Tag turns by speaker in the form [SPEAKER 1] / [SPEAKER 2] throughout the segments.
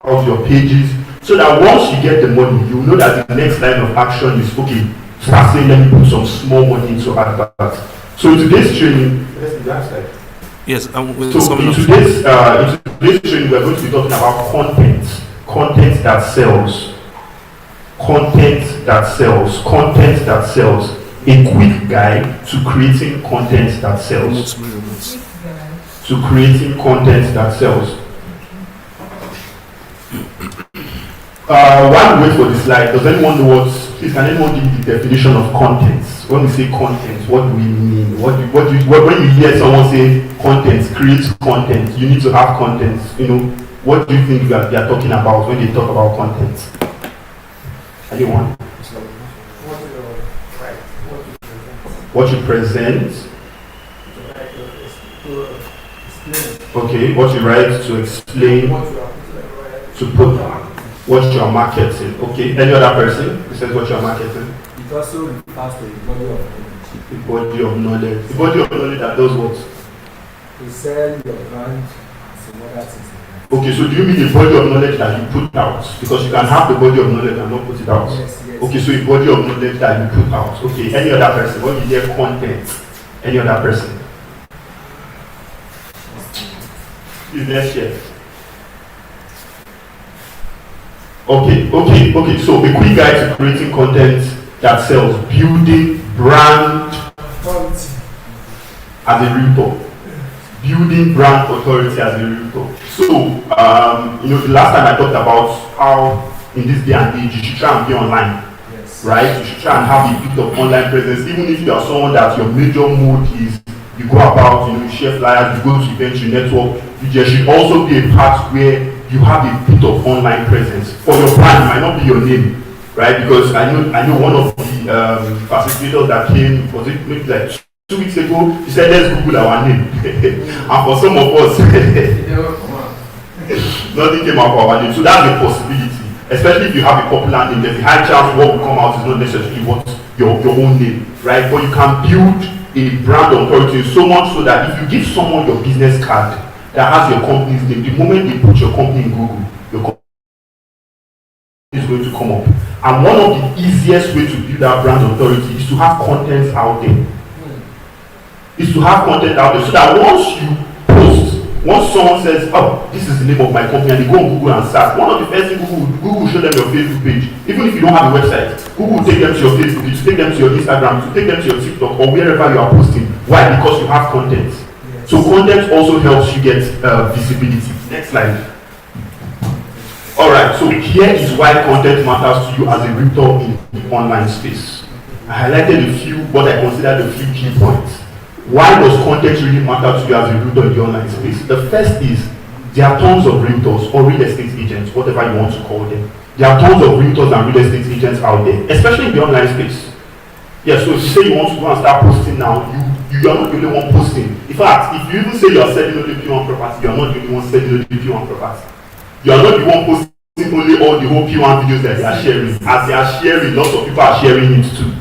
[SPEAKER 1] out your pages, so that once you get the money, you know that the next line of action is okay. Start saying, let me put some small money into adverts. So in today's training,
[SPEAKER 2] yes,
[SPEAKER 1] so in today's training, we're going to be talking about content that sells, content that sells. A quick guide to creating content that sells. To creating content that sells. While we wait for the slide, does anyone know please can anyone give the definition of content? When we say content, what do we mean? When you hear someone say content, create content, you need to have content. What do you think they are talking about when they talk about content? Anyone? What you present. Okay, what you write to explain, to put what you are marketing. Okay, any other person who says what you are marketing?
[SPEAKER 3] It also refers to a body of knowledge.
[SPEAKER 1] The body of knowledge. The body of knowledge that does what?
[SPEAKER 3] To sell your brand and some other things.
[SPEAKER 1] Okay, so do you mean the body of knowledge that you put out? Because you can have the body of knowledge and not put it out.
[SPEAKER 3] Yes.
[SPEAKER 1] Okay, so a body of knowledge that you put out. Okay, any other person? When you hear content, any other person? Please, let's share. Okay. So a quick guide to creating content that sells, building brand as a realtor. Building brand authority as a realtor. So, the last time I talked about how in this day and age you should try and be online.
[SPEAKER 3] Yes.
[SPEAKER 1] Right? You should try and have a bit of online presence, even if you are someone that your major mode is you go about, you share flyers, you go to events, you network. There should also be a part where you have a bit of online presence. For your brand, it might not be your name, right? Because I know one of the facilitators that came, was it maybe like 2 weeks ago, he said, let's Google our name. And for some of us, nothing came out for our name. So that's a possibility. Especially if you have a popular name, there's a high chance what will come out is not necessarily what your own name, right? But you can build a brand authority so much so that if you give someone your business card that has your company's name, the moment they put your company in Google, your company is going to come up. And one of the easiest way to build that brand authority is to have content out there. Is to have content out there so that once you post, once someone says, oh, this is the name of my company, and they go on Google and search, one of the first things Google will show them your Facebook page. Even if you don't have a website, Google will take them to your Facebook page, to take them to your Instagram, to take them to your TikTok, or wherever you are posting. Why? Because you have content. Yes. So content also helps you get visibility. Next slide. Alright, so here is why content matters to you as a realtor in the online space. I highlighted what I consider the few key points. Why does content really matter to you as a realtor in the online space? The first is, there are tons of realtors or real estate agents, whatever you want to call them. There are tons of realtors and real estate agents out there, especially in the online space. Yeah, so if you say you want to go and start posting now, you are not the only one posting. In fact, if you even say you are selling only P1 property, you are not the only one selling only P1 property. You are not the one posting only all the whole P1 videos that they are sharing. As they are sharing, lots of people are sharing it too.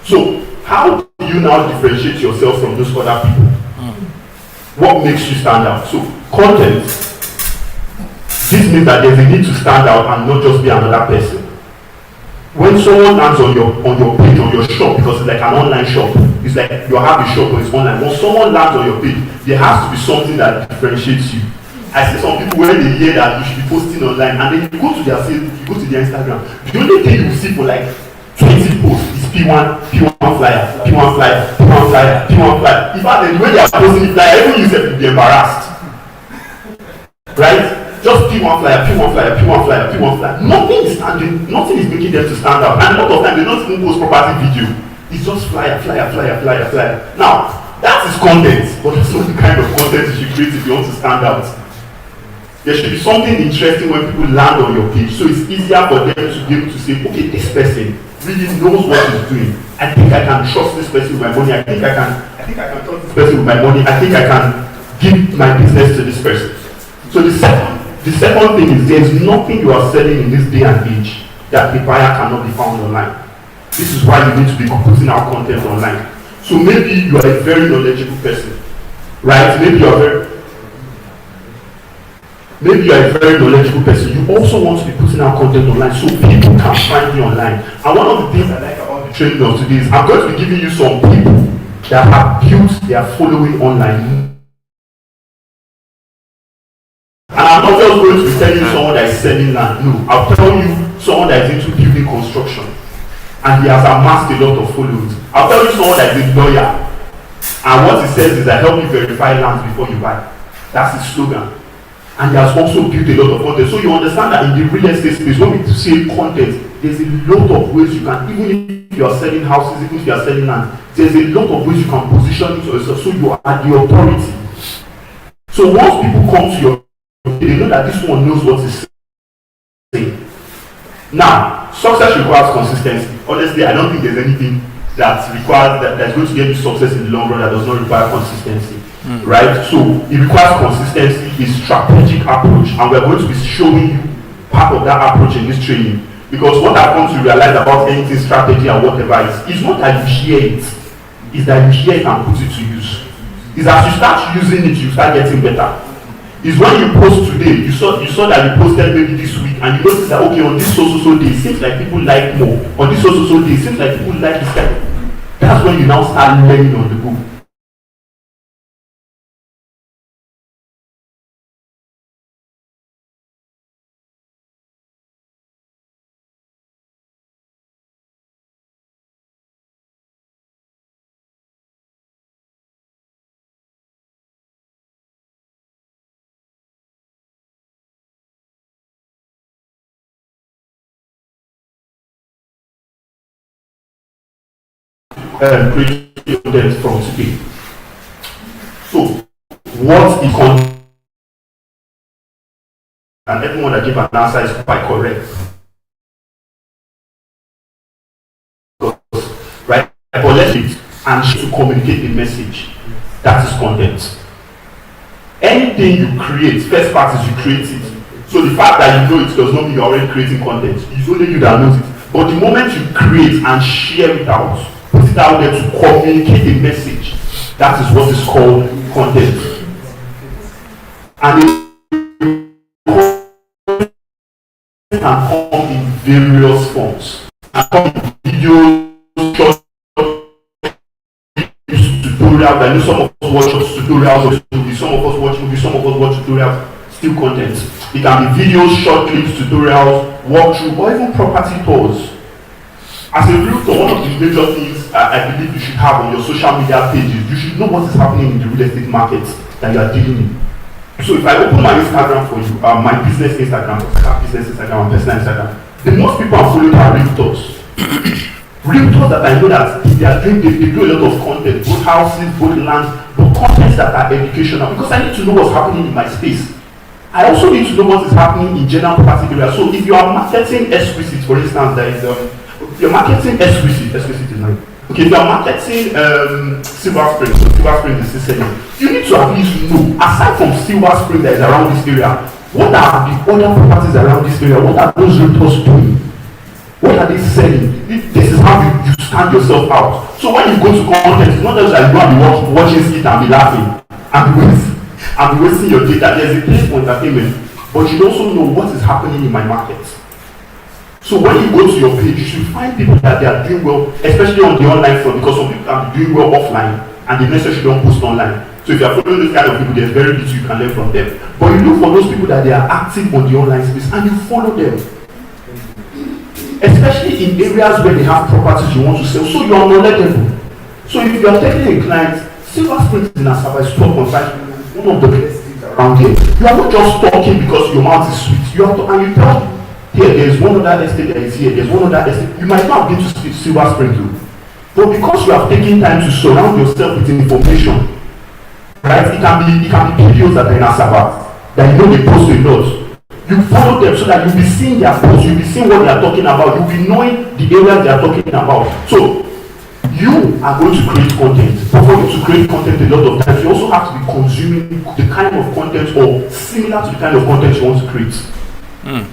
[SPEAKER 1] So, how do you now differentiate yourself from those other people? What makes you stand out? So, content. This means that there's a need to stand out and not just be another person. When someone lands on your page, on your shop, because it's like an online shop, it's like you have a shop but it's online. When someone lands on your page, there has to be something that differentiates you. I see some people when they hear that you should be posting online, and then you go to their Facebook, you go to their Instagram, the only thing you will see for like 20 posts is P1 flyer, P1 flyer, P1 flyer, P1 flyer. In fact, the way they are posting it, like even you will be embarrassed. Right? Just P1 flyer, P1 flyer, P1 flyer, P1 flyer. Nothing is standing, nothing is making them to stand out. And a lot of times they don't even post property video. It's just flyer. Now, that is content, but that's not the kind of content you should create if you want to stand out. There should be something interesting when people land on your page, so it's easier for them to be able to say, okay, this person really knows what he's doing. I think I can trust this person with my money. I think I can trust this person with my money. I think I can give my business to this person. So the second thing is, there's nothing you are selling in this day and age that the buyer cannot be found online. This is why you need to be putting out content online. So maybe you are a very knowledgeable person, right? Maybe you are maybe you are a very knowledgeable person, you also want to be putting out content online so people can find you online. And one of the things I like about the training of today is I'm going to be giving you some people that have built their following online. And I'm not just going to be telling you someone that is selling land. No, I'll tell you someone that is into building construction and he has amassed a lot of followers. I'll tell you someone that is a lawyer and what he says is that help me verify land before you buy. That's his slogan. And he has also built a lot of content. So you understand that in the real estate space, when we say content, there's a lot of ways you can, even if you are selling houses, even if you are selling land, there's a lot of ways you can position it yourself so you are the authority. So once people come to your, they know that this one knows what he's saying. Now, success requires consistency. Honestly, I don't think there's anything that's going to get you success in the long run that does not require consistency. Right? So it requires consistency, a strategic approach, and we're going to be showing you part of that approach in this training. Because what I've come to realize about anything strategy and whatever is not that you hear it, it's that you hear it and put it to use. It's as you start using it, you start getting better. Is when you post today, you saw that you posted maybe this week, and you notice that okay, on this so day, it seems like people like more. On this so day, it seems like people like this kind of. That's when you now start learning on the go. Creating content from today. So, what is content? And everyone that gave an answer is quite correct. Right? But let's it and to communicate the message. That is content. Anything you create, first part is you create it. So the fact that you know it does not mean you're already creating content. It's only you that knows it. But the moment you create and share it out, put it out there to communicate a message, that is what is called content. And it can come in various forms. And come in videos, short tutorials. I know some of us watch tutorials of movies, some of us watch movies, some of us watch tutorials, still content. It can be videos, short clips, tutorials, walkthrough, or even property tours. As a realtor, one of the major things I believe you should have on your social media pages, you should know what is happening in the real estate market that you are dealing in. So if I open my Instagram for you, my business Instagram, business Instagram, and personal Instagram, the most people are following are realtors. Realtors that I know that they do a lot of content, both houses, both land, but contents that are educational, because I need to know what's happening in my space. I also need to know what is happening in general property area. So if you are marketing exquisite, for instance, there is you're marketing exquisite is like, okay, if you are marketing Silver Spring is the same. You need to at least know, aside from Silver Spring that is around this area, what are the other properties around this area? What are those realtors doing? What are they selling? This is how you stand yourself out. So when you go to content, it's not just like you go and be watching it and be laughing and be wasting your data. There's a place for entertainment, but you also know what is happening in my market. So when you go to your page, you should find people that they are doing well, especially on the online front, because some people can be doing well offline and the message you don't post online. So if you are following those kind of people, there's very little you can learn from them. But you look for those people that they are active on the online space and you follow them. Especially in areas where they have properties you want to sell, so you are knowledgeable. So if you are taking a client, Silver Spring in Asaba is 12.5, one of the best things around here. You are not just talking because your mouth is sweet. You are and you tell here, there's one other estate that is here, there's one other estate. You might not have been to Silver Spring too. But because you have taken time to surround yourself with information, right? It can be videos that are in Asaba that you know they post a lot. You follow them so that you'll be seeing their posts, you'll be seeing what they are talking about, you'll be knowing the areas they are talking about. So you are going to create content. But for you to create content a lot of times, you also have to be consuming the kind of content or similar to the kind of content you want to create.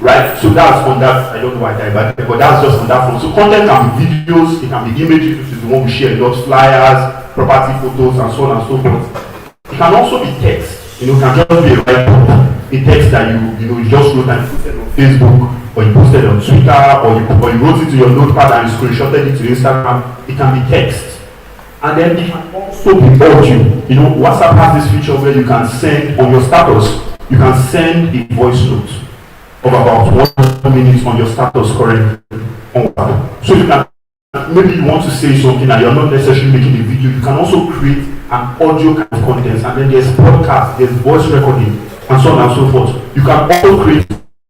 [SPEAKER 1] Right? So that's on that. I don't know why I diverted, but that's just on that front. So content can be videos, it can be images, which is the one we share, lots, flyers, property photos, and so on and so forth. It can also be text. It can just be a write-up. a text that you just wrote and posted on Facebook, or you posted on Twitter, or you wrote it to your notepad and you screenshotted it to Instagram. It can be text. And then it can also be audio. WhatsApp has this feature where you can send on your status, you can send a voice note of about 1 minute on your status currently on WhatsApp. So you can, maybe you want to say something and you're not necessarily making a video, you can also create an audio kind of content, and then there's podcast, there's voice recording, and so on and so forth. You can also create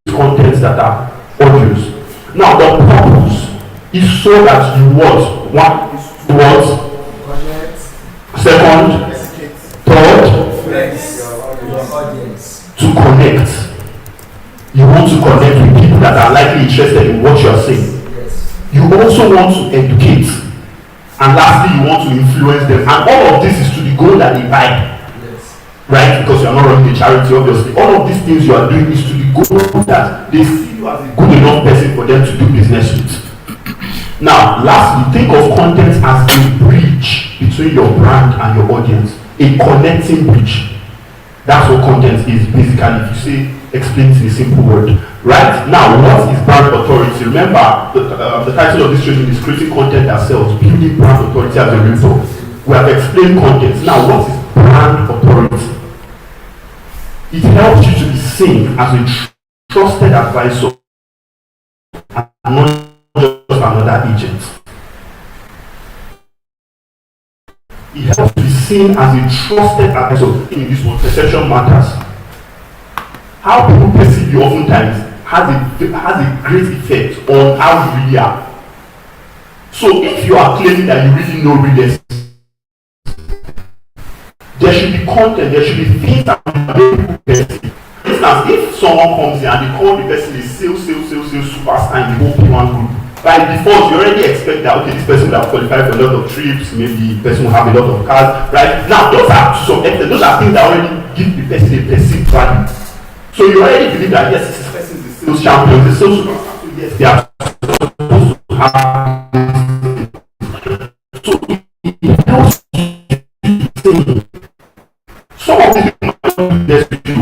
[SPEAKER 1] contents that are audios. Now the purpose is so that you what? Second, third, to connect. You want to connect with people that are likely interested in what you are saying. You also want to educate. And lastly, you want to influence them. And all of this is to the goal that they buy. Right? Because you are not running a charity, obviously. All of these things you are doing is to the goal that they see you as a good enough person for them to do business with. Now, lastly, think of content as a bridge between your brand and your audience. A connecting bridge. That's what content is basically. If you say, explain it in a simple word. Right? Now, what is brand authority? Remember, the title of this training is Creating Content That Sells, Building Brand Authority as a Result. We have explained content. Now, what is brand authority? It helps you to be seen as a trusted advisor and not just another agent. It helps to be seen as a trusted advisor. In this one, perception matters. How people perceive you oftentimes has a great effect on how you really are. So if you are claiming that you really know real estate, there should be content, there should be things that people perceive. For instance, if someone comes in and they call the person a sales superstar in the whole Pwan group, by default, you already expect that, okay, this person will have qualified for a lot of trips, maybe the person will have a lot of cars, right? Now, those are to some extent, those are things that already give the person a perceived value. So you already believe that, yes, this person is a sales champion, the sales superstar, so yes, they are supposed to have. So it helps you. Some of these people there's you,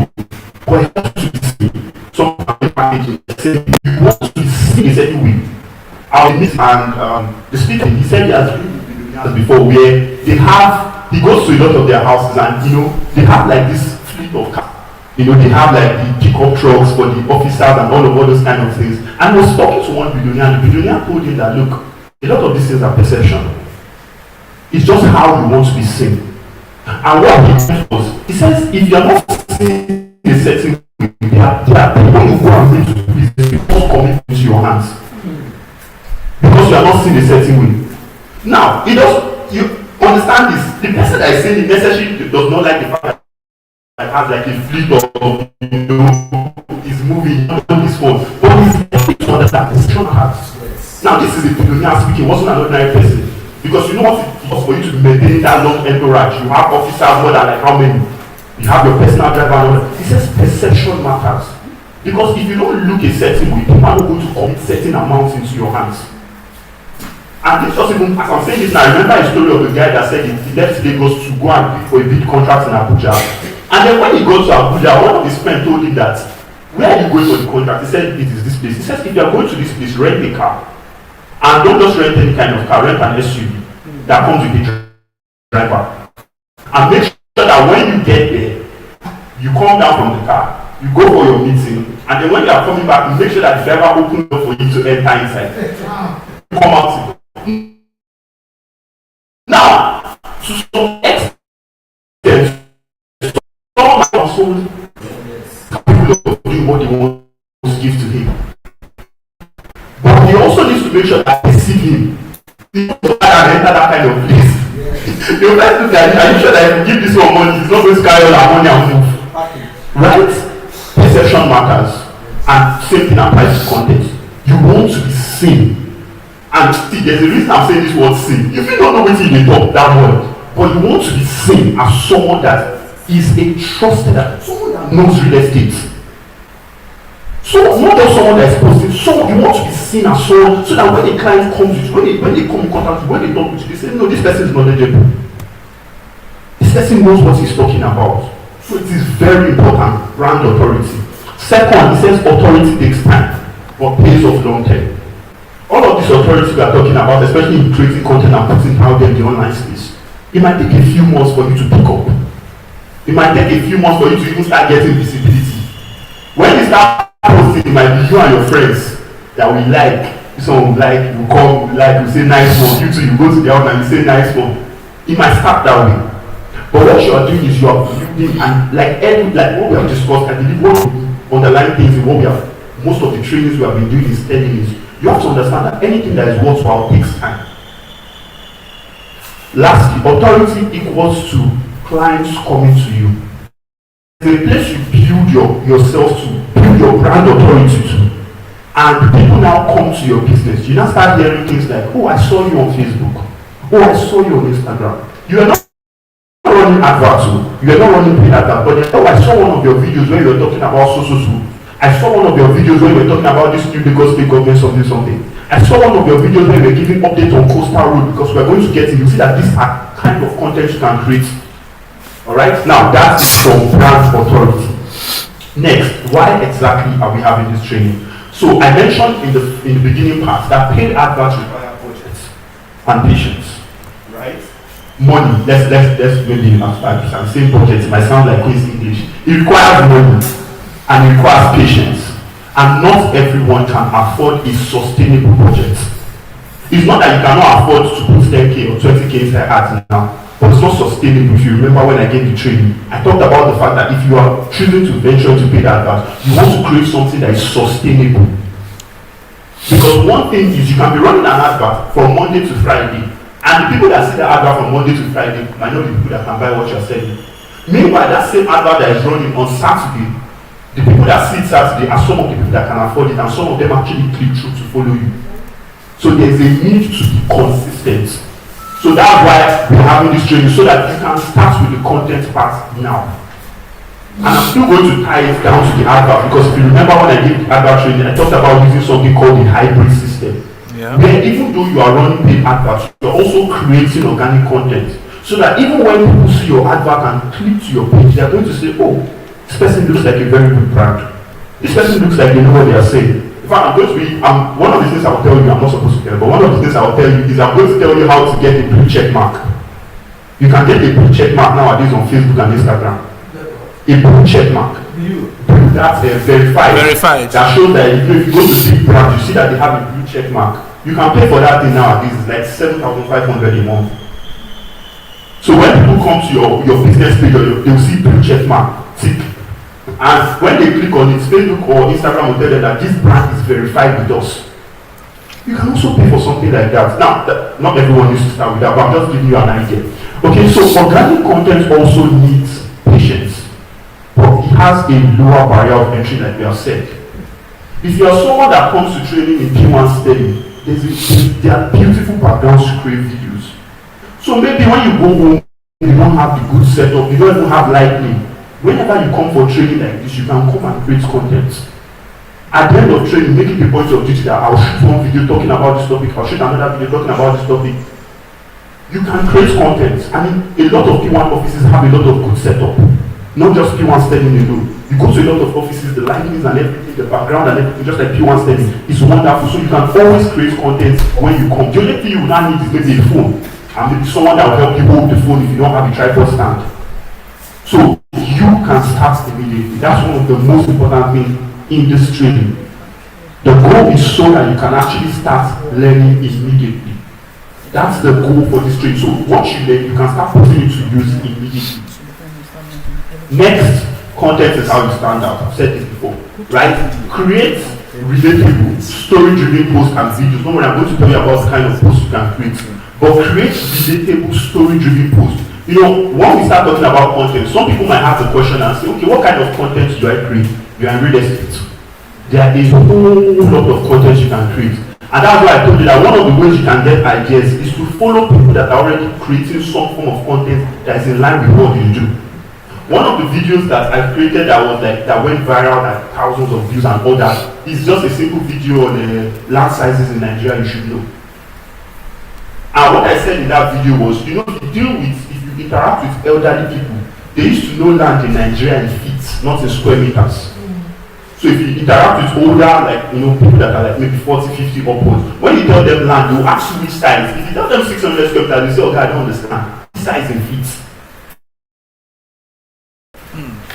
[SPEAKER 1] but it helps you see. Some of the packaging say you want to see a certain way. And the speaker, he said he has been before where he goes to a lot of their houses and they have like this fleet of cars. They have like the pickup trucks for the officers and all those kind of things. And he was talking to one billionaire, and the billionaire told him that, look, a lot of these things are perception. It's just how you want to be seen. And what he said was, he says, if you're not seen in a certain way, there are people you go and bring to the business before coming into your hands. Because you are not seen a certain way. Now, you understand this. The person that is saying it necessarily does not like the fact that has like a fleet of is moving on his phone, but he's able to understand the strong heart. Now this is a billionaire speaking, wasn't an ordinary person, because you know what it was for you to be maintaining that long entourage. You have officers more than like how many? You have your personal driver and all that. He says perception matters, because if you don't look a certain way, people are not going to commit certain amounts into your hands. And this was even, as I'm saying this now, I remember a story of a guy that said he left Lagos to go and bid for a big contract in Abuja. And then when he got to Abuja, one of his friends told him that, where are you going for the contract? He said, it is this place. He says, if you are going to this place, rent a car. And don't just rent any kind of car, rent an SUV that comes with the driver. And make sure that when you get there, you come down from the car, you go for your meeting, and then when you are coming back, you make sure that the driver opens up for you to enter inside. Come out. Now, to some extent, some households capable of doing what they want to give to him. But he also needs to make sure that they see him. He doesn't enter that kind of place. The first thing that are you sure that if you give this one money, he's not going to carry all our money and move. Right? Perception matters. And same thing applies to content. You want to be seen. And see, there's a reason I'm saying this word seen. If you don't know what you talk that word, but you want to be seen as someone that is a trusted, someone that knows real estate. So not just someone that is posting, so you want to be seen as someone so that when the client comes with you, when they come in contact with you, when they talk with you, they say, no, this person is knowledgeable. This person knows what he's talking about. So it is very important, brand authority. Second, it says authority takes time, but pays off long term. All of this authority we are talking about, especially in creating content and putting it out there in the online space, it might take a few months for you to pick up. It might take a few months for you to even start getting visibility. When you start posting, it might be you and your friends that we like. Someone will like, you come, like, you say nice one. You too, you go to the outline, you say nice one. It might start that way. But what you are doing is you are building, and like what we have discussed, I believe one of the underlying things in what we have, most of the trainings we have been doing is telling is you have to understand that anything that is worthwhile takes time. Lastly, authority equals to clients coming to you. The place you build yourself to, build your brand authority to, and people now come to your business. You now start hearing things like, oh, I saw you on Facebook. Oh, I saw you on Instagram. You are not running adverts, you are not running paid adverts, but oh, I saw one of your videos where you were talking about so. I saw one of your videos where you were talking about this new Lagos State government something. I saw one of your videos where you were giving updates on Coastal Road, because we are going to get it. You see that these are kind of content you can create. Alright, now that is from brand authority. Next, why exactly are we having this training? So I mentioned in the beginning part that paid adverts require budgets and patience. Right? Money, let's maybe I'm saying budget, it might sound like Queen's English. It requires money and it requires patience. And not everyone can afford a sustainable budget. It's not that you cannot afford to put 10k or 20k inside ads now, but it's not sustainable. If you remember when I gave the training, I talked about the fact that if you are choosing to venture into paid adverts, you want to create something that is sustainable. Because one thing is you can be running an advert from Monday to Friday, and the people that see the advert from Monday to Friday might not be people that can buy what you're selling. Meanwhile, that same advert that is running on Saturday, the people that see it Saturday are some of the people that can afford it, and some of them actually click through to follow you. So there's a need to be consistent. So that's why we're having this training, so that you can start with the content part now. And I'm still going to tie it down to the advert, because if you remember when I did the advert training, I talked about using something called the hybrid system. Yeah. Where even though you are running paid adverts, you're also creating organic content. So that even when people see your advert and click to your page, they're going to say, oh, this person looks like a very good brand. This person looks like they know what they are saying. In fact, one of the things I will tell you, I'm not supposed to tell, but one of the things I will tell you is I'm going to tell you how to get a blue check mark. You can get a blue check mark nowadays on Facebook and Instagram. A blue check mark. That's verified. That shows that if you go to big brands, you see that they have a blue check mark. You can pay for that thing nowadays. It's like 7,500 a month. So when people come to your business page, they'll see blue check mark, tick. And when they click on it, Facebook or Instagram will tell them that this brand is verified with us. You can also pay for something like that. Now, not everyone needs to start with that, but I'm just giving you an idea. Okay, so organic content also needs patience, but it has a lower barrier of entry, like we have said. If you are someone that comes to training in Pwan Sterling, there are beautiful backgrounds to create videos. So maybe when you go home, you don't have the good setup, you don't even have lighting. Whenever you come for training like this, you can come and create content. At the end of training, make it a point of duty that I'll shoot one video talking about this topic, I'll shoot another video talking about this topic. You can create content. I mean, a lot of P1 offices have a lot of good setup. Not just P1 Sterling alone. You go to a lot of offices, the lighting and everything, the background and everything, just like P1 Sterling, is wonderful. So you can always create content when you come. The only thing you will now need is maybe a phone, and maybe someone that will help you hold the phone if you don't have a tripod stand. So you can start immediately. That's one of the most important things in this training. The goal is so that you can actually start learning immediately. That's the goal for this training. So once you learn, you can start putting it to use immediately. Next, content is how you stand out. I've said this before, right? Create relatable, story-driven posts and videos. Don't worry, I'm going to tell you about the kind of posts you can create. But create relatable, story-driven posts. You know, when we start talking about content, some people might have the question and say, okay, what kind of content do I create? You are in real estate. There is a whole lot of content you can create. And that's why I told you that one of the ways you can get ideas is to follow people that are already creating some form of content that is in line with what you do. One of the videos that I created that went viral, like thousands of views and all that, is just a simple video on land sizes in Nigeria you should know. And what I said in that video was, you know, if you interact with elderly people, they used to know land in Nigeria in feet, not in square meters. So if you interact with older, like, people that are like maybe 40, 50 upwards, when you tell them land, they'll ask you which size. If you tell them 600 square meters, they say, okay, I don't understand. Size in feet.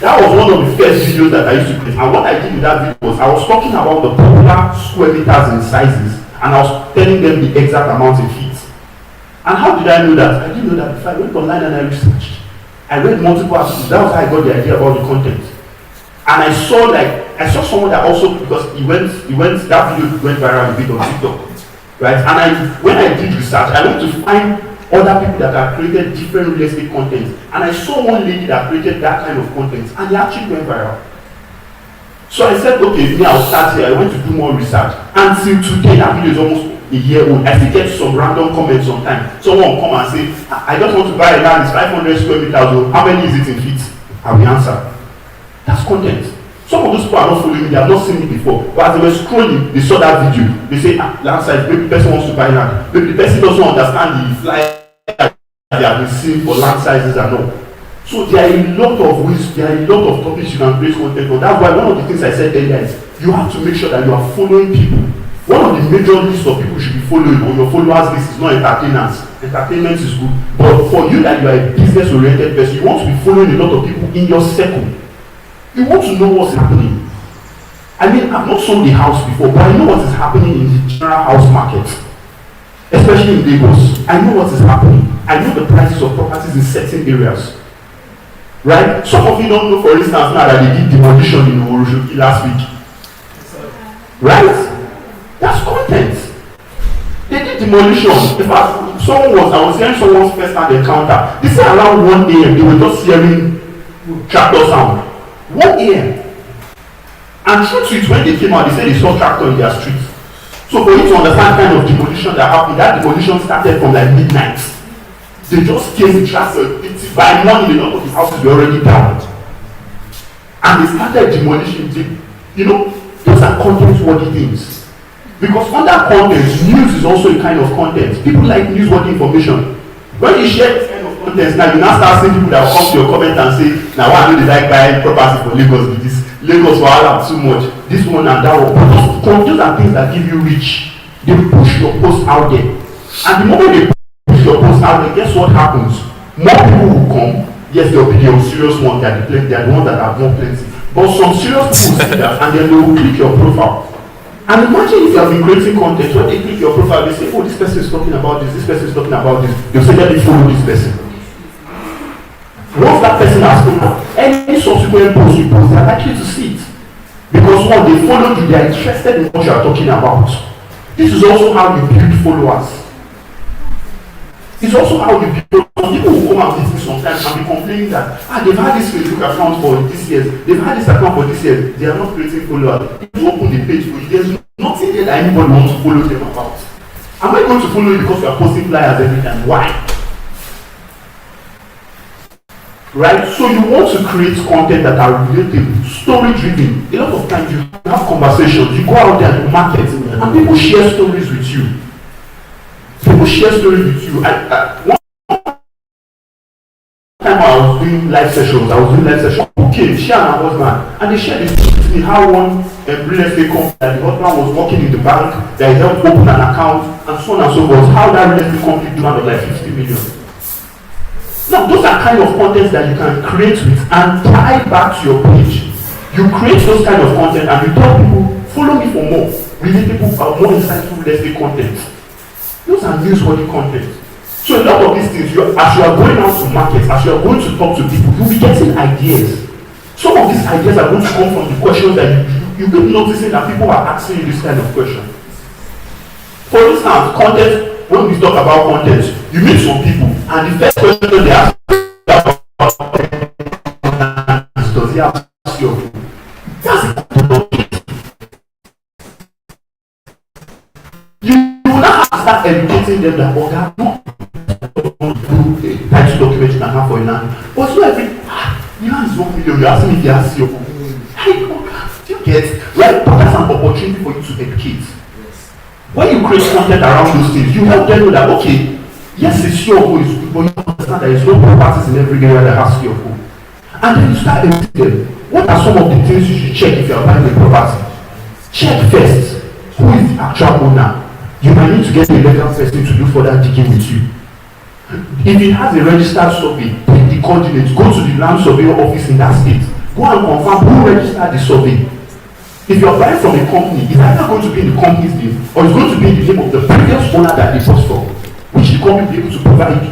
[SPEAKER 1] That was one of the first videos that I used to create. And what I did with that video was I was talking about the popular square meters and sizes, and I was telling them the exact amount in feet. And how did I know that? I didn't know that before. I went online and I researched. I read multiple articles. That was how I got the idea about the content. And I saw someone that also, because that video went viral a bit on TikTok, right? And when I did research, I went to find other people that have created different real estate content, and I saw one lady that created that kind of content, and they actually went viral. So I said, okay, I'll start here. I went to do more research. Until today, that video is almost a year old. I still get some random comments sometimes. Someone will come and say, I just want to buy a land, it's 500 square meters, how many is it in feet? I will answer. That's content. Some of those people are not following me, they have not seen me before. But as they were scrolling, they saw that video. They say, land size, maybe the person wants to buy land. Maybe the person doesn't understand the flyer they have been seeing for land sizes and all. So there are a lot of ways, there are a lot of topics you can create content on. That's why one of the things I said earlier is you have to make sure that you are following people. One of the major lists of people you should be following on your followers list is not entertainers. Entertainment is good. But for you that you are a business-oriented person, you want to be following a lot of people in your circle. You want to know what's happening. I mean, I've not sold a house before, but I know what is happening in the general house market, especially in Lagos. I know what is happening. I know the prices of properties in certain areas. Right? Some of you don't know, for instance, now that they did demolition in Oroshoki last week. Right? That's content. They did demolition. In fact, I was hearing someone's first-hand encounter. They said around 1 a.m. they were just hearing tractor sound. 1 a.m. And true to it, when they came out, they said they saw tractor in their street. So for you to understand kind of demolition that happened, that demolition started from like midnight. They just came with tractor. By morning, a lot of the houses were already down. And they started demolishing. Those are content-worthy things. Because under content, news is also a kind of content. People like newsworthy information. When you share this kind of content, now you now start seeing people that will come to your comment and say, now why do they like buying property for Lagos with this? Lagos will have too much. This one and that one. But those are things that give you reach. They push your post out there. And the moment they push your post out there, guess what happens? More people will come. Yes, there will be the serious ones, they are the ones that have more plenty. But some serious people see that and then they will click your profile. And imagine if you have been creating content, when they click your profile, they say, oh, this person is talking about this person is talking about this. They'll say, let me follow this person. Once that person has spoken, any subsequent post you post, they are likely to see it. Because one, they followed you, they are interested in what you are talking about. This is also how you build followers. It's also how you build. Some people will come and visit me sometimes and be complaining that they've had this Facebook account for this year, they've had this account for this year, they are not creating followers. If you open the page for you, there's nothing there that anybody wants to follow them about. Am I going to follow you because you are posting flyers every time? Why? Right? So you want to create content that are relatable, story-driven. A lot of times you have conversations, you go out there and market, and people share stories with you. People share stories with you. One time I was doing live sessions. Okay, she and her husband, and they shared this with me how one real estate company that the husband was working in the bank, that helped open an account, and so on and so forth. How that real estate company demanded like 50 million. Now, those are kind of contents that you can create with and tie back to your page. You create those kind of content and you tell people, follow me for more relatable, more insightful real estate content. Those are newsworthy content. So a lot of these things, as you are going out to market, as you are going to talk to people, you'll be getting ideas. Some of these ideas are going to come from the questions that you keep noticing that people are asking you this kind of question. For instance, content. When we talk about content, you meet some people, and the first question they ask is, does he have your food? That's it. You will not have to start educating them that, oh, that do a title document you can have for a land. But so you know, it's 1 million, you're asking me if he has your food. Hey, do you get, right? But that's an opportunity for you to educate. When you create content around those things, you help them know that, okay, yes, it's your home, but you understand that there's no properties in every area that has your home. And then you start editing them. What are some of the things you should check if you are buying a property? Check first, who is the actual owner? You might need to get a legal person to do further digging with you. If it has a registered survey, take the coordinates, go to the land surveyor office in that state. Go and confirm who registered the survey. If you are buying from a company, it's either going to be in the company's name or it's going to be in the name of the previous owner that they bought from, which the company will be able to provide you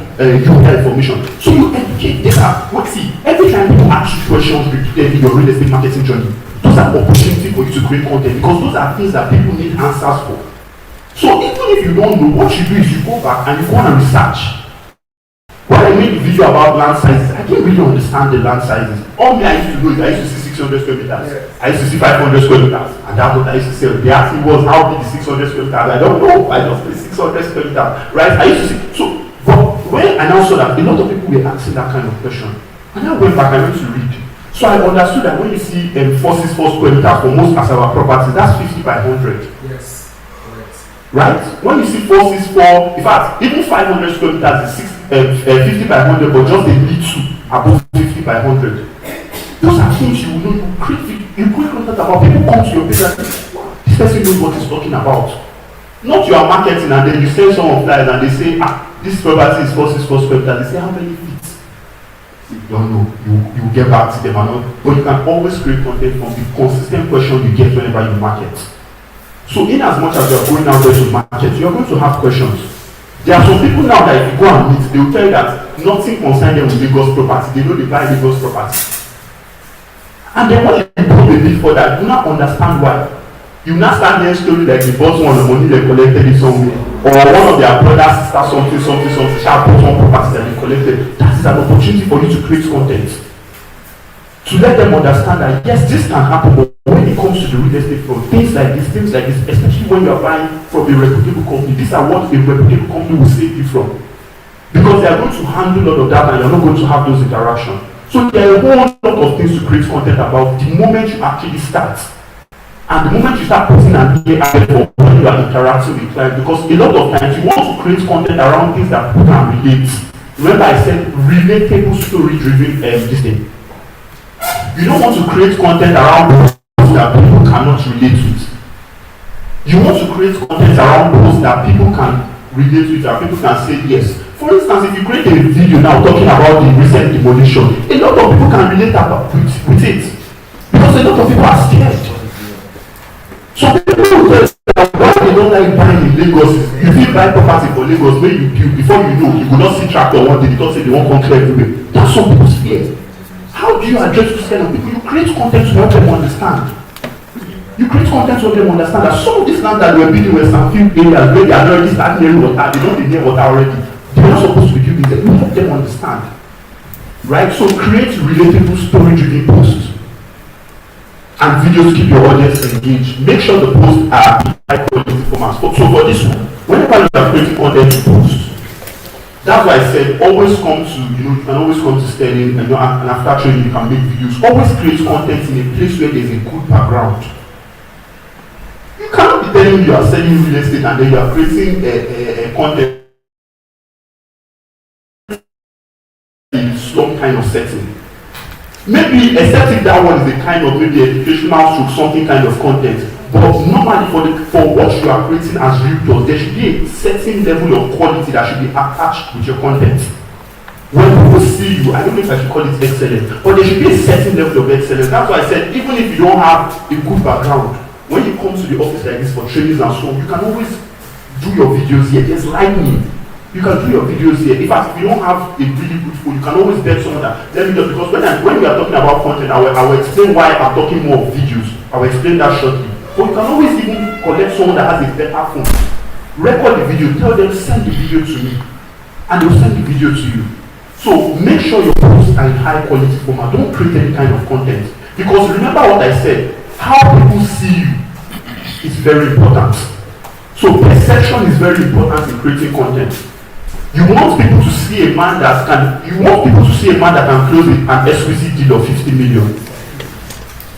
[SPEAKER 1] that information. So you educate data. See, every time people ask you questions repeatedly in your real estate marketing journey, those are opportunities for you to create content because those are things that people need answers for. So even if you don't know, what you do is you go back and you go and research. When I made a video about land sizes, I didn't really understand the land sizes. All me I used to do is I used to see 600 square meters. Yes. I used to see 500 square meters. And that's what I used to say. They asked me was how big is 600 square meters? I don't know. I just say 600 square meters. Right? I used to see. So, but when I now saw that a lot of people were asking that kind of question, and I went back, I went to read. So I understood that when you see 464 square meters for most as our properties, that's 50 by 100.
[SPEAKER 3] Yes.
[SPEAKER 1] Right? When you see 464, in fact, even 500 square meters is 50 by 100, but just a little above 50 by 100. Those are things you know, you create content about. People come to your page and say, wow, this person knows what he's talking about. Not you are marketing and then you send some of flyers and they say, this property is 464 square meters. They say, how many feet? You don't know. You get back to them and all. But you can always create content from the consistent question you get whenever you market. So in as much as you are going out there to market, you are going to have questions. There are some people now that if you go and meet, they will tell you that nothing concerns them with Lagos property. They know they buy Lagos property. And then when you go a bit further, you now understand why. You now start their story like they bought one of the money they collected it somewhere. Or one of their brothers, sisters, something, shall bought one property that they collected. That is an opportunity for you to create content. To let them understand that yes, this can happen, but when it comes to the real estate front, things like this, especially when you are buying from a reputable company, these are what a reputable company will save you from. Because they are going to handle a lot of that and you're not going to have those interactions. So there are a whole lot of things to create content about the moment you actually start. And the moment you start putting an AI for when you are interacting with clients, because a lot of times you want to create content around things that people can relate. Remember I said relatable story-driven this thing. You don't want to create content around those that people cannot relate with. You want to create content around those that people can relate with, that people can say yes. For instance, if you create a video now talking about the recent demolition, a lot of people can relate with it. Because a lot of people are scared. So people will tell you that why they don't like buying in Lagos is if you buy property for Lagos, when you build, before you know, you will not see tractor one day because they won't come clear everywhere. That's some people's fear. How do you address this kind of people? You create content to help them understand. You create content to help them understand that some of these land that we're building were some few areas where they are already starting near water, they don't near water already. They're not supposed to be building them. You help them understand. Right? So create relatable story-driven posts and videos to keep your audience engaged. Make sure the posts are high quality formats. So for this one, whenever you are creating content to post, that's why I said always come to, you can always come to Sterling and after training you can make videos. Always create content in a place where there's a good background. You cannot be telling me you are selling real estate and then you are creating a content in some kind of setting. Maybe except if that one is a kind of maybe educational stroke, something kind of content. But normally for what you are creating as realtors, there should be a certain level of quality that should be attached with your content. When people see you, I don't know if I should call it excellent, but there should be a certain level of excellence. That's why I said, even if you don't have a good background, when you come to the office like this for trainings and so on, you can always do your videos here. There's lightning. You can do your videos here. In fact, if you don't have a really good phone, you can always bet someone that. Let me just, because when we are talking about content, I will explain why I'm talking more of videos. I will explain that shortly. But you can always even collect someone that has a better phone. Record the video, tell them send the video to me. And they'll send the video to you. So make sure your posts are in high quality format. Don't create any kind of content. Because remember what I said, how people see you is very important. So perception is very important in creating content. You want people to see a man that can close an exclusive deal of 50 million.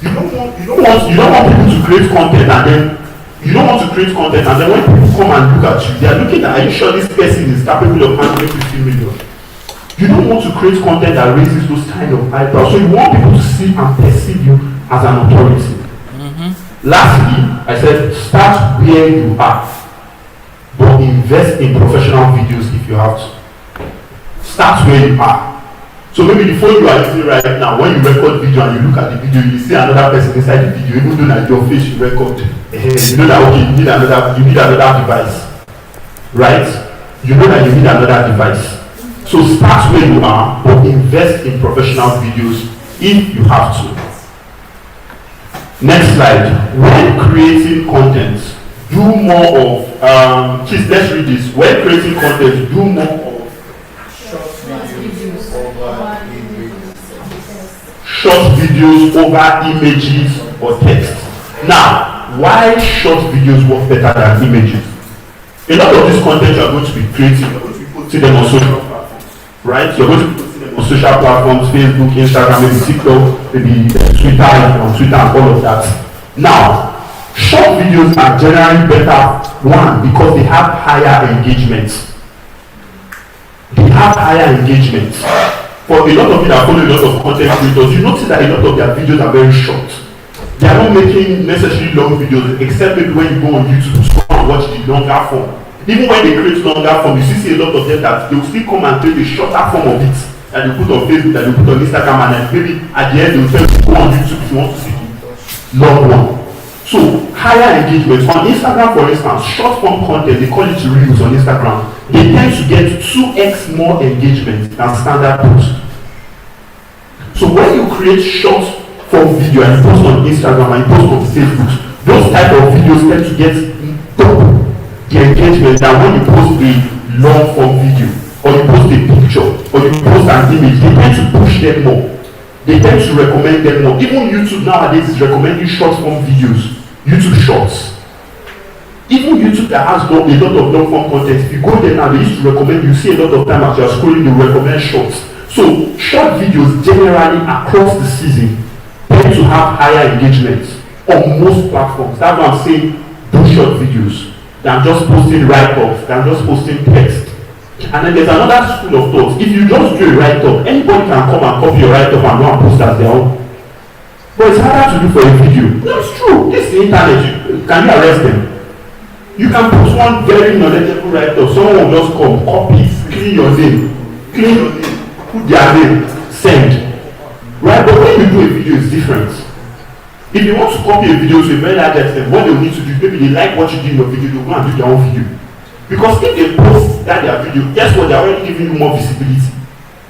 [SPEAKER 1] You don't want people to create content and then when people come and look at you, they are looking at, are you sure this person is capable of handling 50 million? You don't want to create content that raises those kind of eyebrows. So you want people to see and perceive you as an authority. Lastly, I said start where you are, but invest in professional videos if you have to. Start where you are. So maybe the phone you are using right now, when you record video and you look at the video, you see another person inside the video, even though that your face you record. You know that okay, you need another device. Right? You know that you need another device. So start where you are, but invest in professional videos if you have to. Next slide. When creating content, do more of please let's read this. When creating content, do more of short videos over images or text. Now, why short videos work better than images? A lot of this content you are going to be creating, you're going to be putting them on social platforms, right? You're going to be putting them on social platforms, Facebook, Instagram, maybe TikTok, maybe Twitter, and all of that. Now, short videos are generally better, one, because they have higher engagement. They have higher engagement. For a lot of you that follow a lot of content creators, you notice that a lot of their videos are very short. They are not making necessarily long videos, except maybe when you go on YouTube to scroll and watch the longer form. Even when they create longer form, you see a lot of them that they will still come and create a shorter form of it that they put on Facebook, that they put on Instagram, and then maybe at the end they will tell you to go on YouTube if you want to see the long one. So higher engagement. On Instagram, for instance, short form content, they call it reels on Instagram. They tend to get 2x more engagement than standard posts. So when you create short form video and you post on Instagram and you post on Facebook, those type of videos tend to get double the engagement than when you post a long form video, or you post a picture, or you post an image. They tend to push them more. They tend to recommend them more. Even YouTube nowadays is recommending short form videos, YouTube Shorts. Even YouTube that has a lot of long form content, if you go there now, they used to recommend, you see a lot of time as you are scrolling, they recommend shorts. So short videos generally across the season tend to have higher engagement on most platforms. That's why I'm saying do short videos than just posting write-ups, than just posting text. And then there's another school of thought. If you just do a write-up, anybody can come and copy your write-up and go and post as their own. But it's harder to do for a video. No, it's true. This is the internet. Can you arrest them? You can post one very knowledgeable write-up. Someone will just come, copy, clean your name, put their name, send. Right? But when you do a video, it's different. If you want to copy a video to a very large extent, what they need to do, maybe they like what you do in your video, they'll go and do their own video. Because if they post that their video, guess what? They're already giving you more visibility.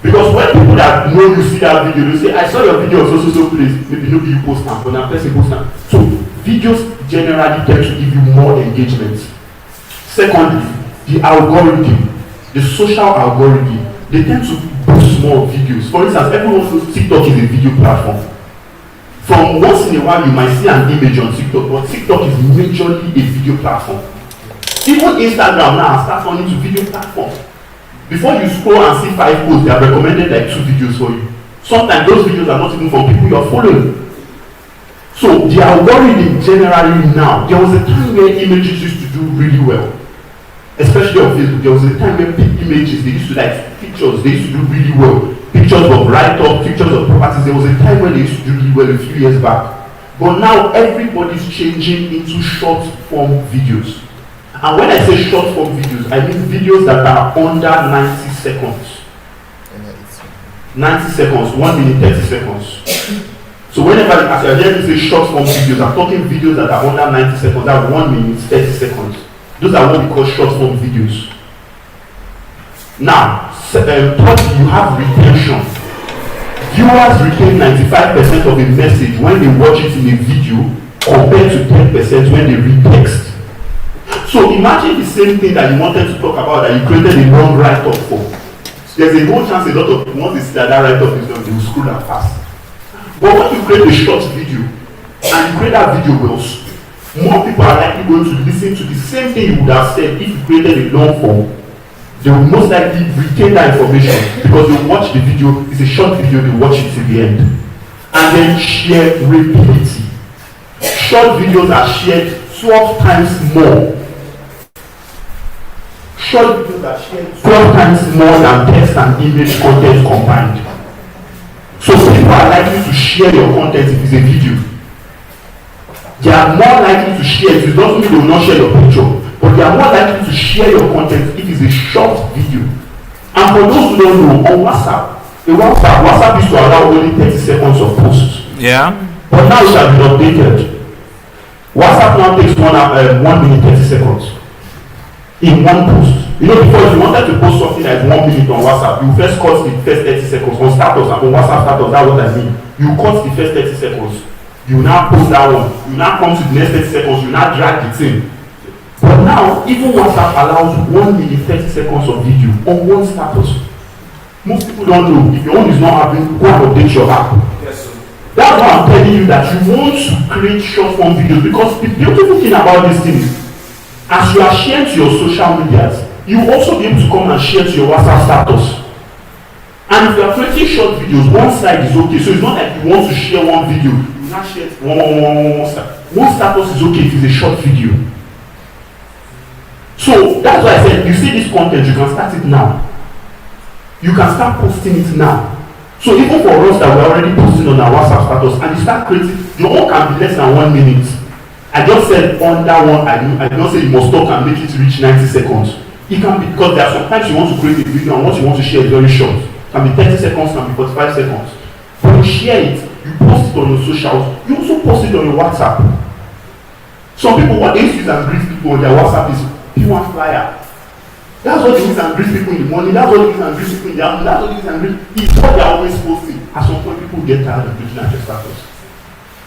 [SPEAKER 1] Because when people that know you see that video, they say, I saw your video on so place, maybe nobody you post now, but now person post now. So videos generally tend to give you more engagement. Secondly, the algorithm, the social algorithm, they tend to boost more videos. For instance, everyone knows TikTok is a video platform. From once in a while, you might see an image on TikTok, but TikTok is majorly a video platform. Even Instagram now has started into video platform. Before you scroll and see 5 posts, they have recommended like 2 videos for you. Sometimes those videos are not even from people you are following. So the algorithm generally now, there was a time where images used to do really well. Especially on Facebook, there was a time when images, they used to like pictures, they used to do really well. Pictures of write-up, pictures of properties. There was a time when they used to do really well a few years back. But now everybody's changing into short form videos. And when I say short form videos, I mean videos that are under 90 seconds. 90 seconds, 1 minute, 30 seconds. So whenever as I hear me say short form videos, I'm talking videos that are under 90 seconds, that are 1 minute, 30 seconds. Those are what we call short form videos. Now, third, you have retention. Viewers retain 95% of a message when they watch it in a video compared to 10% when they read text. So imagine the same thing that you wanted to talk about that you created a long write-up for. There's a whole chance a lot of people, once they see that write-up is done, they will scroll that fast. But when you create a short video and you create that video well, more people are likely going to listen to the same thing you would have said if you created a long form. They will most likely retain that information because they will watch the video. It's a short video, they watch it till the end. And then share rapidity. Short videos are shared 12 times more. short videos are shared 12 times more than text and image content combined. So people are likely to share your content if it's a video. They are more likely to share it. It doesn't mean they will not share your picture, but they are more likely to share your content if it's a short video. And for those who don't know, on WhatsApp used to allow only 30 seconds of posts.
[SPEAKER 2] Yeah.
[SPEAKER 1] But now it has been updated. WhatsApp now takes 1 minute 30 seconds in one post. You know, before if you wanted to post something like 1 minute on WhatsApp, you first cut the first 30 seconds on status and on WhatsApp status. That's what I mean. You cut the first 30 seconds. You now post that one. You now come to the next 30 seconds. You now drag the thing. But now, even WhatsApp allows 1 minute 30 seconds of video on one status. Most people don't know. If your own is not happening, go and update your app.
[SPEAKER 3] Yes, sir.
[SPEAKER 1] That's why I'm telling you that you want to create short form videos, because the beautiful thing about this thing is, as you are sharing to your social medias, you will also be able to come and share to your WhatsApp status. And if you are creating short videos, one side is okay. So it's not like you want to share one video, you not share one status is okay if it's a short video. So that's why I said, you see this content, you can start it now. You can start posting it now. So even for us that we're already posting on our WhatsApp status, and you start creating, your own can be less than 1 minute. I just said under one, I did not say you must talk and make it reach 90 seconds. It can be, because there are sometimes you want to create a video and what you want to share is very short. It can be 30 seconds, can be 45 seconds. When you share it, you post it on your socials, you also post it on your WhatsApp. Some people, what they use and greet people on their WhatsApp is Pwan flyer. That's what they use and greet people in the morning, that's what they use and greet people in the afternoon, that's what they use and greet. It's what they're always posting. At some point, people get tired of looking at your status.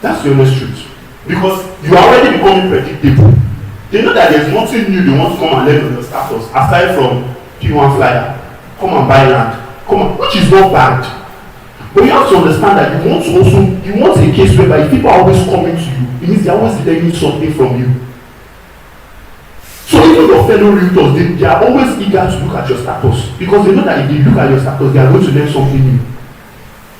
[SPEAKER 1] That's the honest truth. Because you are already becoming predictable. They know that there's nothing new they want to come and learn on your status, aside from Pwan flyer, come and buy land, come on, which is not bad. But you have to understand that you want a case whereby if people are always coming to you, it means they're always learning something from you. So even your fellow realtors, they are always eager to look at your status, because they know that if they look at your status, they are going to learn something new.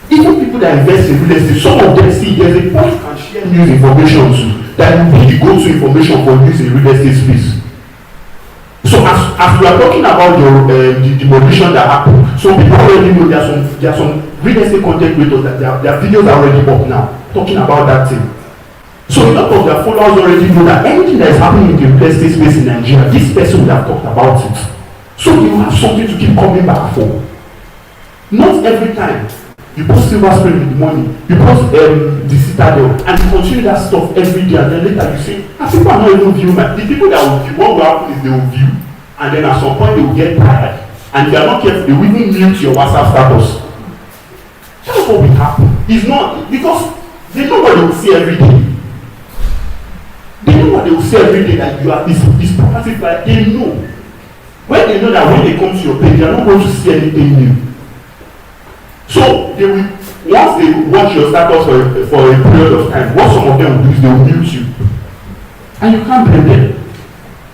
[SPEAKER 1] Even people that invest in real estate, some of them see there's a point you can share news information to that will be the go-to information for news in real estate space. So as we are talking about the demolition that happened, some people already know there are some real estate content creators that their videos are already up now talking about that thing. So a lot of their followers already know that anything that is happening in the real estate space in Nigeria, this person would have talked about it. So you have something to keep coming back for. Not every time. You post Silver Spring in the morning, you post the Citadel, and you continue that stuff every day, and then later you say, and people are not even viewing the people that will view, what will happen is they will view, and then at some point they will get tired, and if they are not careful, they will even mute your WhatsApp status. That's what will happen. It's not, because they know what they will see every day. They know what they will see every day, that you are this property file. They know. When they know that when they come to your page, they are not going to see anything new. So they will, once they watch your status for a period of time, what some of them will do is they will mute you. And you can't blame them.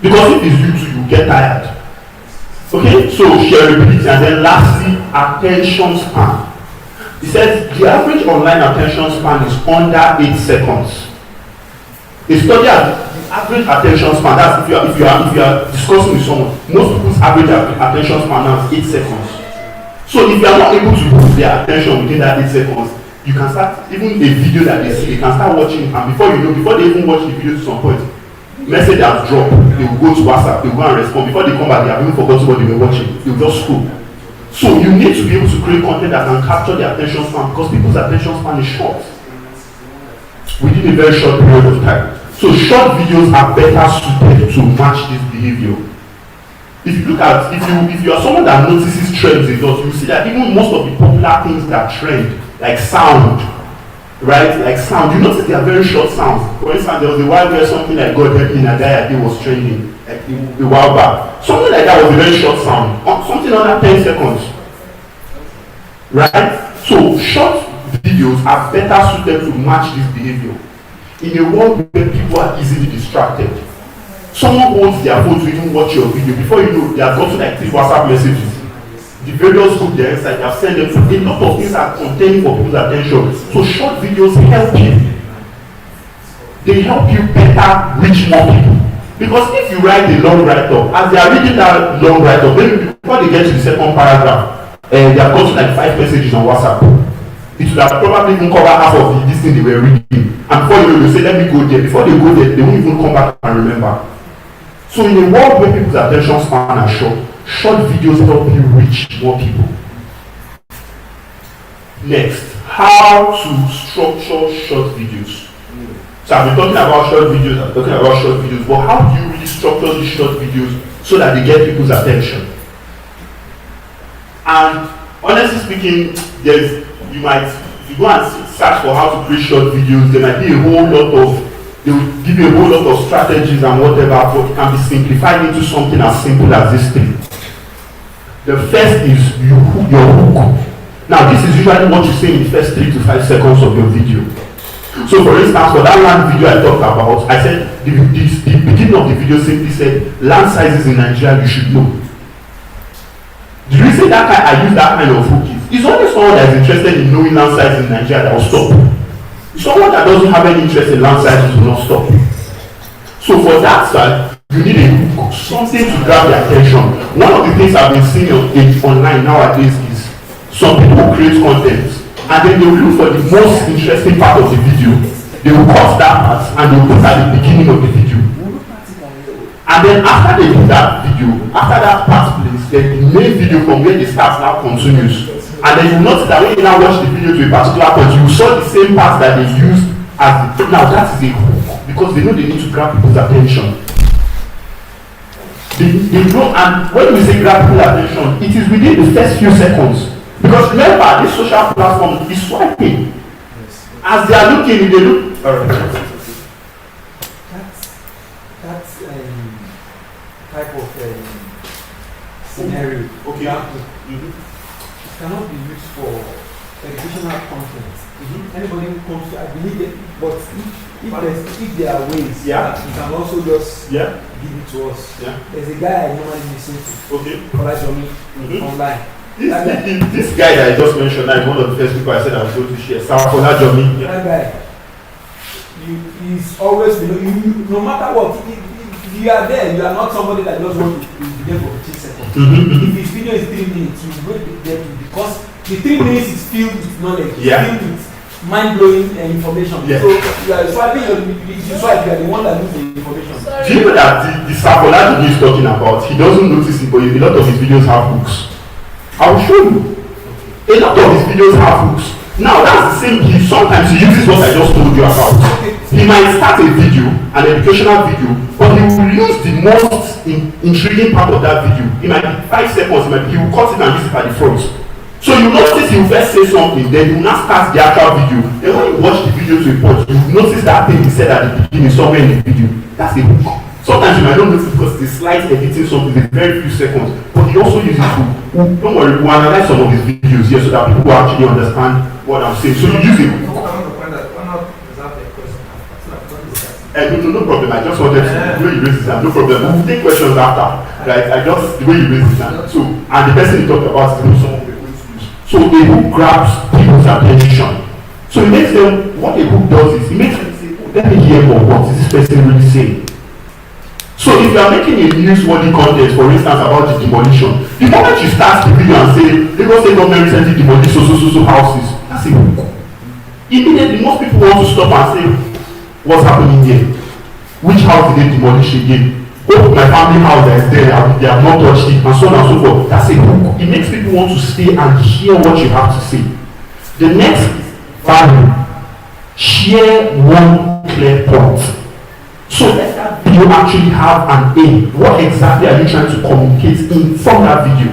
[SPEAKER 1] Because if it's you too, you get tired. Okay, so shareability, and then lastly, attention span. He says the average online attention span is under 8 seconds. A study at the average attention span, that's if you are discussing with someone, most people's average attention span now is 8 seconds. So if you are not able to hold their attention within that 8 seconds, you can start, even a video that they see, they can start watching, and before they even watch the video to some point, message has dropped, they will go to WhatsApp, they will go and respond. Before they come back, they have even forgotten what they were watching. They will just scroll. So you need to be able to create content that can capture their attention span, because people's attention span is short within a very short period of time. So short videos are better suited to match this behavior. If you look at, if you are someone that notices trends a lot, you see that even most of the popular things that trend, like sound, right? Like sound, you notice they are very short sounds. For instance, there was a while where something like God Help Me Nagaya was trending, like a while back. Something like that was a very short sound, something under 10 seconds, right? So short videos are better suited to match this behavior. In a world where people are easily distracted, someone holds their phone to even watch your video. Before you know, they have got to like 3 WhatsApp messages. The various groups they are inside, they have sent them. A lot of things are containing for people's attention. So short videos help you. They help you better reach more people. Because if you write a long write-up, as they are reading that long write-up, maybe before they get to the second paragraph, they have got to like 5 messages on WhatsApp. It would have probably even covered half of this thing they were reading. And before you know, they say, let me go there. Before they go there, they won't even come back and remember. So in a world where people's attention span are short videos help you reach more people. Next, how to structure short videos. So I've been talking about short videos, but how do you really structure these short videos so that they get people's attention? And honestly speaking, if you go and search for how to create short videos, there might be they will give you a whole lot of strategies and whatever, but it can be simplified into something as simple as this thing. The first is your hook. Now this is usually what you say in the first 3 to 5 seconds of your video. So for instance, for that land video I talked about, I said the beginning of the video simply said land sizes in Nigeria you should know. The reason that I use that kind of hook is only someone that is interested in knowing land sizes in Nigeria that will stop. Someone that doesn't have any interest in land sizes will not stop. So for that side, you need a hook, something to grab their attention. One of the things I've been seeing online nowadays is some people create content and then they will look for the most interesting part of the video. They will cut that part and they will put at the beginning of the video. And then after they do that video, after that part plays, then the main video from where they start now continues. And then you notice that when you now watch the video to a particular point, you saw the same part that they used as the now that is a hook because they know they need to grab people's attention. They know, and when we say grab people's attention, it is within the first few seconds. Because remember, this social platform is swiping. As they are looking, they look.
[SPEAKER 3] That's type of scenario.
[SPEAKER 1] Okay.
[SPEAKER 3] It cannot be used for educational content. Anybody who comes to, I believe it, but if there are ways, you can also just give it to us. There's a guy I normally listen to. Okay. Online.
[SPEAKER 1] This guy that I just mentioned is one of the first people I said I was going to share.
[SPEAKER 3] That guy, he's always, no matter what, if you are there, you are not somebody that just want to be there for 15 seconds. If his video is 3 minutes, you will be there because the 3 minutes is filled with knowledge, filled with mind-blowing information. So you are swiping, you swipe, you are the one that knows the information.
[SPEAKER 1] Do you know that the Sapolati he is talking about, he doesn't notice it, but a lot of his videos have hooks. I will show you. A lot of his videos have hooks. Now that's the same. Sometimes he uses what I just told you about. He might start a video, an educational video, but he will use the most intriguing part of that video. It might be 5 seconds. He will cut it and use it at the front. So you notice he will first say something, then he will now start the actual video. Then when you watch the video to a point, you will notice that thing he said at the beginning somewhere in the video. That's a hook. Sometimes you might not notice because the slight editing something in very few seconds, but he also uses it to, don't worry, we'll analyze some of his videos here so that people will actually understand what I'm saying. So you use it. No problem. I just wanted to, the way you raise it, no problem. We'll take questions after, right? The way you raise it, so, and the person you talked about is someone we're going to use. So a hook grabs people's attention. So it makes them, what a hook does is, it makes them say, let me hear more, what is this person really saying? So if you are making a newsworthy content, for instance, about the demolition, the moment you start the video and say, Lagos State government recently demolished so houses, that's a hook. Immediately, most people want to stop and say, what's happening here? Which house did they demolish again? Oh, my family house that is there, they have not touched it, and so on and so forth. That's a hook. It makes people want to stay and hear what you have to say. The next value, share one clear point. So let that video actually have an aim. What exactly are you trying to communicate from that video?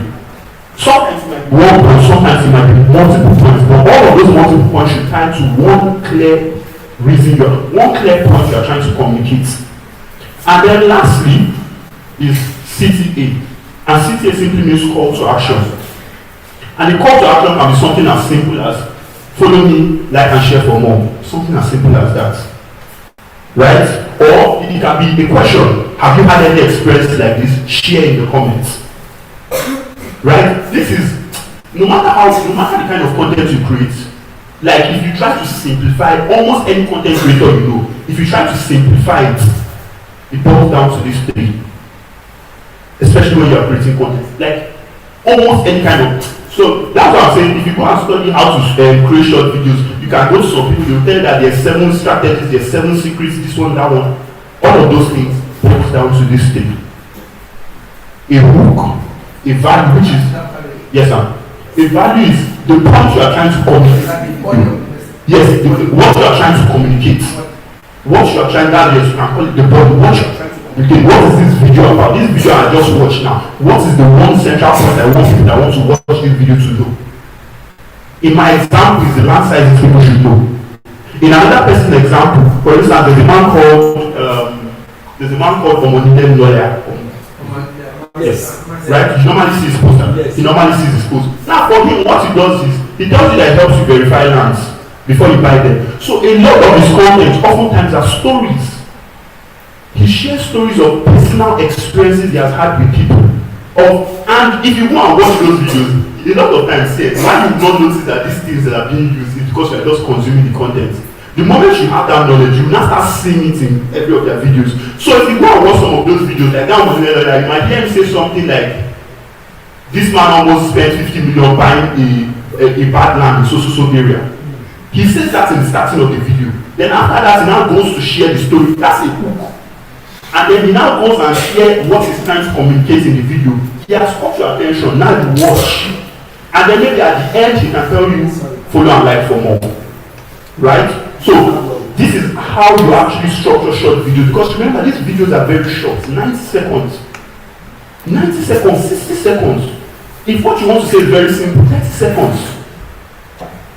[SPEAKER 1] Sometimes it might be one point, sometimes it might be multiple points, but all of those multiple points should tie to one clear reason, one clear point you are trying to communicate. And then lastly is CTA. And CTA simply means call to action. And the call to action can be something as simple as follow me, like and share for more. Something as simple as that. Right? Or it can be a question. Have you had any experience like this? Share in the comments. Right? This is, no matter the kind of content you create, like if you try to simplify almost any content creator you know, if you try to simplify it, It boils down to these three, especially when you are creating content. Like almost any kind of. So that's what I'm saying. If you go and study how to create short videos, you can go to some people. They'll tell you that there's 7 strategies, there's 7 secrets, this one, that one. All of those things boils down to this thing: a hook, a value, which is yes, sir. A value is the point you are trying to communicate. Yes, what you are trying to communicate. What you are trying to you can call it the body. What you are trying to communicate. What is this video about? This video I just watched now. What is the one central point I want people that want to watch this video to know? In my example, is the land sizes people should know. In another person's example, for instance, there's a man called Omonide Lawyer. Yes, right? You normally see his poster. Yes. He normally sees his post. Now for him, what he does is he tells you that it helps you verify lands before you buy them. So a lot of his content oftentimes are stories. He shares stories of personal experiences he has had with people. And if you go and watch those videos, a lot of times why you not notice that these things that are being used is because you are just consuming the content. The moment you have that knowledge, you will now start seeing it in every of their videos. So if you go and watch some of those videos, like that one, you might hear him say something like, this man almost spent 50 million buying a bad land in so area. He says that in the starting of the video. Then after that, he now goes to share the story. That's a hook. And then he now goes and share what he's trying to communicate in the video. He has caught your attention. Now you watch. And then maybe at the end, he can tell you, follow and like for more. Right? So, this is how you actually structure short videos. Because remember, these videos are very short. 90 seconds. 90 seconds, 60 seconds. If what you want to say is very simple, 30 seconds.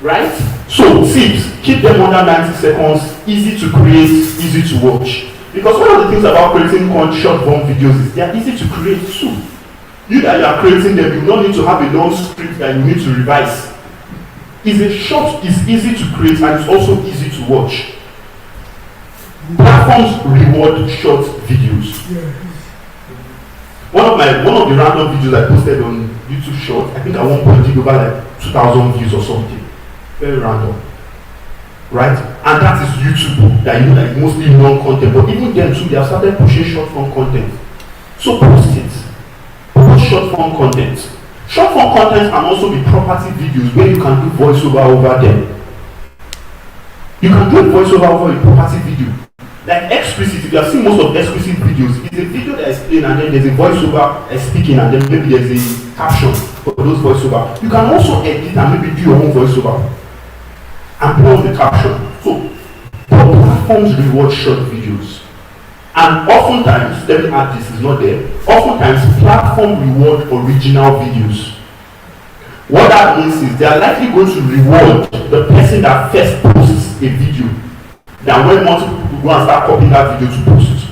[SPEAKER 1] Right? So tips, keep them under 90 seconds, easy to create, easy to watch. Because one of the things about creating short form videos is they are easy to create too. You that you are creating them, you don't need to have a long script that you need to revise. It's easy to create and it's also easy to watch. Platforms reward short videos. One of the random videos I posted on YouTube Short, I think at one point it over like 2,000 views or something. Very random, right? And that is YouTube, that you know that mostly long content, but even then too, they have started pushing short form content. So post it. Post short form content. Short form content can also be property videos where you can do voiceover over them. You can do voiceover over a property video. Like explicit, if you have seen most of explicit videos, it's a video that is playing and then there's a voiceover speaking and then maybe there's a caption for those voiceover. You can also edit and maybe do your own voiceover and put on the caption. So platforms reward short videos. And oftentimes, let me add this, is not there. Oftentimes platforms reward original videos. What that means is they are likely going to reward the person that first posts a video than when multiple people go and start copying that video to post.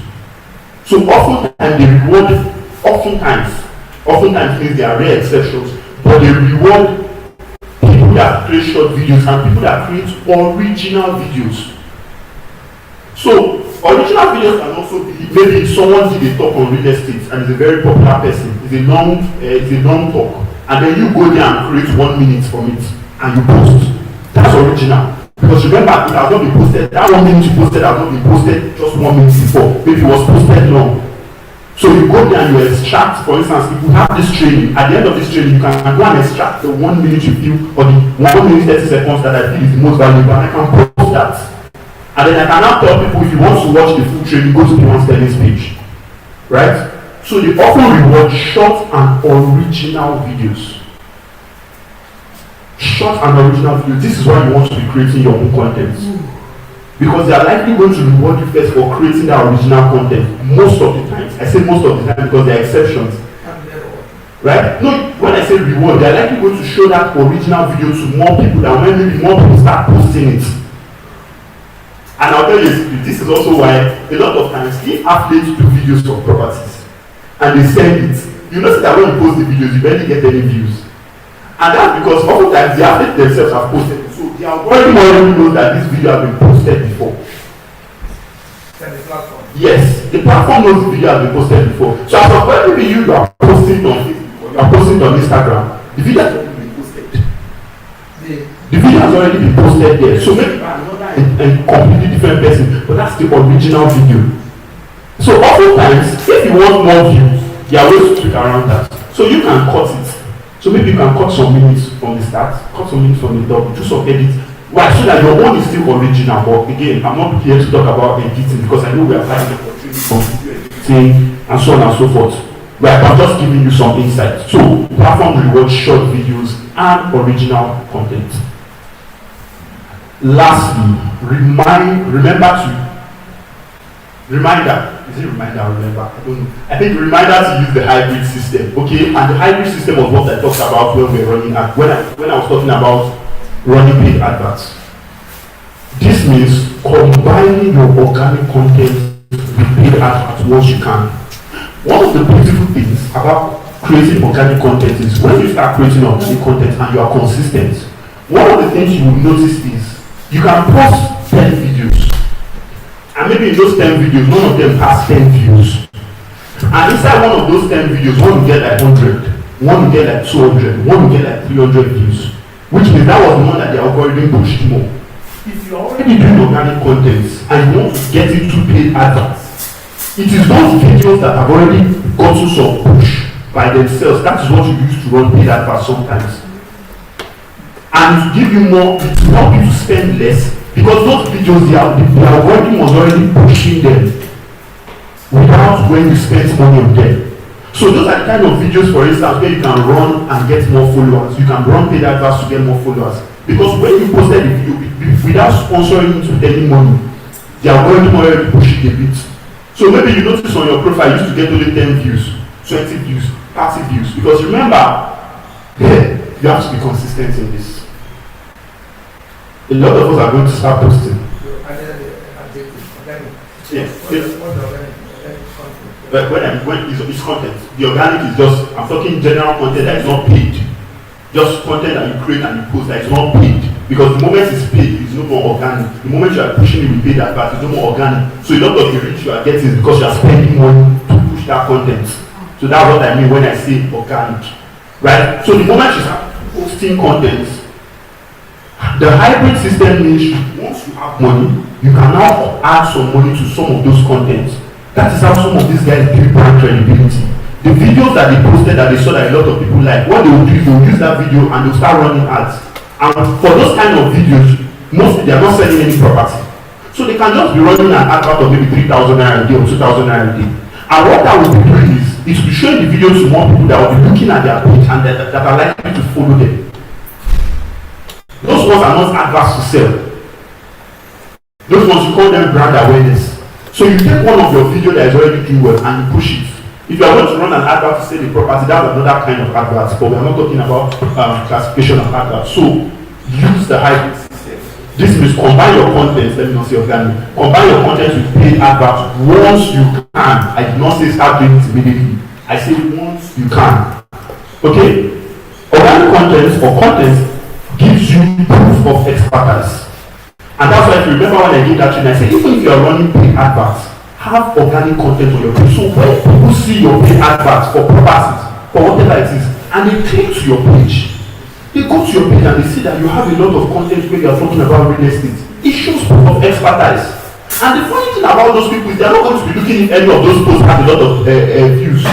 [SPEAKER 1] So oftentimes they reward, oftentimes means there are rare exceptions, but they reward people that create short videos and people that create original videos. So original videos can also be maybe someone did a talk on real estate and is a very popular person. It's a long talk, and then you go there and create 1 minute from it and you post. That's original. Because remember, it has not been posted. That 1 minute you posted has not been posted just 1 minute before. Maybe it was posted long. So you go there and you extract, for instance, if you have this training, at the end of this training, you can go and extract the 1 minute you feel, or the 1 minute 30 seconds that I feel is the most valuable, and I can post that. And then I can now tell people, if you want to watch the full training, go to the Pwan Sterling's page. Right? So they often reward short and original videos. Short and original videos. This is why you want to be creating your own content. Because they are likely going to reward you first for creating that original content. Most of the times. I say most of the time because there are exceptions. Right? No, when I say reward, they are likely going to show that original video to more people, and when maybe more people start posting it. And I'll tell you, this is also why a lot of times if athletes do videos of properties and they send it, you notice that when you post the videos, you barely get any views. And that's because oftentimes the athletes themselves have posted it. So they are already know that this video has been posted before.
[SPEAKER 3] The platform.
[SPEAKER 1] Yes, the platform knows the video has been posted before. So as of when maybe you are posting on Facebook, you are posting on Instagram, the video has already been posted. The video has already been posted there. So maybe another and completely different person, but that's the original video. So oftentimes, if you want more views, there are ways to tweak around that. So you can cut it. So maybe you can cut some minutes from the start, cut some minutes from the top, do some edits. Why? So that your own is still original. But again, I'm not here to talk about editing because I know we are planning for training from video editing and so on and so forth. Right? I'm just giving you some insight. So platform rewards short videos and original content. Lastly, reminder. Is it reminder or remember? I don't know. I think reminder to use the hybrid system. Okay, and the hybrid system was what I talked about when we were running when I was talking about running paid adverts. This means combining your organic content with paid adverts once you can. One of the beautiful things about creating organic content is when you start creating organic content and you are consistent, one of the things you will notice is you can post 10 videos. And maybe in those 10 videos, none of them has 10 views. And inside one of those 10 videos, one will get like 100, one will get like 200, one will get like 300 views. Which means that was the one that the algorithm pushed more. If you're already doing organic content and you want to get into paid adverts, it is those videos that have already gotten some push by themselves. That is what you use to run paid adverts sometimes. And to give you more, to help you to spend less, because those videos, the algorithm was already pushing them without when you spend money on them. So those are the kind of videos, for instance, where you can run and get more followers. You can run paid adverts to get more followers. Because when you posted the video without sponsoring it with any money, the algorithm already pushed it a bit. So maybe you notice on your profile you used to get only 10 views, 20 views, 30 views. Because remember, you have to be consistent in this. A lot of us are going to start posting. But when it's content, the organic is just, I'm talking general content that is not paid. Just content that you create and you post that is not paid. Because the moment it's paid, it's no more organic. The moment you are pushing it with paid adverts, it's no more organic. So a lot of the reach you are getting is because you are spending money to push that content. So that's what I mean when I say organic. Right? So the moment you start posting content, the hybrid system means once you have money, you can now add some money to some of those contents. That is how some of these guys build brand credibility. The videos that they posted that they saw that a lot of people like, what they will do is they will use that video and they'll start running ads. And for those kind of videos, mostly they are not selling any property. So they can just be running an advert of maybe 3,000 naira a day or 2,000 naira a day. And what that will be doing is, it will be showing the videos to more people that will be looking at their page and that are likely to follow them. Those ones are not adverts to sell. Those ones you call them brand awareness. So you take one of your video that is already doing well and you push it. If you are going to run an advert to sell the property, that's another kind of advert. But we are not talking about classification of adverts. So use the hybrid system. This means combine your content. Let me not say organic. Combine your content with paid adverts once you can. I did not say start doing it immediately. I say once you can. Okay? Organic content or content gives you proof of expertise. And that's why if you remember when I did that training, I said even if you are running paid adverts, have organic content on your page. So when people see your paid adverts for properties, for whatever it is, and they click to your page, they go to your page and they see that you have a lot of content where you are talking about real estate. It shows proof of expertise. And the funny thing about those people is they are not going to be looking if any of those posts have a lot of views.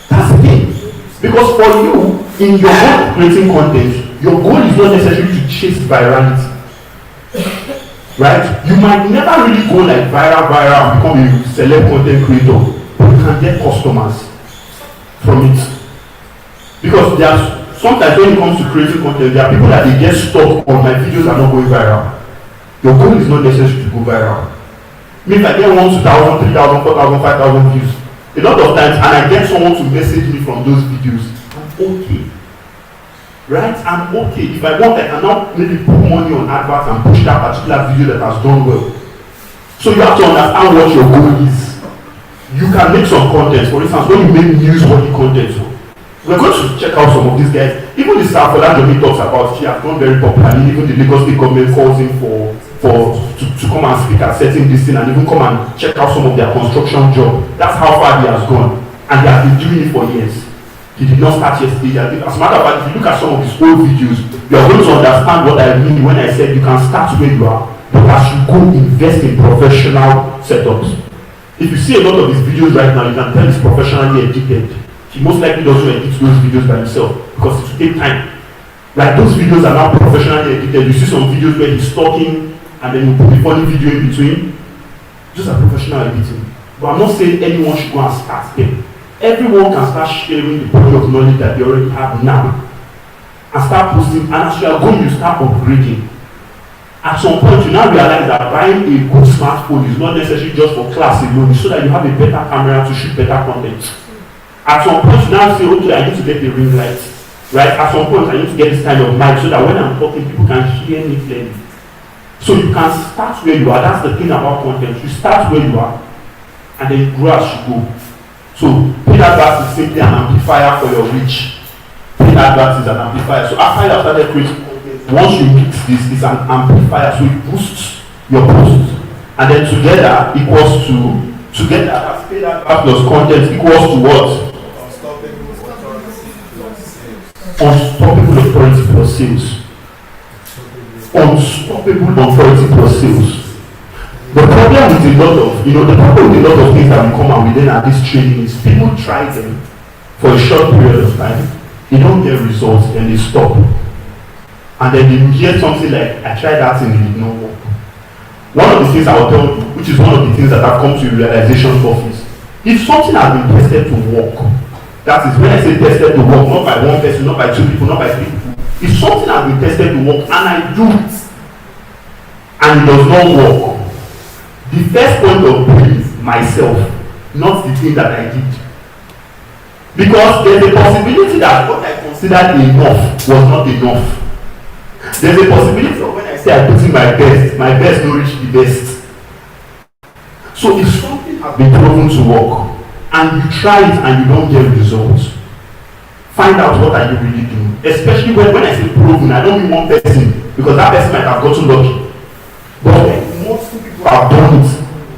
[SPEAKER 1] That's the thing. Because for you, in your own creating content, your goal is not necessarily to chase virality. Right? You might never really go like viral and become a celeb content creator, but you can get customers from it. Because there's sometimes when it comes to creating content, there are people that they get stuck on my videos are not going viral. Your goal is not necessarily to go viral. I mean, if I get 1,000, 2,000, 3,000, 4,000, 5,000 views, a lot of times, and I get someone to message me from those videos, I'm okay. Right? I'm okay. If I want, I can now maybe put money on adverts and push that particular video that has done well. So you have to understand what your goal is. You can make some content. For instance, when you make newsworthy content, we're going to check out some of these guys. Even the staff that Johnny talks about, she has gone very popular. Even the Lagos State government calls him to come and speak at certain this thing and even come and check out some of their construction job. That's how far he has gone. And they have been doing it for years. He did not start yesterday. As a matter of fact, if you look at some of his old videos, you are going to understand what I mean when I said you can start where you are, but as you go invest in professional setups. If you see a lot of his videos right now, you can tell he's professionally edited. He most likely doesn't edit those videos by himself because it will take time. Like those videos are now professionally edited. You see some videos where he's talking and then you put a funny video in between. Those are professional editing. But I'm not saying anyone should go and start them. Everyone can start sharing the body of knowledge that they already have now and start posting. And as you are going, you start upgrading. At some point, you now realize that buying a good smartphone is not necessarily just for class alone, so that you have a better camera to shoot better content. At some point, you now say, okay, I need to get a ring light. Right? At some point, I need to get this kind of mic so that when I'm talking, people can hear me clearly. So you can start where you are. That's the thing about content. You start where you are, and then you grow as you go. So paid adverts is simply an amplifier for your reach. Paid adverts is an amplifier. So after you have started creating content, once you mix this, it's an amplifier. So it boosts your posts. And then together equals to, together as paid adverts plus content equals to what? Unstoppable authority plus sales. Unstoppable authority plus sales. The problem with a lot of, the problem with a lot of things that we come out within at this training is people try them for a short period of time, they don't get results, then they stop. And then they hear something like, I tried that and it did not work. One of the things I will tell you, which is one of the things that have come to a realization of is, if something has been tested to work, that is when I say tested to work, not by one person, not by two people, not by three people. If something has been tested to work and I do it, and it does not work, the first point of blame is myself, not the thing that I did. Because there's a possibility that what I considered enough was not enough. There's a possibility of when I say I put in my best don't reach the best. So if something has been proven to work, and you try it and you don't get results, find out what are you really doing. Especially when I say proven, I don't mean one person, because that person might have gotten lucky. But when multiple people have done it,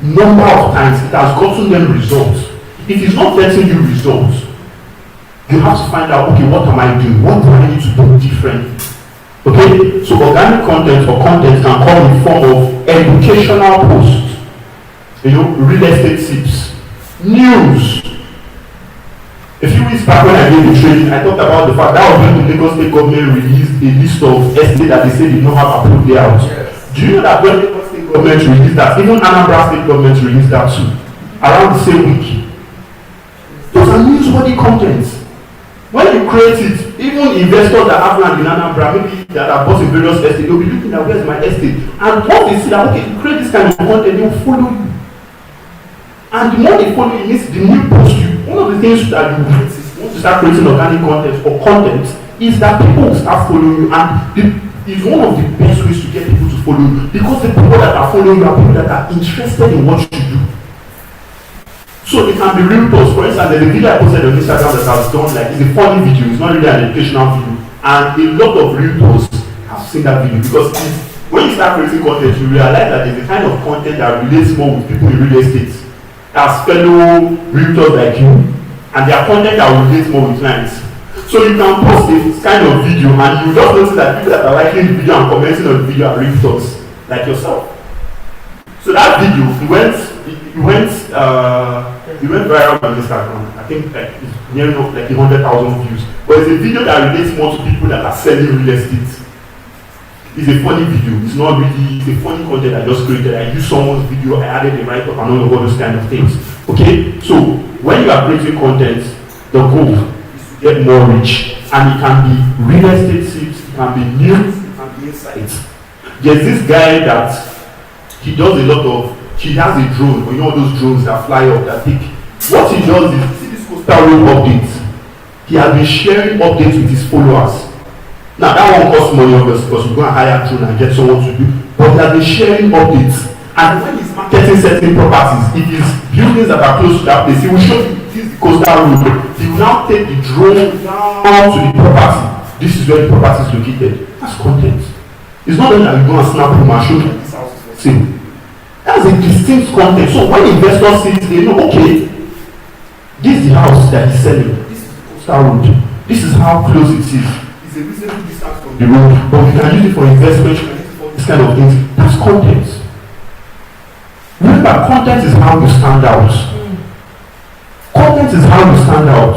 [SPEAKER 1] number of times, it has gotten them results. If it's not getting you results, you have to find out, okay, what am I doing? What do I need to do differently? Okay, so organic content or content can come in the form of educational posts, real estate tips, news. A few weeks back when I did the training, I talked about the fact that was when the Lagos State government released a list of estates that they say did not have approved layouts. Yes. Do you know that when Lagos State government released that, even Anambra State government released that too, around the same week? Those are newsworthy content. When you create it, even investors that have land in Anambra, maybe that are bought in various estates, they'll be looking at where's my estate. And once they see that, okay, you create this kind of content, they will follow you. And the more they follow you, means the new post you. One of the things that you want to start creating organic content or content is that people will start following you, and it's one of the best ways to get people to follow you, because the people that are following you are people that are interested in what you do. So it can be real posts. For instance, there's a video I posted on Instagram that has done it's a funny video, it's not really an educational video, and a lot of real posts have seen that video, because when you start creating content, you realize that there's a kind of content that relates more with people in real estate as fellow realtors like you, and their content that will relate more with clients. So you can post this kind of video and you just notice that people that are liking the video and commenting on the video are realtors like yourself. So that video, it went viral on Instagram. I think it's nearing up 100,000 views. But it's a video that relates more to people that are selling real estate. It's a funny video. It's not really, it's a funny content I just created. I used someone's video, I added a write-up and all those kind of things. Okay? So when you are creating content, the goal is to get more reach. And it can be real estate tips, it can be news, it can be insights. There's this guy that he does a lot of, he has a drone, all those drones that fly up, that take. What he does is, see this coastal road updates. He has been sharing updates with his followers. Now that one costs money obviously, because you go and hire a drone and get someone to do. But he has been sharing updates. And when he's marketing certain properties, if his buildings that are close to that place, he will show you this is the coastal road. He will now take the drone down to the property. This is where the property is located. That's content. It's not that you go and snap him and show you this house is for sale. That's a distinct content. So when investors see it, they know, okay, this is the house that he's selling. This is the coastal road. This is how close it is. It's a reasonable distance from the road, but we can use it for investment, we can use it for this kind of things. That's content. Remember, that content is how you stand out. Content is how you stand out.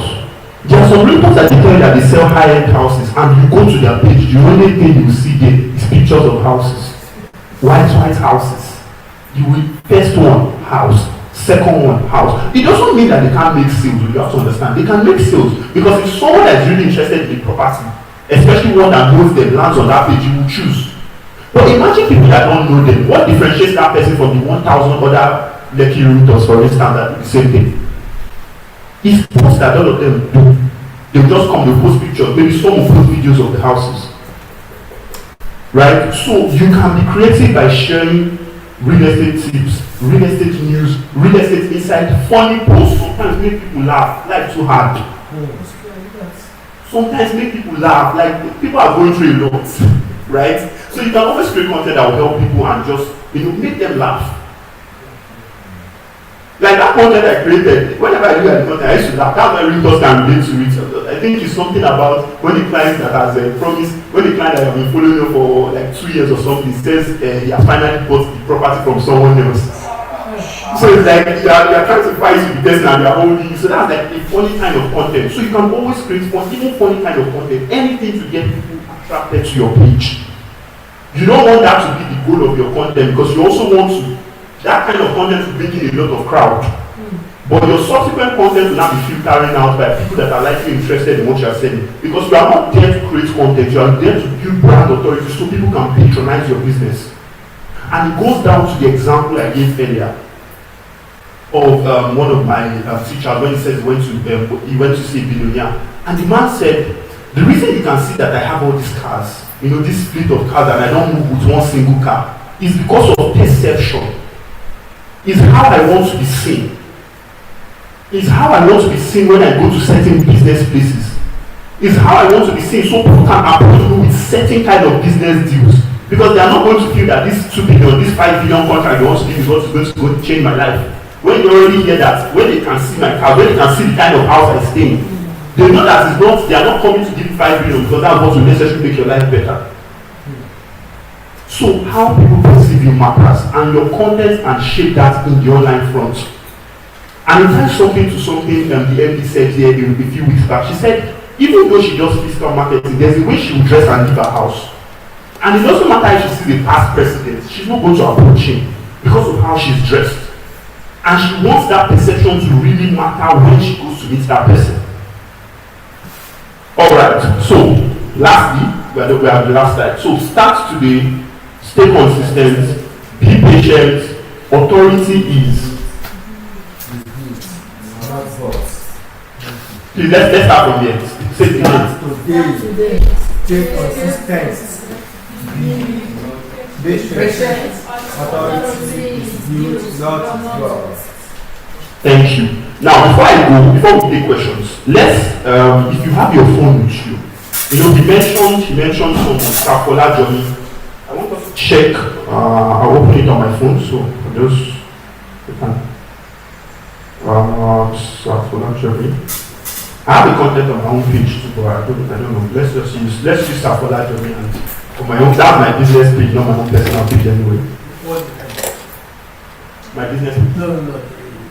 [SPEAKER 1] There are some realtors that they tell you that they sell high-end houses, and you go to their page, the only thing you will see there is pictures of houses. White houses. You will first one house, second one house. It doesn't mean that they can't make sales. You have to understand they can make sales, because if someone that is really interested in the property, especially one that knows them, lands on that page, you will choose. But imagine people that don't know them. What differentiates that person from the 1,000 other lucky realtors, for instance, that do the same thing? It's posts that all of them do. They'll just come, they'll post pictures, maybe some will post videos of the houses. Right? So you can be creative by sharing real estate tips, real estate news, real estate insight, funny posts. Sometimes make people laugh, like too hard. Sometimes make people laugh, like people are going through a lot, right? So you can always create content that will help people and just, make them laugh. Like that content I created, whenever I look at the content, I used to laugh. That's why realtors can relate to it. I think it's something about when the client that has promised, when the client that has been following you for like 2 years or something says he has finally bought the property from someone else. So it's like you are trying to fight with the person and they are holding you. So that's like a funny kind of content. So you can always create even funny kind of content, anything to get people attracted to your page. You don't want that to be the goal of your content, because you also want that kind of content to bring in a lot of crowd. But your subsequent content will not be filtering out by people that are likely interested in what you are saying. Because you are not there to create content, you are there to build brand authority so people can patronize your business. And it goes down to the example I gave earlier of one of my teachers when he said he went to see a billionaire. And the man said, the reason you can see that I have all these cars, this fleet of cars, and I don't move with one single car, is because of perception. Is how I want to be seen. Is how I want to be seen when I go to certain business places. Is how I want to be seen so people can approach me with certain kind of business deals. Because they are not going to feel that this 2 billion, this 5 billion contract they want to give is what is going to change my life. When they already hear that, when they can see my car, when they can see the kind of house I stay in, they know that they are not coming to give 5 billion because that's what will necessarily make your life better. So how people perceive you matters, and your content and shape that in the online front. And it ties something to something the MD said here a few weeks back. She said, even though she does physical marketing, there's a way she will dress and leave her house. And it doesn't matter if she sees the past president, she's not going to approach him because of how she's dressed. And she wants that perception to really matter when she goes to meet that person. Alright, so lastly, we have the last slide. So start today. Stay consistent, be patient, authority is. Please, let's start from here. Say it again.
[SPEAKER 4] Today, stay consistent, be patient, authority is built, not God.
[SPEAKER 1] Thank you. Now, before we take questions, let's, if you have your phone with you, he mentioned some Safola journey. I want us to check. I'll open it on my phone, so for those who can. Safola journey. I have the content on my own page too, but I don't know. Let's use Safola journey, and for my own, that's my business page, not my own personal page anyway. My business page.
[SPEAKER 4] No.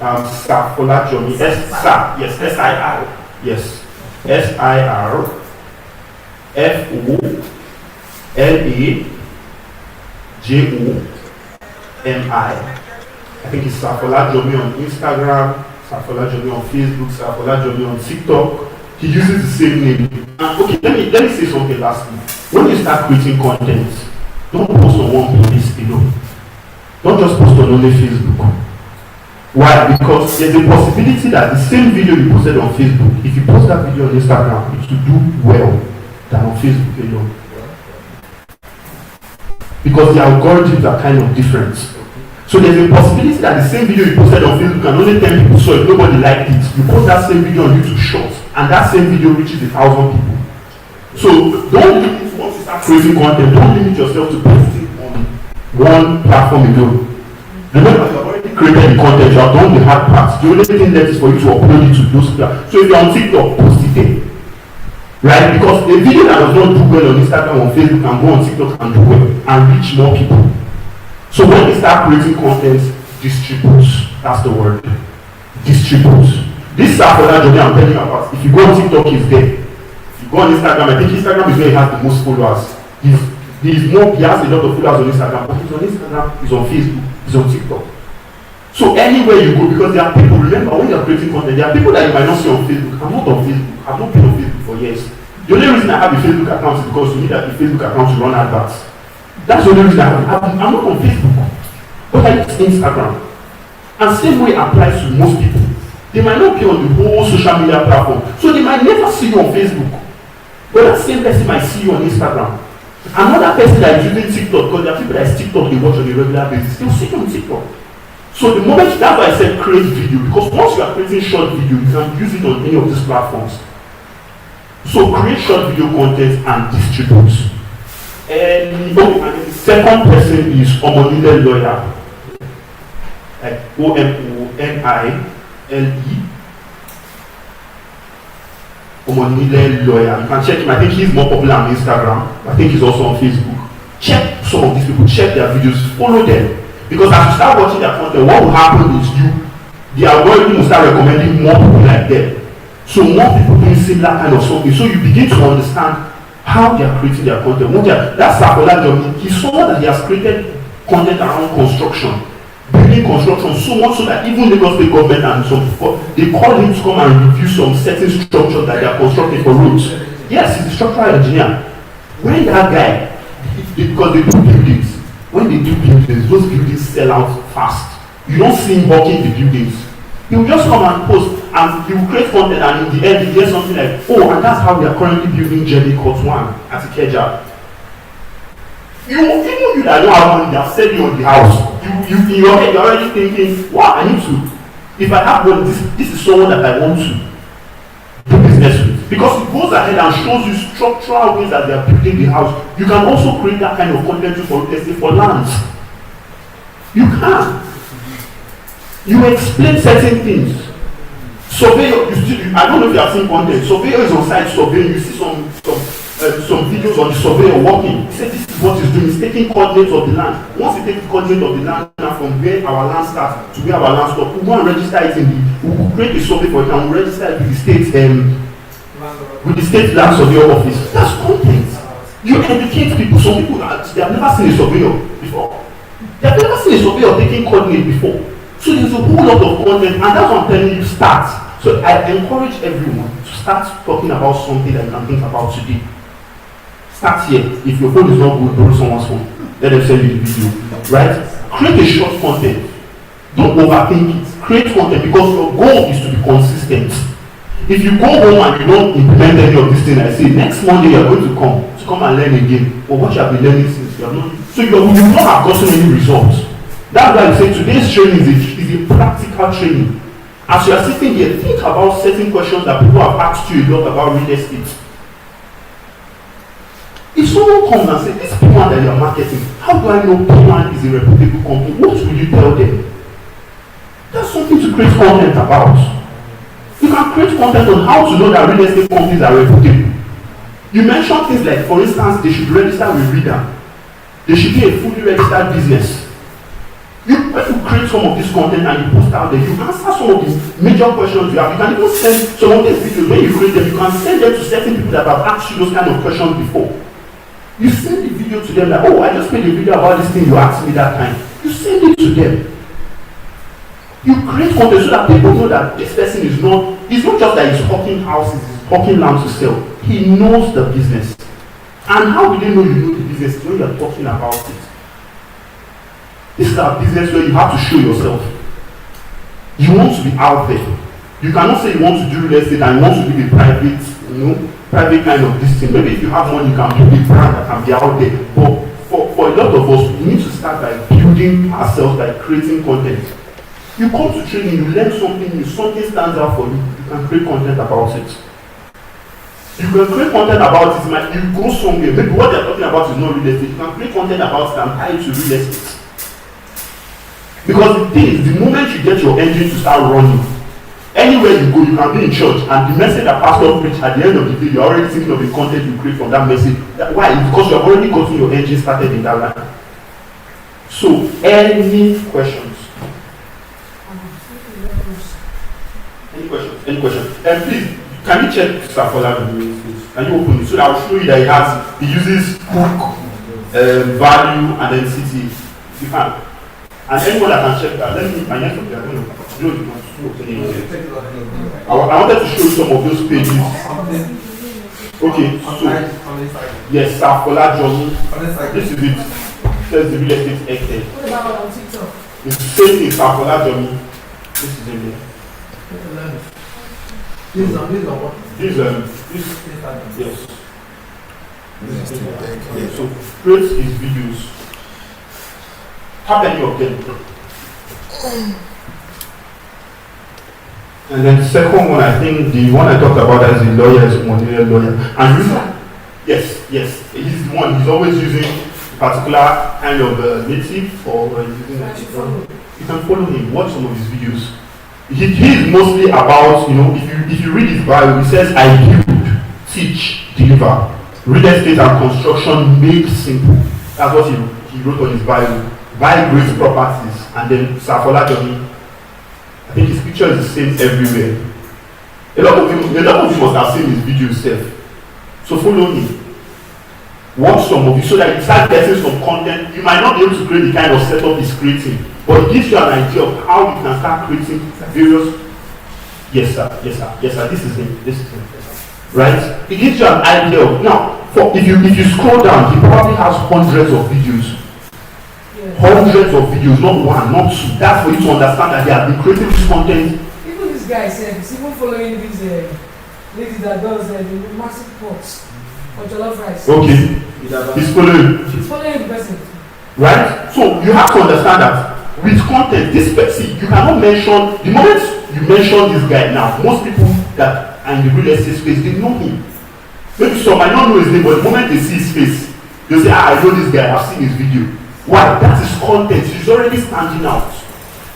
[SPEAKER 1] Safola journey. S-I-R. Yes. S-I-R-F-O-L-A J-O-M-I. I think it's Safola Jomi on Instagram, Safola Jomi on Facebook, Safola Jomi on TikTok. He uses the same name. Okay, let me say something lastly. When you start creating content, don't post on one place alone. Don't just post on only Facebook. Why? Because there's a possibility that the same video you posted on Facebook, if you post that video on Instagram, it will do well than on Facebook alone. Because the algorithms are kind of different. So there's a possibility that the same video you posted on Facebook can only 10 people saw it, nobody liked it. You post that same video on YouTube Shorts, and that same video reaches 1,000 people. So don't limit, once you start creating content, don't limit yourself to posting on one platform alone. Remember, you have already created the content, you have done the hard parts. The only thing left is for you to upload it to those platforms. So if you're on TikTok, post it there. Right? Because a video that does not do well on Instagram or Facebook can go on TikTok and do well and reach more people. So when you start creating content, distribute. That's the word. Distribute. This Safola journey I'm telling you about, if you go on TikTok, he's there. If you go on Instagram, I think Instagram is where he has the most followers. He has a lot of followers on Instagram, but he's on Instagram, he's on Facebook, he's on TikTok. So anywhere you go, because there are people, remember when you're creating content, there are people that you might not see on Facebook. I'm not on Facebook. I've not been on Facebook for years. The only reason I have a Facebook account is because you need a Facebook account to run adverts. That's the only reason I'm not on Facebook. But I use Instagram. And same way applies to most people. They might not be on the whole social media platform. So they might never see you on Facebook. But that same person might see you on Instagram. Another person that is using TikTok, because there are people that is TikTok they watch on a regular basis, they'll see you on TikTok. So the moment, that's why I said create video, because once you are creating short video, you can use it on any of these platforms. So create short video content and distribute. And the second person is Omonile Lawyer. Like Omonile. Omonile Lawyer. You can check him. I think he's more popular on Instagram. I think he's also on Facebook. Check some of these people, check their videos, follow them. Because as you start watching their content, what will happen is the algorithm will start recommending more people like them. So more people doing similar kind of something. So you begin to understand how they are creating their content. That's Safola journey. He's someone that he has created content around construction, building construction so much so that even Lagos State government and some they call him to come and review some certain structures that they are constructing for roads. Yes, he's a structural engineer. When that guy, because they do buildings, when they do buildings, those buildings sell out fast. You don't see him hawking the buildings. He will just come and post and he will create content, and in the end he hears something like, oh, and that's how we are currently building Jelly Court 1 at Ikeja. Even you that don't have money, they have said you on the house. You in your head, you're already thinking, wow, I need to. If I have money, this is someone that I want to do business with. Because it goes ahead and shows you structural ways that they are building the house. You can also create that kind of content for, let's say, for lands. You can. You explain certain things. Surveyor, I don't know if you have seen content. Surveyor is on site surveying. You see some videos on the surveyor working. He said this is what he's doing. He's taking coordinates of the land. Once he takes coordinates of the land from where our land starts to where our land stops, we go and register it we'll create a survey for it and we'll register it with the state land surveyor office. That's content. You educate people. Some people they have never seen a surveyor before. They have never seen a surveyor taking coordinates before. So there's a whole lot of content, and that's what I'm telling you, start. So I encourage everyone to start talking about something that you can think about today. Start here. If your phone is not good, borrow someone's phone. Let them send you the video. Right? Create a short content. Don't overthink it. Create content because your goal is to be consistent. If you go home and you don't implement any of these things, I say next Monday you are going to come and learn again. Or what you have been learning since you have not. So you will not have gotten any results. That's why I say today's training is a practical training. As you are sitting here, think about certain questions that people have asked you a lot about real estate. If someone comes and says, this Pwan that you are marketing, how do I know Pwan is a reputable company? What will you tell them? That's something to create content about. You can create content on how to know that real estate companies are reputable. You mentioned things like, for instance, they should register with Reader. They should be a fully registered business. When you create some of this content and you post out there, you answer some of these major questions you have. You can even send some of these videos. When you create them, you can send them to certain people that have asked you those kind of questions before. You send the video to them like, oh, I just made a video about this thing you asked me that time. You send it to them. You create content so that people know that this person is not, it's not just that he's hawking houses, he's hawking land to sell. He knows the business. And how will they know you know the business when you're talking about it? This is a business where you have to show yourself. You want to be out there. You cannot say you want to do real estate and you want to be the private kind of this thing. Maybe if you have money, you can build a brand that can be out there. But for a lot of us, we need to start by building ourselves, by creating content. You come to training, you learn something new, something stands out for you, you can create content about it. You can create content about it, you go somewhere, maybe what they're talking about is not real estate, you can create content about it and tie it to real estate. Because the thing is, the moment you get your engine to start running, anywhere you go, you can be in church, and the message that pastor preach at the end of the day, you're already thinking of the content you create from that message. Why? Because you have already gotten your engine started in that line. So, any questions? Any question? And please, can you check Safola Jomi? Can you open it so that I'll show you that he uses hook, value, and then city. You can. And anyone that can check that, let me my next one. I wanted to show you some of those pages. Okay, so yes, Safola Jomi. This is it. It says the real estate expert.
[SPEAKER 4] What about on TikTok?
[SPEAKER 1] It's the same thing, Safola Jomi. This is in there. This yes. Yes. So create his videos. How many of them? And then the second one, I think the one I talked about as a lawyer is a Montevideo lawyer. And yes, he's the one. He's always using a particular kind of native or using you can follow him. Watch some of his videos. He is mostly about, if you read his Bible, he says, I build, teach, deliver, real estate and construction made simple. That's what he wrote on his Bible. Buy great properties. And then Safola Jomi, I think his picture is the same everywhere. A lot of you must have seen his video itself. So follow me. Watch some of it so that you start getting some content. You might not be able to create the kind of setup he's creating, but it gives you an idea of how you can start creating various. Yes, sir. This is him. Right? It gives you an idea of now. If you scroll down, he probably has hundreds of videos.
[SPEAKER 4] Yes.
[SPEAKER 1] Hundreds of videos, not one, not two. That's for you to understand that they have been creating this content.
[SPEAKER 4] Even this guy said he's even following this lady that does the massive pots for jollof rice.
[SPEAKER 1] Okay. He's following.
[SPEAKER 4] He's following the person.
[SPEAKER 1] Right? So you have to understand that with content, this person, you cannot mention, the moment you mention this guy now, most people that are in the real estate space, they know him. Maybe some might not know his name, but the moment they see his face, they'll say, I know this guy, I've seen his video. Why? That is content. He's already standing out.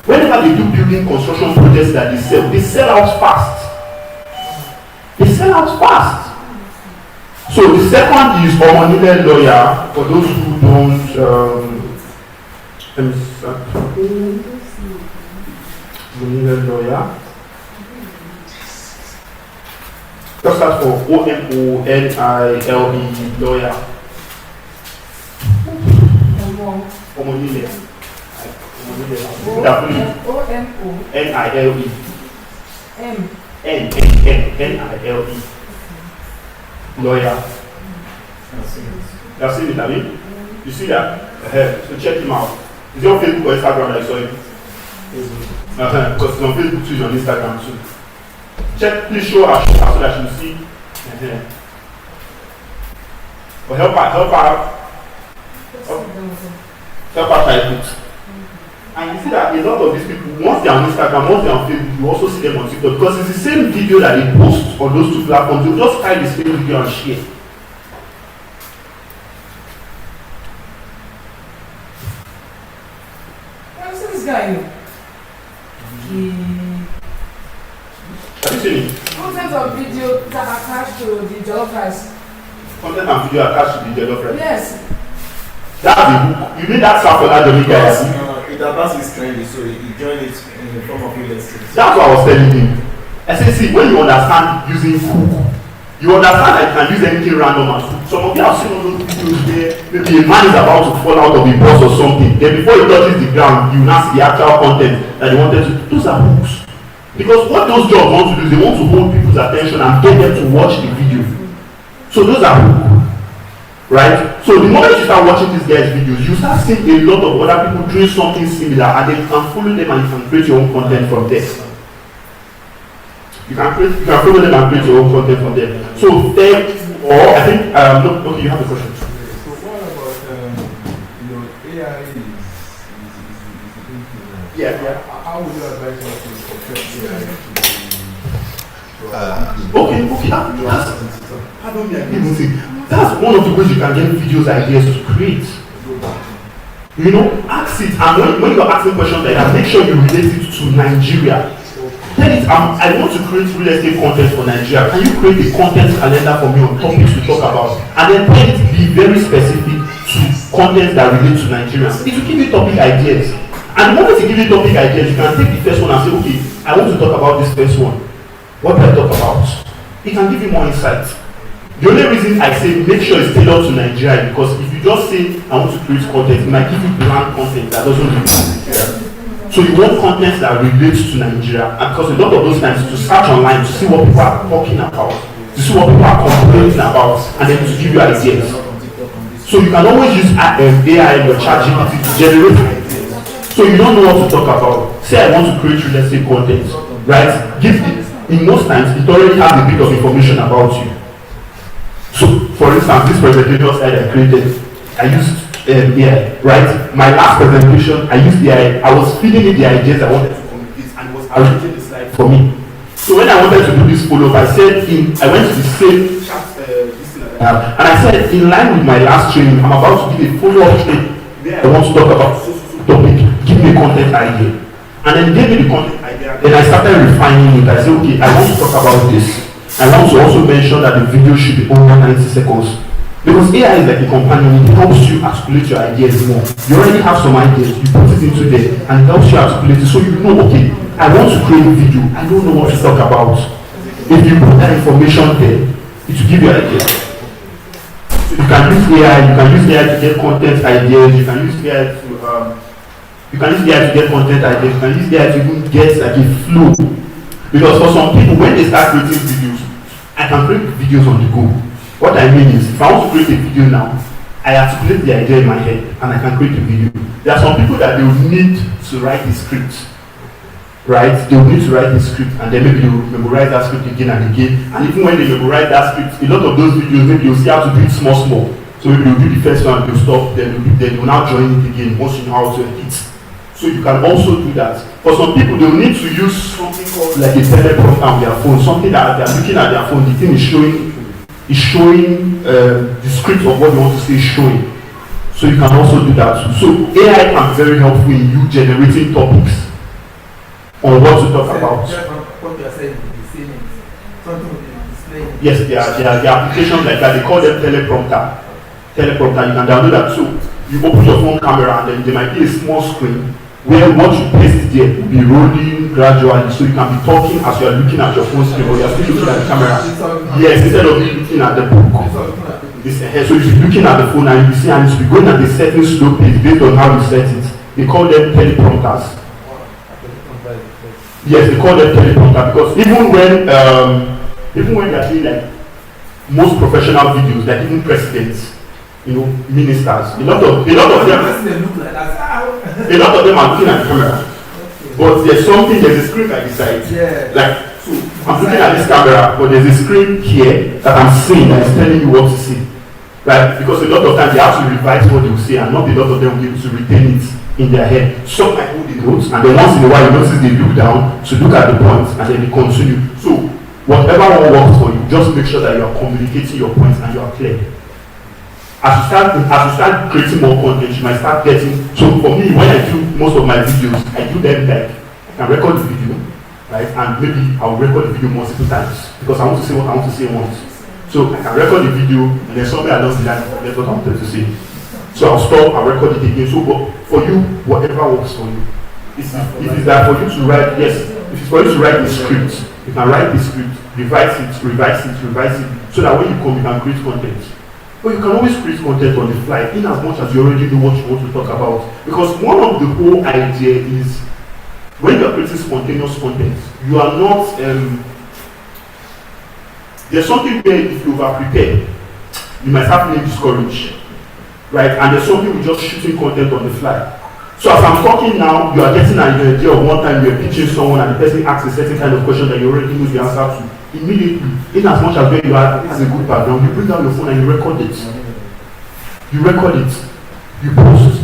[SPEAKER 1] Whenever they do building construction projects that they sell out fast. They sell out fast. So the second is Omonile lawyer. For those who don't, Omonile lawyer. Just start for Omonile lawyer. Omonile. Nile. Nile. Lawyer. You have seen it, I mean? You see that? So check him out. Is he on Facebook or Instagram? I saw him. Because he's on Facebook too, he's on Instagram too. Check, please show her so that she will see. But help her type it. And you see that a lot of these people, once they are on Instagram, once they are on Facebook, you also see them on TikTok because it's the same video that they post on those two platforms. They'll just try the same video and share.
[SPEAKER 4] I've seen this guy.
[SPEAKER 1] Have you seen it?
[SPEAKER 4] Content of video that are attached to the jollof rice.
[SPEAKER 1] Content and video attached to the jollof rice?
[SPEAKER 4] Yes.
[SPEAKER 1] That's the book. You need that Safola Jomi guy.
[SPEAKER 2] It advances is trendy, so he joined it in the form of real estate.
[SPEAKER 1] That's what I was telling him. I said, see, when you understand using hook, you understand that you can use anything random as hook. Some of you have seen all those videos where maybe a man is about to fall out of a bus or something. Then before he touches the ground, you now see the actual content that they wanted to. Those are hooks. Because what those jobs want to do is they want to hold people's attention and get them to watch the video. So those are hooks. Right? So the moment you start watching these guys' videos, you start seeing a lot of other people doing something similar and then you can follow them and you can create your own content from there. You can follow them and create your own content from there. So then, or I think, no, okay, you have a question.
[SPEAKER 5] So what about, AI is
[SPEAKER 1] Yeah.
[SPEAKER 5] How would you advise us to compare AI
[SPEAKER 1] that's one of the ways you can get videos ideas to create. Ask it, and when you're asking questions like that, make sure you relate it to Nigeria. Tell it, I want to create real estate content for Nigeria. Can you create a content calendar for me on topics to talk about? And then tell it be very specific to content that relate to Nigeria. It will give you topic ideas. And the moment you give you topic ideas, you can take the first one and say, okay, I want to talk about this first one. what I talk about, it can give you more insight. The only reason I say make sure it's tailored to Nigeria, because if you just say I want to create content, it might give you bland content that doesn't relate to Nigeria. So you want content that relates to Nigeria, and because a lot of those times to search online to see what people are talking about, to see what people are complaining about, and then to give you ideas. So you can always use AI in your ChatGPT to generate ideas. So you don't know what to talk about. Say I want to create real estate content, right? Give it. In most times, it already has a bit of information about you. So, for instance, this presentation slide I created, I used AI, right? My last presentation, I used AI. I was feeding it the ideas I wanted to communicate, and it was arranging the slide for me. So when I wanted to do this follow-up, I went to the same chat, and I said, in line with my last training, I'm about to give a follow-up training where I want to talk about so topic. Give me a content idea. And then gave me the content idea. Then I started refining it. I said, okay, I want to talk about this. I want to also mention that the video should be under 90 seconds. Because AI is like a companion, it helps you articulate your ideas more. You already have some ideas, you put it into there, and it helps you articulate it. So you know, okay, I want to create a video, I don't know what to talk about. If you put that information there, it will give you ideas. So you can use AI, to get content ideas, you can use AI to get content ideas, you can use AI to even get like a flow. Because for some people, when they start creating videos, I can create videos on the go. What I mean is, if I want to create a video now, I articulate the idea in my head and I can create a video. There are some people that they will need to write the script, right? They will need to write the script and then maybe they will memorize that script again and again. And even when they memorize that script, a lot of those videos, maybe you'll see how to do it small. So maybe they'll do the first one, they'll stop, then they'll now join it again once you know how to edit. So you can also do that. For some people, they'll need to use something called like a teleprompter on their phone, something that they're looking at their phone, the thing is showing the script of what you want to say is showing. So you can also do that too. So AI can be very helpful in you generating topics on what to talk about.
[SPEAKER 5] What you are saying with the same something with the display.
[SPEAKER 1] Yes, there are applications like that. They call them teleprompter. You can download that too. You open your phone camera and then there might be a small screen where what you paste there will be rolling gradually, so you can be talking as you are looking at your phone screen, or you are still looking at the camera. Yes, instead of you looking at the book. So if you're looking at the phone and you see, and it will be going at a certain slow pace based on how you set it. They call them teleprompters. Yes, they call them teleprompter because even when they are doing like most professional videos, like even presidents, ministers, a lot of them are looking at the camera. But there's a screen by the side.
[SPEAKER 5] Yeah.
[SPEAKER 1] Like, so I'm looking at this camera, but there's a screen here that I'm seeing that is telling you what to see. Right? Because a lot of times they have to revise what they will say, and not a lot of them will be able to retain it in their head. Some might hold the notes, and then once in a while you notice they look down to look at the points, and then they continue. So whatever one works for you, just make sure that you are communicating your points and you are clear. As you start creating more content, you might start getting. So for me, when I do most of my videos, I do them like I can record the video, right? And maybe I'll record the video multiple times because I want to say what I want to say once. So I can record the video and then somewhere along the line, that's what I wanted to say. So I'll stop and record it again. So for you, whatever works for you. If it's that for you to write, yes, if it's for you to write the script, you can write the script, revise it, so that when you come, you can create content. But you can always create content on the fly, in as much as you already know what you want to talk about. Because one of the whole idea is when you are creating spontaneous content, you are not. There's something where if you over prepare, you might start feeling discouraged, right? And there's something with just shooting content on the fly. So as I'm talking now, you are getting an idea of one time you're pitching someone and the person asks a certain kind of question that you already know the answer to. Immediately, in as much as where you are has a good background, you bring down your phone and you record it. You post.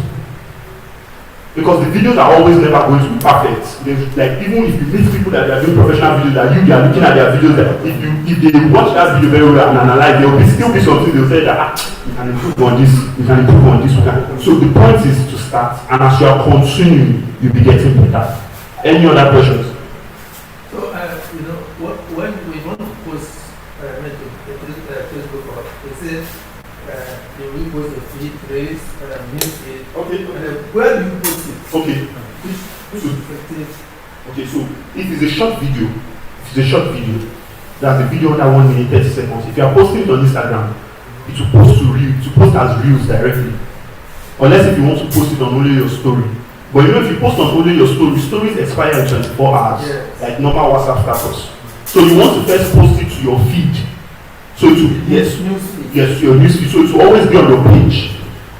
[SPEAKER 1] Because the videos are always never going to be perfect. Like even if you meet people that are doing professional videos, that you are looking at their videos, that if they watch that video very well and analyze, there will still be something they'll say that you can improve on this, So the point is to start, and as you are continuing, you'll be getting better. Any other questions?
[SPEAKER 5] So when we want to post Facebook, they say they will post the feed, race, music.
[SPEAKER 1] Okay.
[SPEAKER 5] Where do you post it?
[SPEAKER 1] Okay.
[SPEAKER 5] Which
[SPEAKER 1] So if it's a short video, if It's a short video. That's a video under 1 minute 30 seconds. If you are posting it on Instagram, it will post to reels, to post as reels directly. Unless if you want to post it on only your story. But you know, if you post on only your story, stories expire in 24 hours, like normal WhatsApp status. So you want to first post it to your feed. So to yes, to your newsfeed. So it will always be on your page.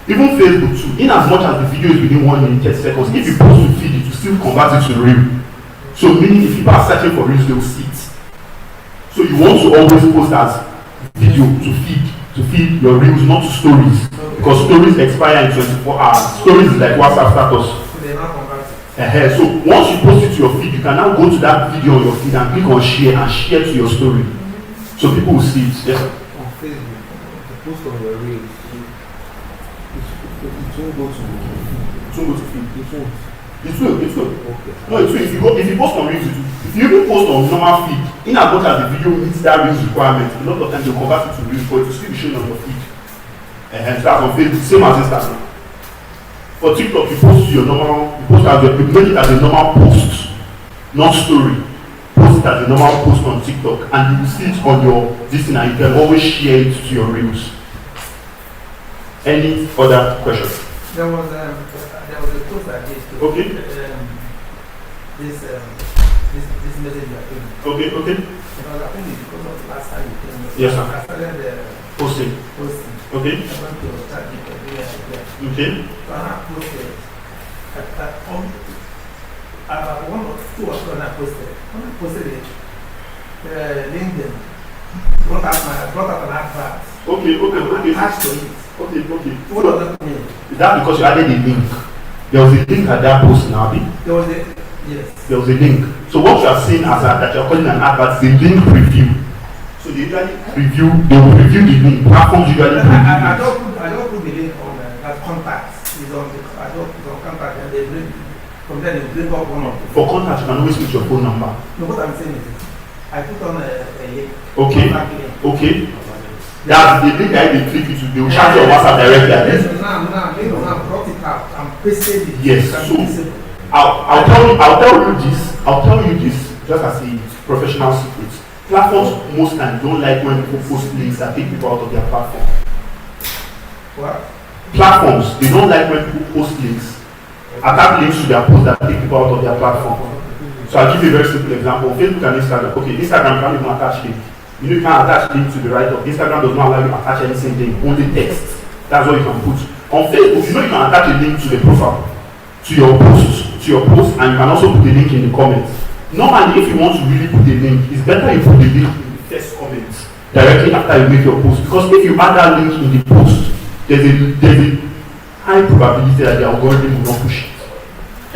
[SPEAKER 1] Even Facebook too. In as much as the video is within 1 minute 30 seconds, if you post to feed, it will still convert it to reel. So meaning if people are searching for reels, they will see it. So you want to always post as video to feed your reels, not stories. Because stories expire in 24 hours. Stories is like WhatsApp status. So once you post it to your feed, you can now go to that video on your feed and click on share and share to your story. So people will see it. Yes, sir.
[SPEAKER 3] On Facebook, the post on your reels, it won't go to feed.
[SPEAKER 1] It will.
[SPEAKER 3] Okay.
[SPEAKER 1] No, it will. If you post on reels, if you even post on normal feed, in as much as the video meets that reels requirement, a lot of times you convert it to reels, but it will still be shown on your feed. And that's on Facebook, same as Instagram. For TikTok, you post your normal, you make it as a normal post, not story. Post it as a normal post on TikTok, and you will see it on your this thing, and you can always share it to your reels. Any other questions?
[SPEAKER 5] There was a post I did to
[SPEAKER 1] Okay.
[SPEAKER 5] This message you are doing.
[SPEAKER 1] Okay.
[SPEAKER 5] Because I think it's because of the last time you came.
[SPEAKER 1] Yes, sir.
[SPEAKER 5] I started
[SPEAKER 1] Posting.
[SPEAKER 5] posting.
[SPEAKER 1] Okay.
[SPEAKER 5] I went to start the career.
[SPEAKER 1] Okay.
[SPEAKER 5] So I posted. About 1 or 2 or 3 when I posted it, LinkedIn brought out an advert.
[SPEAKER 1] Okay.
[SPEAKER 5] Attached to it.
[SPEAKER 1] Okay.
[SPEAKER 5] What does that mean?
[SPEAKER 1] Is that because you added a link? There was a link at that post now,
[SPEAKER 5] There was a yes.
[SPEAKER 1] There was a link. So what you are seeing as that you're calling an advert is a link preview. So they will review the link. Platforms usually preview.
[SPEAKER 5] I don't put the link on that contacts. It's on contact, and they bring from there they bring up one of them.
[SPEAKER 1] For contact, you can always put your phone number.
[SPEAKER 5] No, what I'm saying is I put on a link.
[SPEAKER 1] Okay.
[SPEAKER 5] Contact link.
[SPEAKER 1] Okay. That's the link that they click it to. They will chat your WhatsApp directly.
[SPEAKER 5] Yes, now brought it out. I'm pasted it.
[SPEAKER 1] Yes. So I'll tell you this just as a professional secret. Platforms most times don't like when people post links that take people out of their platform.
[SPEAKER 5] What?
[SPEAKER 1] Platforms, they don't like when people post links, attach links to their posts that take people out of their platform. So I'll give you a very simple example. Facebook and Instagram. Okay, Instagram can't even attach link. You know you can't attach link to the right of. Instagram does not allow you to attach any same thing, only text. That's what you can put. On Facebook, you know you can attach a link to the profile, to your post, and you can also put the link in the comments. Normally, if you want to really put a link, it's better you put the link in the first comment directly after you make your post. Because if you add that link in the post, there's a high probability that the algorithm will not push it.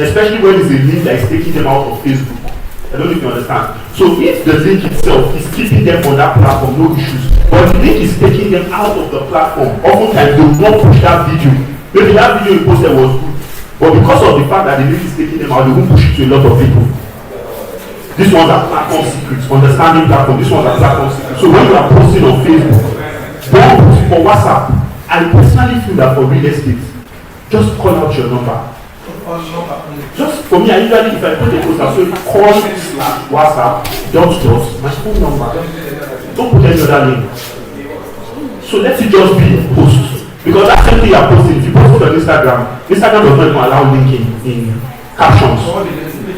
[SPEAKER 1] Especially when it's a link that is taking them out of Facebook. I don't know if you understand. So if the link itself is keeping them on that platform, no issues. But if the link is taking them out of the platform, oftentimes they will not push that video. Maybe that video you posted was good, but because of the fact that the link is taking them out, they won't push it to a lot of people. These ones are platform secrets, understanding platform. These ones are platform secrets. So when you are posting on Facebook, don't post for WhatsApp. I personally feel that for real estate, just call out your number. Just for me, I usually, if I put a post, I say call /WhatsApp, my phone number. Don't put any other link. So let it just be post. Because that's something you are posting. If you post it on Instagram does not even allow linking in captions.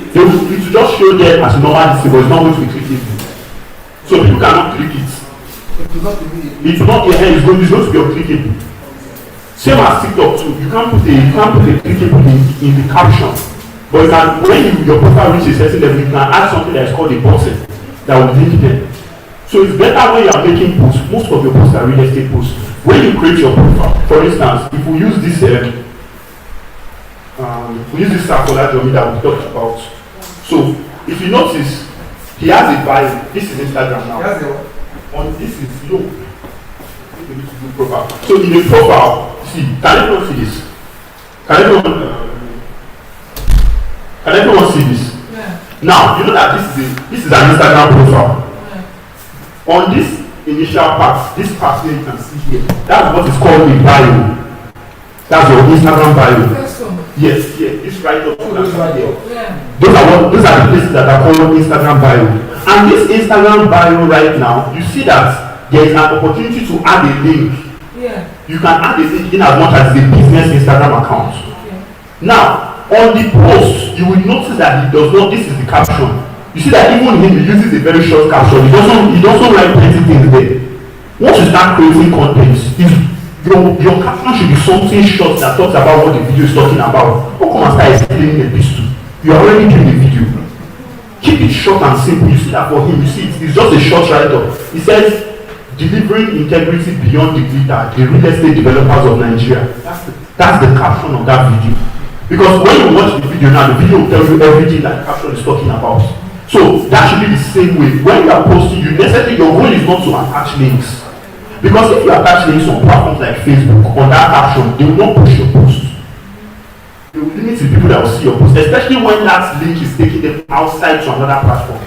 [SPEAKER 1] It will just show them as normal, but it's not going to be clickable. So people cannot click it. It's going to be clickable. Same as TikTok too. You can't put a clickable link in the caption. But you can, when your profile reaches a certain level, you can add something that is called a button that will link them. So it's better when you are making posts. Most of your posts are real estate posts. When you create your profile, for instance, if we use this circular geometry that we talked about. So if you notice, he has a bio. This is Instagram now. On this is profile. So in the profile, see, can everyone see this? Can everyone see this?
[SPEAKER 4] Yeah.
[SPEAKER 1] Now you know that this is an Instagram profile. Yeah. On this initial part, this part here you can see here, that's what is called a bio. That's your Instagram bio. Yes, this right up to that right there.
[SPEAKER 4] Yeah.
[SPEAKER 1] Those are the places that are called Instagram bio. And this Instagram bio right now, you see that there is an opportunity to add a link.
[SPEAKER 4] Yeah.
[SPEAKER 1] You can add a link in as much as it's a business Instagram account.
[SPEAKER 4] Okay.
[SPEAKER 1] Now, on the post, you will notice that he does not, this is the caption. You see that even him, he uses a very short caption. He doesn't write plenty things there. Once you start creating content, your caption should be something short that talks about what the video is talking about. Don't come and start explaining a piece to. You are already doing the video. Keep it short and simple. You see that for him, you see it's just a short write-up. He says, delivering integrity beyond the glitter, the real estate developers of Nigeria. That's the caption of that video. Because when you watch the video now, the video will tell you everything that the caption is talking about. So that should be the same way. When you are posting, your goal is not to attach links. Because if you attach links on platforms like Facebook, on that caption, they will not push your post. They will limit the people that will see your post, especially when that link is taking them outside to another platform.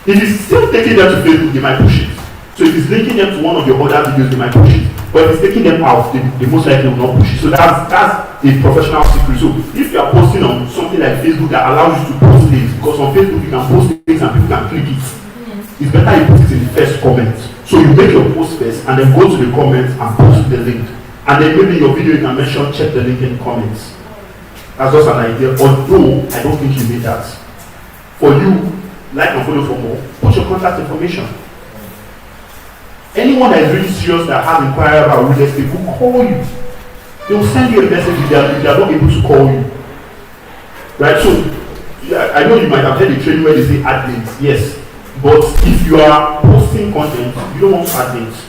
[SPEAKER 1] If it's still taking them to Facebook, they might push it. So if it's linking them to one of your other videos, they might push it. But if it's taking them out, they most likely will not push it. So that's a professional secret. So if you are posting on something like Facebook that allows you to post links, because on Facebook you can post links and people can click it, it's better you put it in the first comment. So you make your post first and then go to the comments and post the link. And then maybe in your video you can mention check the link in the comments. That's just an idea. Although I don't think you need that. For you, like and follow for more, put your contact information. Anyone that is really serious that has inquiry about real estate will call you. They will send you a message if they are not able to call you. Right? So I know you might have heard a training where they say add links. Yes. But if you are posting content, you don't want to add links.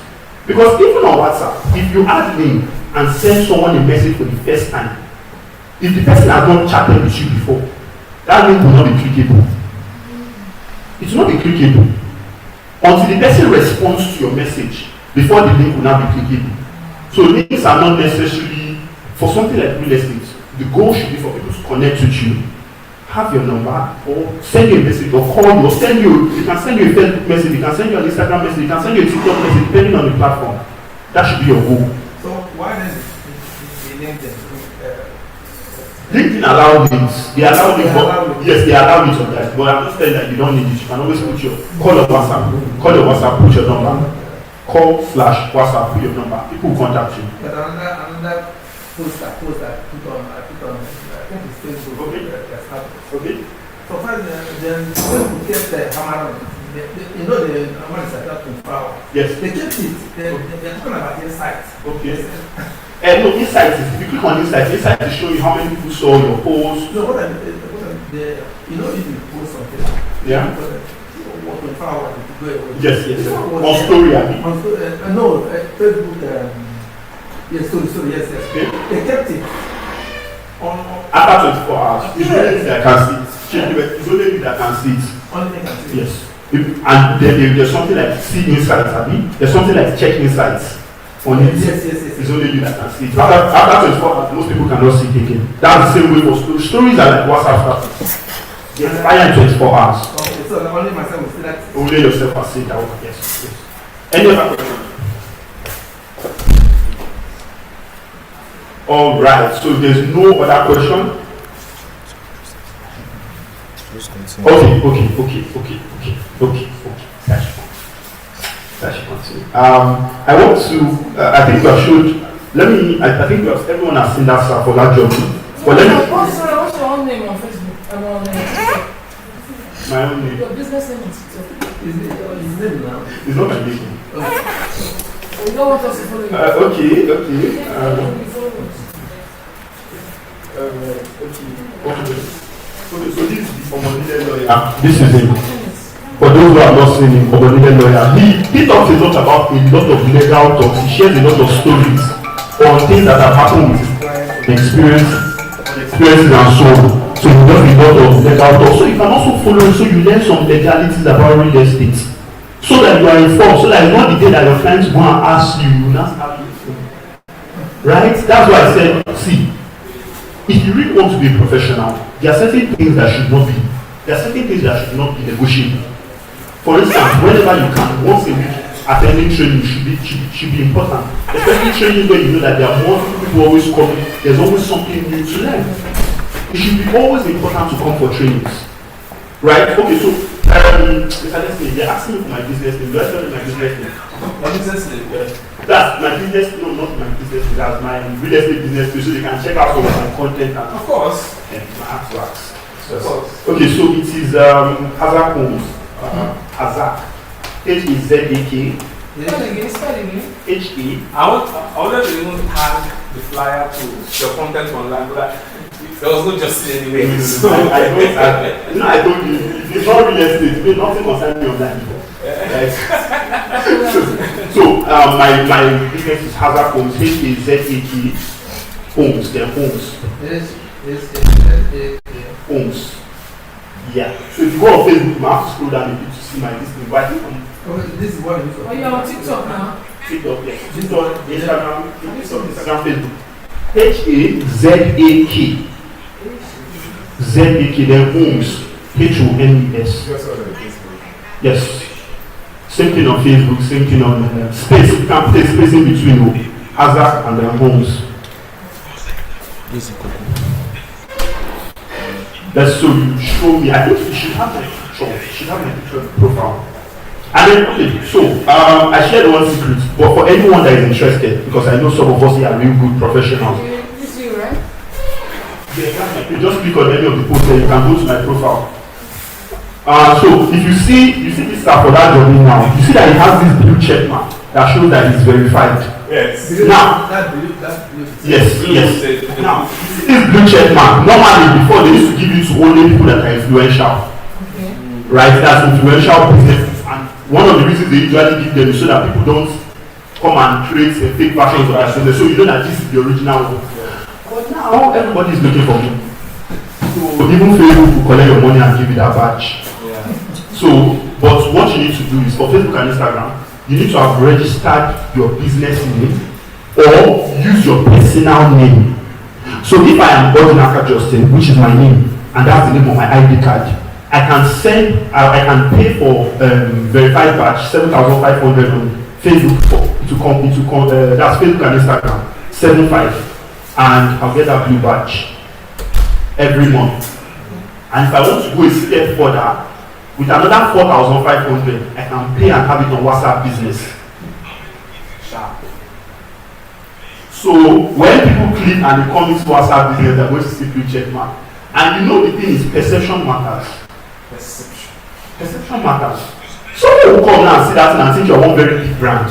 [SPEAKER 1] Because even on WhatsApp, if you add link and send someone a message for the first time, if the person has not chatted with you before, that link will not be clickable. It will not be clickable until the person responds to your message before the link will now be clickable. So links are not necessarily for something like real estate. The goal should be for people to connect with you, have your number, or send you a message, or call you, or you can send you a Facebook message, you can send you an Instagram message, you can send you a TikTok message, depending on the platform. That should be your goal.
[SPEAKER 5] So why does the LinkedIn?
[SPEAKER 1] LinkedIn allow links. They allow links. Yes, they allow it on that. But I'm just telling that you don't need it. You can always put your call your WhatsApp, put your number. Call/WhatsApp, put your number. People will contact you.
[SPEAKER 5] But another post I put on I think it's Facebook.
[SPEAKER 1] Okay.
[SPEAKER 5] So first, then Facebook kept the hammer. You know the hammer is at 24 hours.
[SPEAKER 1] Yes.
[SPEAKER 5] They kept it. They're talking about insights.
[SPEAKER 1] Okay. No, insights. If you click on insights will show you how many people saw your post.
[SPEAKER 5] So if you post something,
[SPEAKER 1] Yeah.
[SPEAKER 5] 24 hours to go away.
[SPEAKER 1] Yes. On story,
[SPEAKER 5] no, Facebook. Yes, sorry, yes.
[SPEAKER 1] Okay.
[SPEAKER 5] They kept it on
[SPEAKER 1] After 24 hours, it's only that can see it. It's only you that can see it.
[SPEAKER 5] only they can see.
[SPEAKER 1] Yes. And then there's something like see insights, there's something like check insights on it.
[SPEAKER 5] Yes.
[SPEAKER 1] It's only you that can see it. After 24 hours, most people cannot see it again. That's the same way for stories. Stories are like WhatsApp status. They expire in 24 hours.
[SPEAKER 5] Okay, so only myself will see that.
[SPEAKER 1] Only yourself can see that. Yes. Any other question? All right. So there's no other question. Okay. That should continue. I want to. I think we have showed. I think everyone has seen that stuff for that job. But let me.
[SPEAKER 4] What's your own name on Facebook?
[SPEAKER 1] My own name.
[SPEAKER 4] Your business name on TikTok.
[SPEAKER 5] His name now.
[SPEAKER 1] It's not my name.
[SPEAKER 4] You don't want us to follow you.
[SPEAKER 1] Okay. Okay, so this is the Omonide lawyer. This is him. For those who have not seen him, Omonide lawyer. He talks a lot about a lot of legal talks. He shares a lot of stories on things that have happened with his experiences and so on. So he does a lot of legal talks. So you can also follow him so you learn some legalities about real estate. So that you are informed. So that it's not the day that your clients go and ask you, you not have you informed. Right? That's why I said, see, if you really want to be a professional, there are certain things that should not be negotiable. For instance, whenever you can, once a week, attending training should be important. Especially training where you know that there are more people always coming, there's always something new to learn. It should be always important to come for trainings. Right? Okay, so let's say they're asking me for my business name. Do I tell them my business name?
[SPEAKER 2] Your business name?
[SPEAKER 1] Yes. That's my business, no, not my business name, that's my real estate business page, so they can check out some of my content and
[SPEAKER 2] Of course.
[SPEAKER 1] my artworks.
[SPEAKER 2] Of course.
[SPEAKER 1] Okay, so it is Hazak Homes. Hazak. Hazak.
[SPEAKER 4] Spell again.
[SPEAKER 1] HA.
[SPEAKER 2] I wanted to even tag the flyer to your content online, but there was no justice anyway. So
[SPEAKER 1] I told you, it's not real estate, nothing concerns me on that before. Right? So my business is Hazak Homes, Hazak Homes, they're homes. Homes. Yeah. So if you go on Facebook, you have to scroll down a bit to see my listing. But I think
[SPEAKER 5] this is what
[SPEAKER 4] Oh, you're on TikTok now?
[SPEAKER 1] TikTok, yes. TikTok, Instagram, Facebook. Hazak. ZAK, then homes. HOMES. Yes. Same thing on Facebook, same thing on space. You can put a space in between Hazak and then homes. That's so you show me. I think you should have my picture. You should have my picture profile. And then, okay, so I shared one secret, but for anyone that is interested, because I know some of us here are real good professionals.
[SPEAKER 4] This is you, right?
[SPEAKER 1] Yeah, you just click on any of the posts and you can go to my profile. So if you see this stuff for that journey now, you see that it has this blue check mark that shows that it's verified.
[SPEAKER 2] Yes.
[SPEAKER 1] Now, yes. Now, this blue check mark, normally before they used to give it to only people that are influential.
[SPEAKER 4] Okay.
[SPEAKER 1] Right? That's influential businesses. And one of the reasons they usually give them is so that people don't come and create a fake versions of their business. So you know that this is the original one. But now everybody is looking for me. So even Facebook will collect your money and give you that badge.
[SPEAKER 2] Yeah.
[SPEAKER 1] So, but what you need to do is for Facebook and Instagram, you need to have registered your business name or use your personal name. So if I am Godinaka Justin, which is my name, and that's the name of my ID card, I can pay for verified badge 7,500 on Facebook that's Facebook and Instagram 7,500, and I'll get that blue badge every month. And if I want to go a step further, with another 4,500, I can pay and have it on WhatsApp Business. Sharp. So when people click and they come into WhatsApp Business, they're going to see blue check mark. And you know the thing is perception matters. Perception matters. Someone will come now and see that and think you're one very big brand.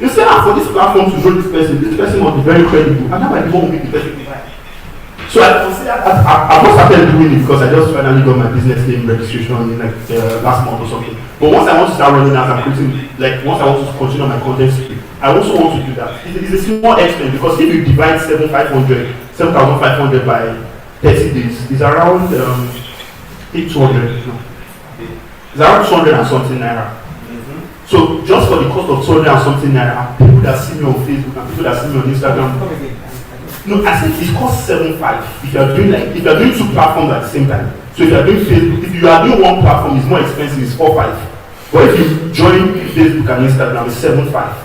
[SPEAKER 1] You say, for this platform to know this person must be very credible, and that might be one make the person buy. So I consider that I've not started doing it because I just finally got my business name registration in like last month or something. But once I want to start running as I'm creating, like once I want to continue my content stream, I also want to do that. It's a small expense because if you divide 7,500 by 30 days, it's around 800. No. It's around 200 and something naira. So just for the cost of 200 and something naira, people that see me on Facebook and people that see me on Instagram. No, I said it costs 7,500 if you are doing two platforms at the same time. So if you are doing Facebook, if you are doing one platform, it's more expensive, it's 4,500. But if you join Facebook and Instagram, it's 7,500.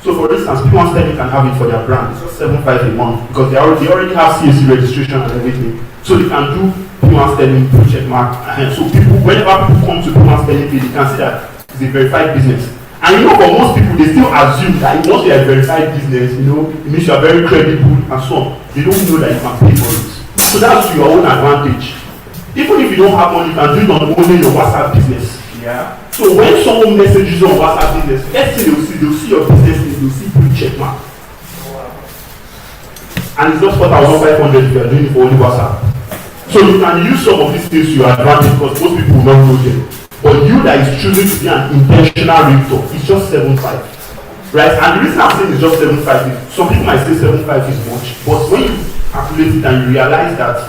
[SPEAKER 1] So for instance, Pwan Sterling can have it for their brand. It's just 7,500 a month because they already have CAC registration and everything. So they can do Pwan Sterling blue check mark. And so whenever people come to Pwan Sterling page, they can see that it's a verified business. And you know, for most people, they still assume that once you are a verified business, it means you are very credible and so on. They don't know that you can pay for it. So that's to your own advantage. Even if you don't have money, you can do it on only your WhatsApp business.
[SPEAKER 2] Yeah.
[SPEAKER 1] So when someone messages you on WhatsApp business, let's say they'll see your business name, they'll see blue check mark. And it's just 4,500 if you are doing it for only WhatsApp. So you can use some of these things to your advantage because most people will not know them. But you that is choosing to be an intentional realtor, it's just 7,500. Right? And the reason I'm saying it's just 7,500 is some people might say 7,500 is much, but when you calculate it and you realize that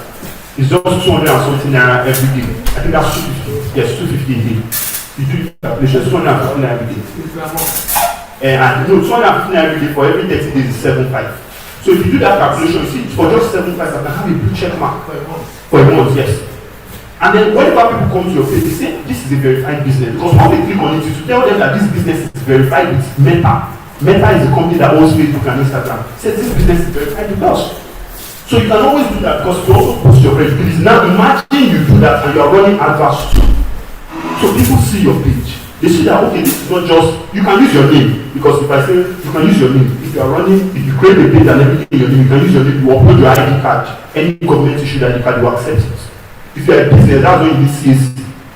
[SPEAKER 1] it's just 200 and something naira every day, I think that's 250. Yes, 250 a day. You do calculation, 250 naira every day. And no, 250 naira every day for every 30 days is 7,500. So if you do that calculation, see, for just 7,500, I can have a blue check mark for a month, yes. And then whenever people come to your page, they say this is a verified business because when they click on it, to tell them that this business is verified with Meta. Meta is a company that owns Facebook and Instagram. Says this business is verified with us. So you can always do that because you also post your credibility. Now imagine Imagine you do that and you are running adverts too. So people see your page. They see that, okay, this is not just, you can use your name, because if I say you can use your name, if you are running, if you create a page and everything your name, you can use your name, you upload your ID card, any government issued ID card, you accept it. If you are a business, that's when you need CAC,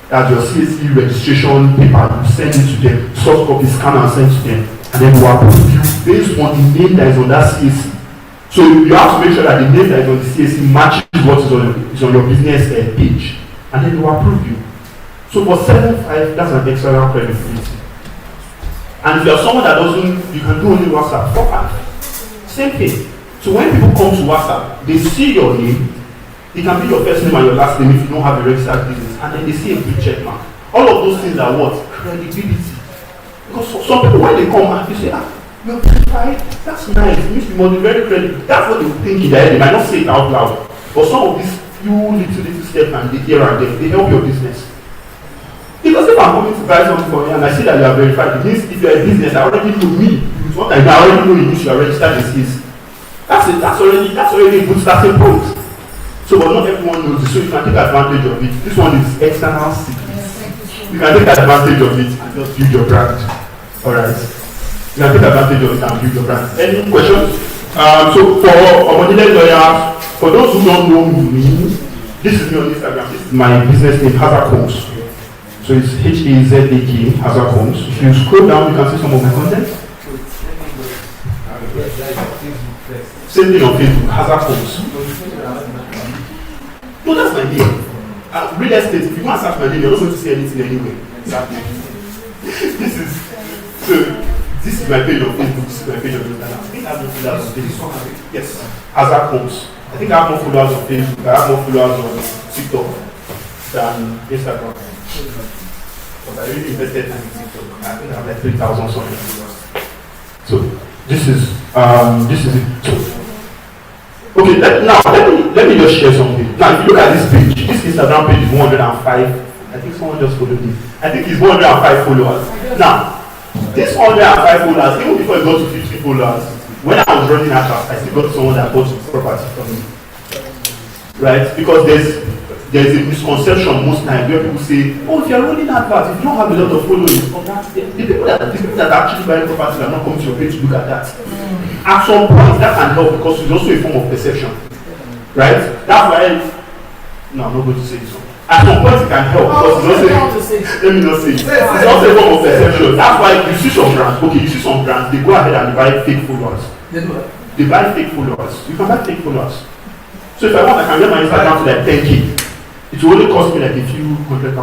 [SPEAKER 1] that's your CAC registration paper, you send it to them, soft copy, scan and send to them, and then we approve you based on the name that is on that CAC. So you have to make sure that the name that is on the CAC matches what is on your business page, and then we approve you. So for 7.5, that's an external credibility. And if you're someone that doesn't, you can do only WhatsApp, 4.5. Same thing. So when people come to WhatsApp, they see your name, it can be your first name and your last name if you don't have a registered business, and then they see a blue check mark. All of those things are what? Credibility. Because for some people, when they come and they say, you're verified, that's nice, it means you must be very credible. That's what they think in their head. They might not say it out loud. But some of these few little steps and the here and there, they help your business. Because if I'm coming to buy something for you and I see that you are verified, it means if you are a business, I already know me. What I already know it means you are registered as is. That's it. That's already a good starting point. So, but not everyone knows this, so you can take advantage of it. This one is external secret. You can take advantage of it and just build your brand. Alright. You can take advantage of it and build your brand. Any questions? So for Omodile lawyers, for those who don't know me, this is me on Instagram. This is my business name, Hazard Homes. So it's Hazak, Hazard Homes. If you scroll down, you can see some of my content. Same thing on Facebook, Hazard Homes. No, that's my name. Real estate, if you want to search my name, you're not going to see anything anyway. This is my page on Facebook, this is my page on Instagram. I think I have more followers on Facebook. Yes, Hazard Homes. I think I have more followers on Facebook, I have more followers on TikTok than Instagram. But I really invested time in TikTok. I think I have like 3,000 something followers. So this is it. So, okay, let me just share something. Now, if you look at this page, this Instagram page is 105. I think someone just followed me. I think it's 105 followers. Now, this 105 followers, even before it got to 50 followers, when I was running adverts, I still got someone that bought property from me. Right? Because there's a misconception most times where people say, oh, if you're running adverts, if you don't have a lot of followers, the people that are actually buying properties are not coming to your page to look at that. At some point, that can help because it's also a form of perception. Right? That's why, no, I'm not going to say this one. At some point, it can help because it's also, let me not say it. It's also a form of perception. That's why you see some brands, they go ahead and buy fake followers. They buy fake followers. You can buy fake followers. So if I want, I can get my Instagram to like 10K. It will only cost me like a few 100,000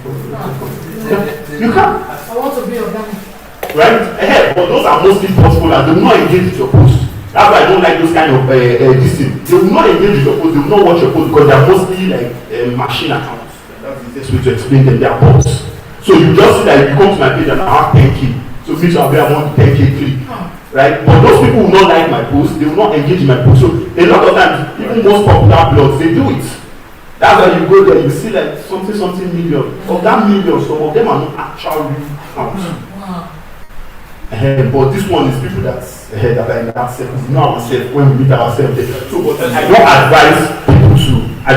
[SPEAKER 1] followers. You can.
[SPEAKER 4] I want to be organic.
[SPEAKER 1] Right? But those are mostly bot followers. They will not engage with your post. That's why I don't like those kind of this thing. They will not engage with your post. They will not watch your post because they are mostly like machine accounts. That's the best way to explain them. They are bots. So you just see that if you come to my page and I have 10K. So me shall be among 10K click. Right? But those people will not like my post. They will not engage in my post. So a lot of times, even most popular blogs, they do it. That's why you go there, you see like something million. Of that million, some of them are not actual real accounts. But this one is people that are in that circle. We know ourselves when we meet ourselves there. So, but I don't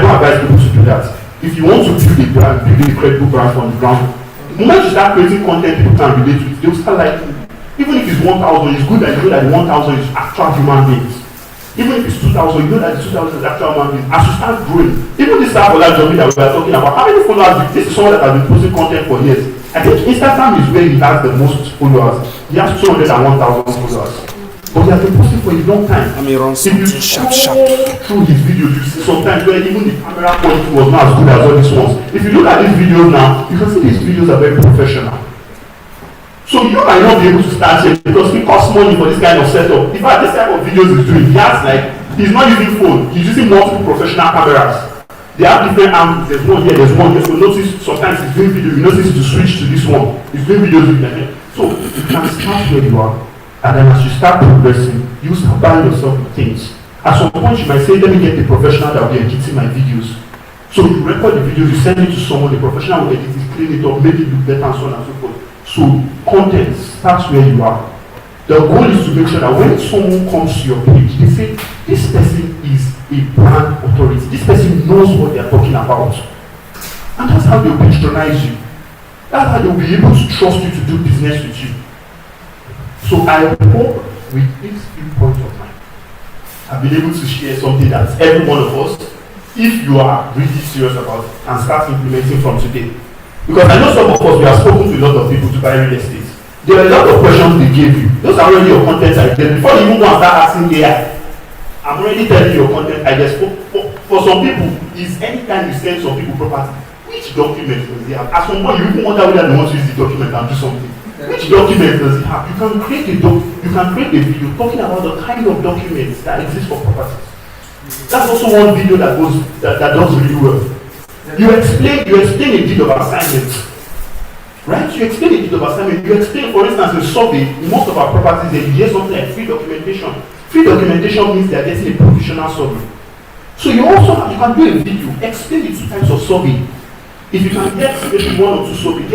[SPEAKER 1] advise people to do that. If you want to build a brand, build a credible brand from the ground, the moment you start creating content people can relate to it, they'll start liking it. Even if it's 1,000, it's good that you know that the 1,000 is actual human beings. Even if it's 2,000, you know that the 2,000 is actual human beings. As you start growing, even this type of that journey that we are talking about, how many followers? This is someone that has been posting content for years. I think Instagram is where he has the most followers. He has 201,000 followers. But he has been posting for a long time.
[SPEAKER 2] Let me run something sharp.
[SPEAKER 1] Through his videos, you see sometimes where even the camera quality was not as good as all these ones. If you look at these videos now, you can see these videos are very professional. So you might not be able to start here because it costs money for this kind of setup. In fact, this type of videos he's doing, he's not using phone, he's using multiple professional cameras. They have different angles, there's one here, there's one here. So notice sometimes he's doing video, you notice to switch to this one. He's doing videos with them. So you can start where you are, and then as you start progressing, you start buying yourself with things. At some point you might say, let me get the professional that will be editing my videos. So you record the videos, you send it to someone, the professional will edit it, clean it up, make it look better and so on and so forth. So content starts where you are. The goal is to make sure that when someone comes to your page, they say, this person is a brand authority. This person knows what they are talking about. And that's how they'll patronize you. That's how they'll be able to trust you to do business with you. So I hope with these few points of mine, I've been able to share something that every one of us, if you are really serious about it, can start implementing from today. Because I know some of us, we have spoken to a lot of people to buy real estate. There are a lot of questions they gave you. Those are already your content ideas. Before you even go and start asking AI, I'm already telling you your content ideas. For some people, is anytime you send some people property, which document does he have? As some point, you even wonder whether they want to use the document and do something. Which document does he have? You can create a video talking about the kind of documents that exist for properties. That's also one video that does really well. You explain a deed of assignment. Right? You explain a deed of assignment. You explain, for instance, a survey. In most of our properties, they hear something like free documentation. Free documentation means they are getting a provisional survey. So you can do a video, explain the two types of survey. If you can get maybe one or two survey,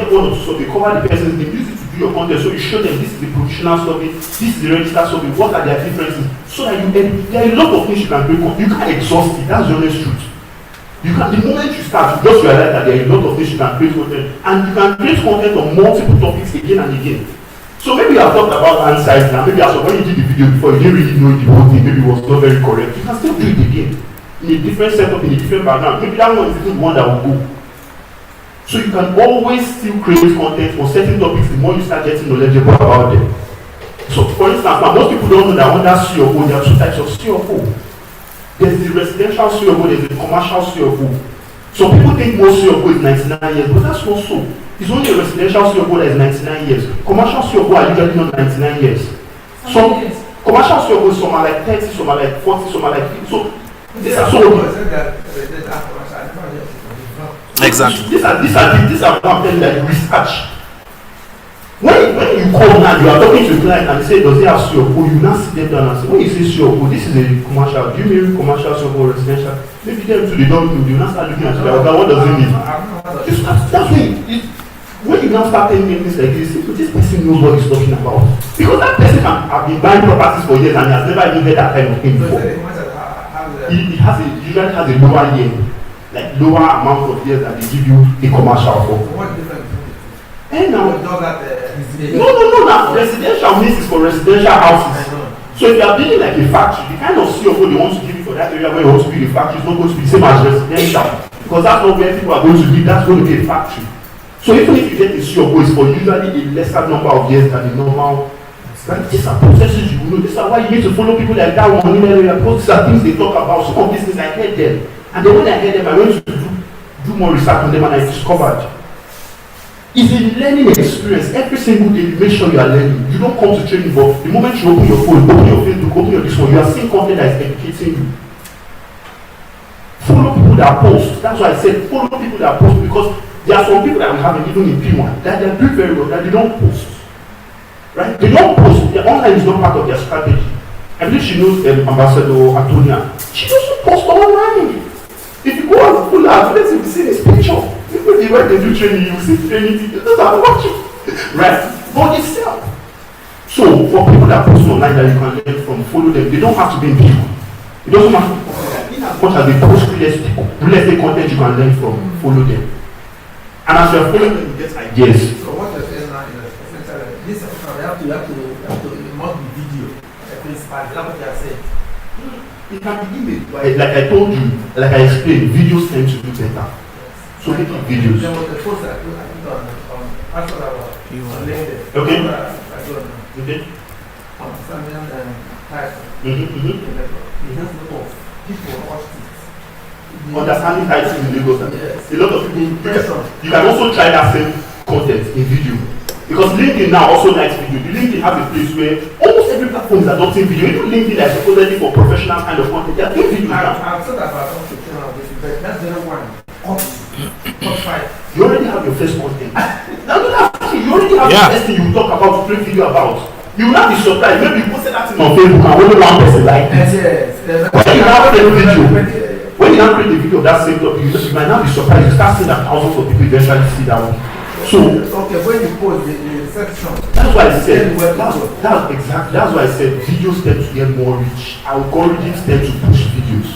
[SPEAKER 1] cover the person's name, use it to do your content. So you show them this is the provisional survey, this is the registered survey, what are their differences? So that there are a lot of things you can do. You can't exhaust it, that's the honest truth. The moment you start, you just realize that there are a lot of things you can create content, and you can create content on multiple topics again and again. So maybe you have talked about hand size now, maybe when you did the video before, you didn't really know the whole thing, maybe it was not very correct. You can still do it again, in a different setup, in a different background. Maybe that one is the one that will go. So you can always still create content for certain topics the more you start getting knowledgeable about them. So for instance, now most people don't know that under CFO, there are two types of CFO. There's the residential CFO, there's the commercial CFO. So people think most CFO is 99 years, but that's not so. It's only a residential CFO that is 99 years. Commercial CFO are usually not 99 years. So commercial CFO, some are like 30, some are like 40, some are like 50. So these are so
[SPEAKER 6] exactly.
[SPEAKER 1] These are what I'm telling you that you research. When you call now, you are talking to a client and they say, does he have CFO? You now sit them down and say, when you say CFO, this is a commercial. Do you mean commercial CFO or residential? Maybe them too, they don't know. You now start looking at it. What does it mean? That's when you now start telling them things like this, this person knows what he's talking about. Because that person can have been buying properties for years and he has never even heard that kind of thing before. He usually has a lower year, like lower amount of years that they give you a commercial for.
[SPEAKER 5] What difference?
[SPEAKER 1] And now,
[SPEAKER 5] No.
[SPEAKER 1] Now residential means is for residential houses. So if you are building like a factory, the kind of CFO they want to give you for that area where you want to build a factory is not going to be the same as residential, because that's not where people are going to live. That's going to be a factory. So even if you get a CFO, it's for usually a lesser number of years than the normal. Right? These are processes you know. These are why you need to follow people like that one in the area, because these are things they talk about. Some of these things I heard them, and then when I heard them, I went to do more research on them, and I discovered it's a learning experience. Every single day, you make sure you are learning. You don't come to training, but the moment you open your phone, open your Facebook, open your this one, you are seeing content that is educating you. Follow people that post. That's why I said follow people that post, because there are some people that we have even in P1 that they are doing very well, that they don't post. Right? They don't post. Their online is not part of their strategy. I believe she knows Ambassador Antonia. She doesn't post online. If you go and pull out, let's see, see this picture. When they do training, you see training videos. Those are watching. Right? For yourself. So, for people that post online that you can learn from, follow them. They don't have to be in people. It doesn't matter. In as much as they post real estate content you can learn from, follow them. And as you are following them, you get ideas.
[SPEAKER 5] So what you're saying now is essentially this you have to it must be video. Is that what you are saying?
[SPEAKER 1] It can be image, like I told you, like I explained, videos tend to do better. So make videos.
[SPEAKER 5] There was a post I put on after on LinkedIn.
[SPEAKER 1] Okay.
[SPEAKER 5] Okay. On Samuel and Tyson. He has a lot of people watched it.
[SPEAKER 1] Understanding Tyson in Lagos.
[SPEAKER 5] Yes.
[SPEAKER 1] A lot of people. You can also try that same content in video. Because LinkedIn now also likes video. The LinkedIn has a place where almost every platform is adopting video. Even LinkedIn is supposedly for professional kind of content. They are doing video now.
[SPEAKER 5] I've said about something on this, but that's the one. Top 5.
[SPEAKER 1] You already have your first content. Now you already have the first thing you talk about to create video about. You will not be surprised. Maybe you posted that thing on Facebook and only one person like it.
[SPEAKER 5] Yes.
[SPEAKER 1] When you now create a video, when you now create a video of that same topic, you might not be surprised. You start seeing that thousands of people eventually see that one. So
[SPEAKER 5] okay, when you post the section,
[SPEAKER 1] that's why I said that's why I said videos tend to get more reach. Algorithms tend to push videos.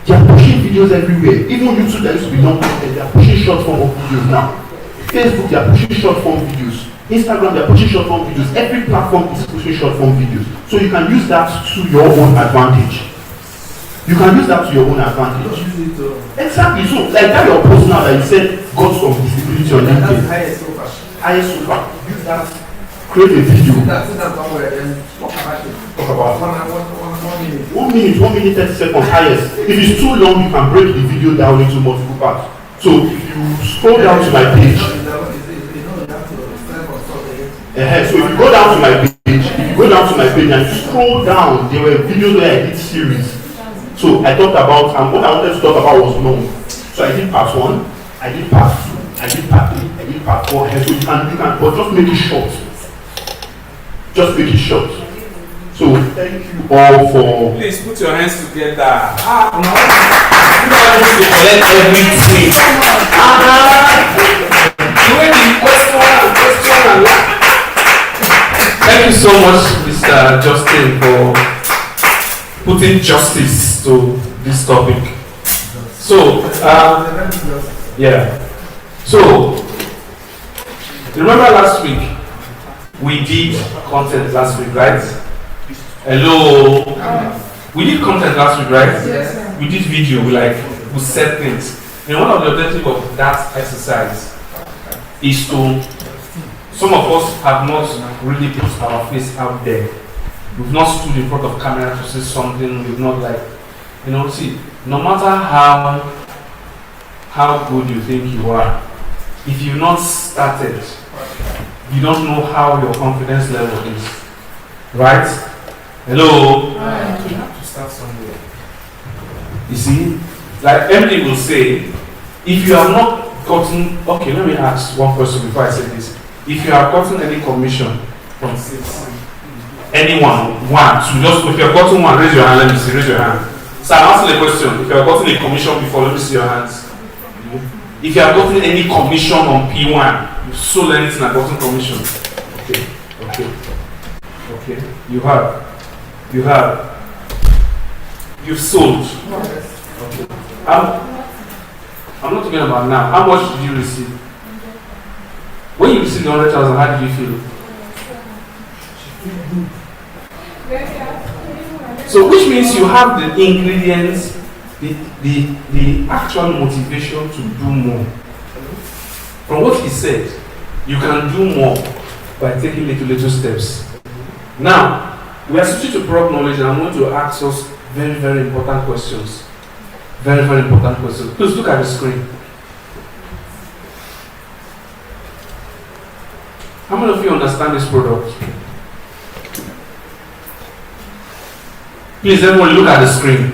[SPEAKER 1] They are pushing pushing videos everywhere. Even YouTube that used to be long content, they are pushing short form of videos now. Facebook, they are pushing short form videos. Instagram, they are pushing short form videos. Every platform is pushing short form videos. So you can use that to your own advantage. You can use that to your own advantage. Exactly. So like that your post now that you said got some visibility on LinkedIn.
[SPEAKER 5] Highest so far.
[SPEAKER 1] Highest so far. Use that. Create a video.
[SPEAKER 5] That's somewhere and talk about it.
[SPEAKER 1] Talk about
[SPEAKER 5] 1 minute.
[SPEAKER 1] 1 minute, 1 minute 30 seconds highest. If it's too long, you can break the video down into multiple parts. So if you scroll down to my page, so if you go down to my page, and scroll down, there were videos where I did series. So I talked about, and what I wanted to talk about was long. So I did part 1, I did part 2, I did part 3, I did part 4. And so you can, but just make it short. Just make it short. So thank you all for.
[SPEAKER 2] Please put your hands together. You don't need to collect everything. The way the question and thank you so much, Mr. Justin, for putting justice to this topic. So, yeah. So, remember last week we did content last week, right? Hello. We did content last week, right?
[SPEAKER 4] Yes.
[SPEAKER 2] We did video. We said things. And one of the objectives of that exercise is to. Some of us have not really put our face out there. We've not stood in front of camera to say something. We've not see. No matter how good you think you are, if you've not started, you don't know how your confidence level is, right? Hello?
[SPEAKER 4] Right.
[SPEAKER 2] You have to start somewhere. You see, like Emily will say, if you have not gotten, okay, let me ask one question before I say this. If you have gotten any commission from anyone, if you have gotten one, raise your hand, let me see, raise your hand. So I'm asking a question. If you have gotten a commission before, let me see your hands. If you have gotten any commission on P1, you've sold anything and gotten commission. Okay. You have. You've sold. Okay. I'm not talking about now. How much did you receive? When you received the 100,000, how did you feel? So, which means you have the ingredients, the actual motivation to do more. From what he said, you can do more by taking little steps. Now, we are switching to product knowledge, and I'm going to ask us very, very important questions. Very, very important questions. Please look at the screen. How many of you understand this product? Please, everyone, look at the screen.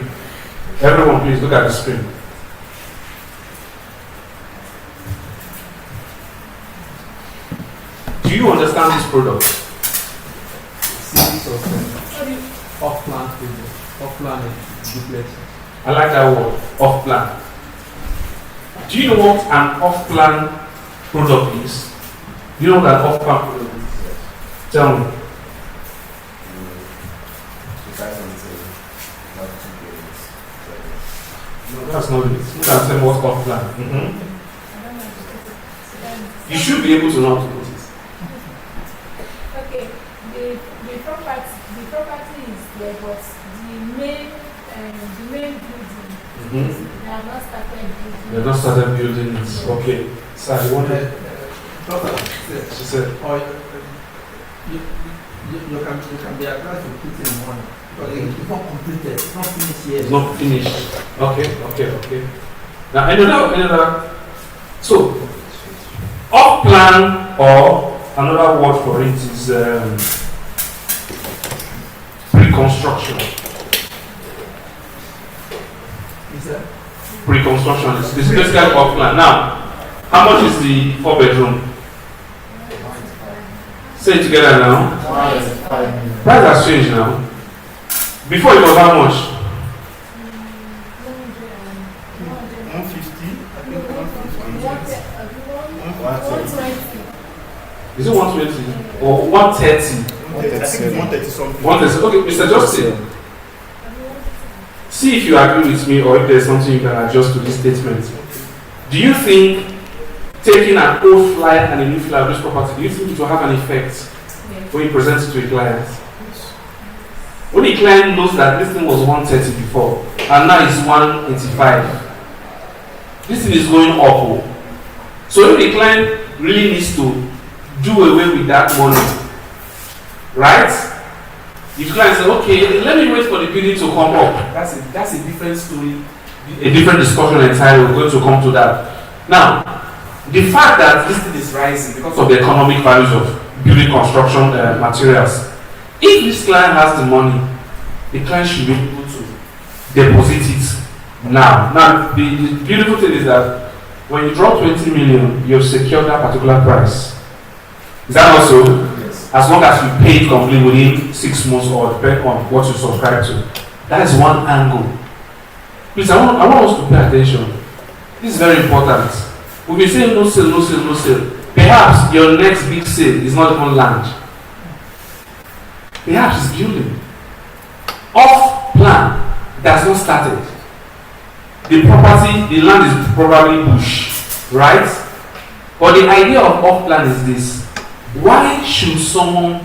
[SPEAKER 2] Everyone, please look at the screen. Do you understand this product?
[SPEAKER 3] Series of off-plan projects, off-plan duplex.
[SPEAKER 2] I like that word, off-plan. Do you know what an off-plan product is? Do you know what an off-plan product is? Tell me. No, that's not it. You can tell me what's off-plan. You should be able to know how to put it.
[SPEAKER 7] Okay, the property is there, but the main building, they have not started building.
[SPEAKER 2] They have not started building it. Okay. Sir, you wanted? She said,
[SPEAKER 5] you can be advised to put in money. But it's not completed, it's not finished yet.
[SPEAKER 2] it's not finished. Okay. Now, another. So, off plan, or another word for it is pre-construction.
[SPEAKER 5] Is that?
[SPEAKER 2] Pre-construction is basically off plan. Now, how much is the 4-bedroom? Say it together now. Price has changed now. Before it was how much?
[SPEAKER 1] 150.
[SPEAKER 2] Is it 120 or 130?
[SPEAKER 1] I think it's 130 something.
[SPEAKER 2] 130. Okay, Mr. Justin. see if you agree with me or if there's something you can adjust to this statement. Do you think taking an old flyer and a new flyer of this property, do you think it will have an effect when you present it to a client? When the client knows that this thing was 130 before and now it's 185, this thing is going up. Oh. So if the client really needs to do away with that money, right? If the client says, okay, let me wait for the building to come up, that's a different story, a different discussion entirely. We're going to come to that. Now, the fact that this thing is rising because of the economic values of building construction materials, if this client has the money, the client should be able to deposit it now. Now, the beautiful thing is that when you draw 20 million, you've secured that particular price. Is that also? Yes. As long as you pay it completely within 6 months or depending on what you subscribe to. That is one angle. Please, I want us to pay attention. This is very important. We've been saying no sale, no sale, no sale. Perhaps your next big sale is not even land. Perhaps it's building. Off plan that's not started. The property, the land is probably bush, right? But the idea of off plan is this: why should someone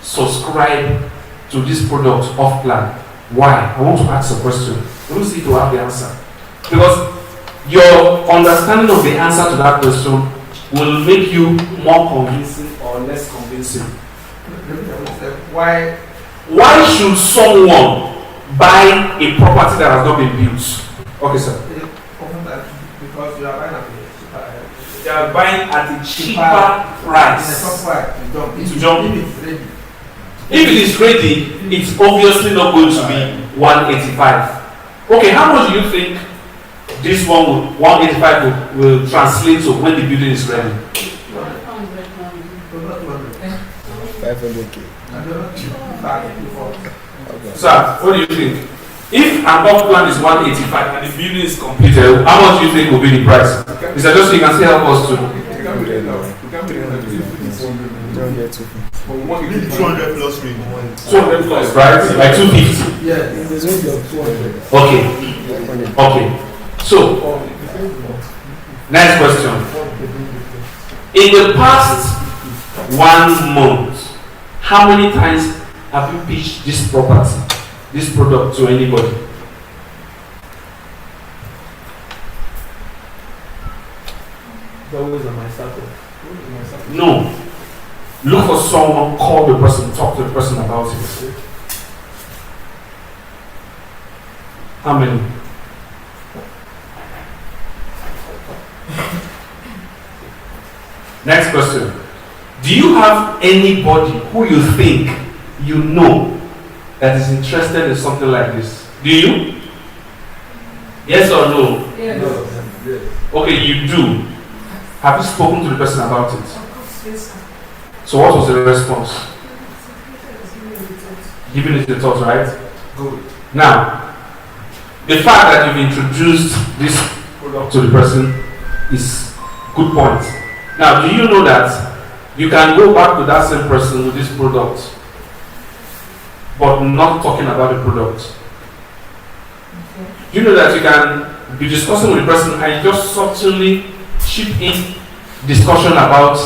[SPEAKER 2] subscribe to this product off plan? Why? I want to ask a question. Let me see if you have the answer. Because your understanding of the answer to that question will make you more convincing or less convincing. Why should someone buy a property that has not been built? Okay, sir.
[SPEAKER 5] Because you are buying at a cheaper.
[SPEAKER 2] They are buying at a cheaper price.
[SPEAKER 5] To jump. If it's ready.
[SPEAKER 2] If it is ready, it's obviously not going to be 185. Okay, how much do you think this one will 185 will translate to when the building is ready?
[SPEAKER 6] 500k.
[SPEAKER 2] Sir, what do you think? If an off plan is 185 and the building is completed, how much do you think will be the price? Is that just so you can still help us to?
[SPEAKER 1] 200 plus me.
[SPEAKER 2] 200 plus, right? Like 250.
[SPEAKER 5] Yes.
[SPEAKER 2] Okay. So, next question. In the past 1 month, how many times have you pitched this property, this product to anybody?
[SPEAKER 3] Always on my circle.
[SPEAKER 2] No. Look for someone, call the person, talk to the person about it. How many? Next question. Do you have anybody who you think you know that is interested in something like this? Do you? Yes or no?
[SPEAKER 4] Yes.
[SPEAKER 5] No.
[SPEAKER 2] Okay, you do. Have you spoken to the person about it?
[SPEAKER 4] Of course, yes, sir.
[SPEAKER 2] So what was the response? Giving it the thought, right? Good. Now, the fact that you've introduced this product to the person is good point. Now, do you know that you can go back to that same person with this product, but not talking about the product?
[SPEAKER 4] Okay.
[SPEAKER 2] Do you know that you can be discussing with the person and just subtly chip in discussion about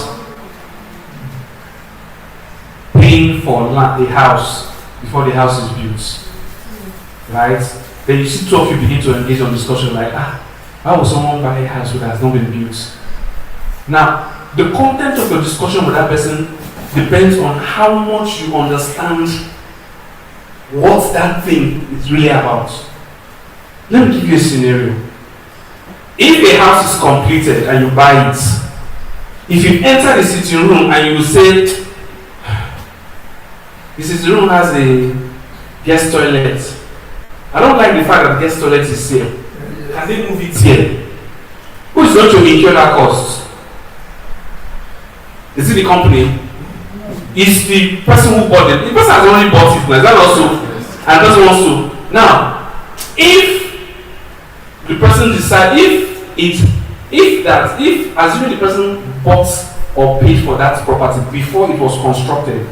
[SPEAKER 2] paying for a house before the house is built, right? Then you see two of you begin to engage on discussion like, how will someone buy a house that has not been built? Now, the content of your discussion with that person depends on how much you understand what that thing is really about. Let me give you a scenario. If a house is completed and you buy it, if you enter the sitting room and you say, this is the room has a guest toilet. I don't like the fact that the guest toilet is here. Can they move it here? Who is going to incur that cost? Is it the company? Is the person who bought it? The person has already bought it. Is that also? And doesn't want to. Now, if the person decides, if assuming the person bought or paid for that property before it was constructed,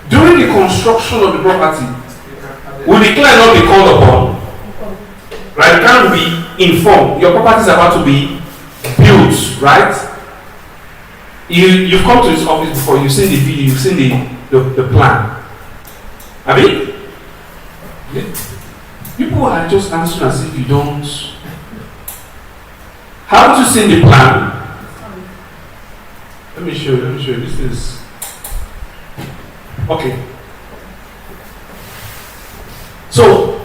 [SPEAKER 2] during the construction of the property, will the client not be called upon? everyone will be informed. Your property is about to be built, right? You've come to this office before, you've seen the video, you've seen the plan. I mean, people are just answering as if you don't. Haven't you seen the plan? Let me show you. This is okay. So,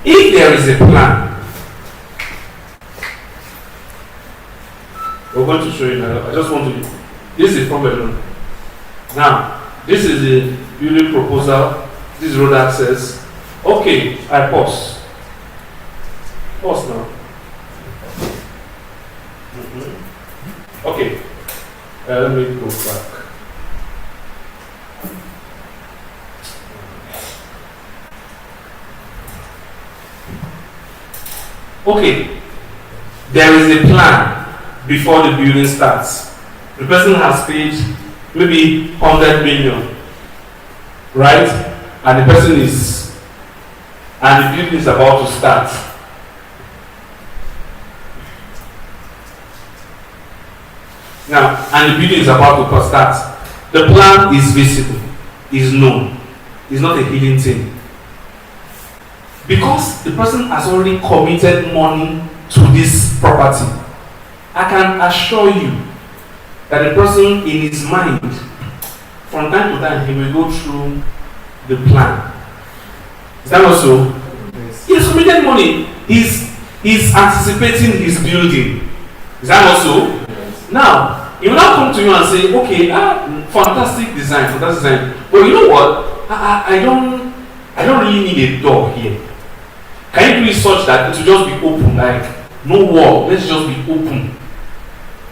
[SPEAKER 2] if there is a plan, we're going to show you now. I just want to. This is 4 bedroom. Now, this is the building proposal. This is road access. Okay, I pause. Pause now. Okay, let me go back. Okay, there is a plan before the building starts. The person has paid maybe 100 million, right? And the person is, and the building is about to start. Now, and the building is about to start. The plan is visible, is known, it's not a hidden thing. Because the person has already committed money to this property, I can assure you that the person in his mind, from time to time, he will go through the plan. Is that also? Yes. He has committed money. He's anticipating his building. Is that also? Yes. Now, he will not come to you and say, okay, fantastic design. But you know what? I don't really need a door here. Can you do it such that it will just be open, like no wall, let's just be open.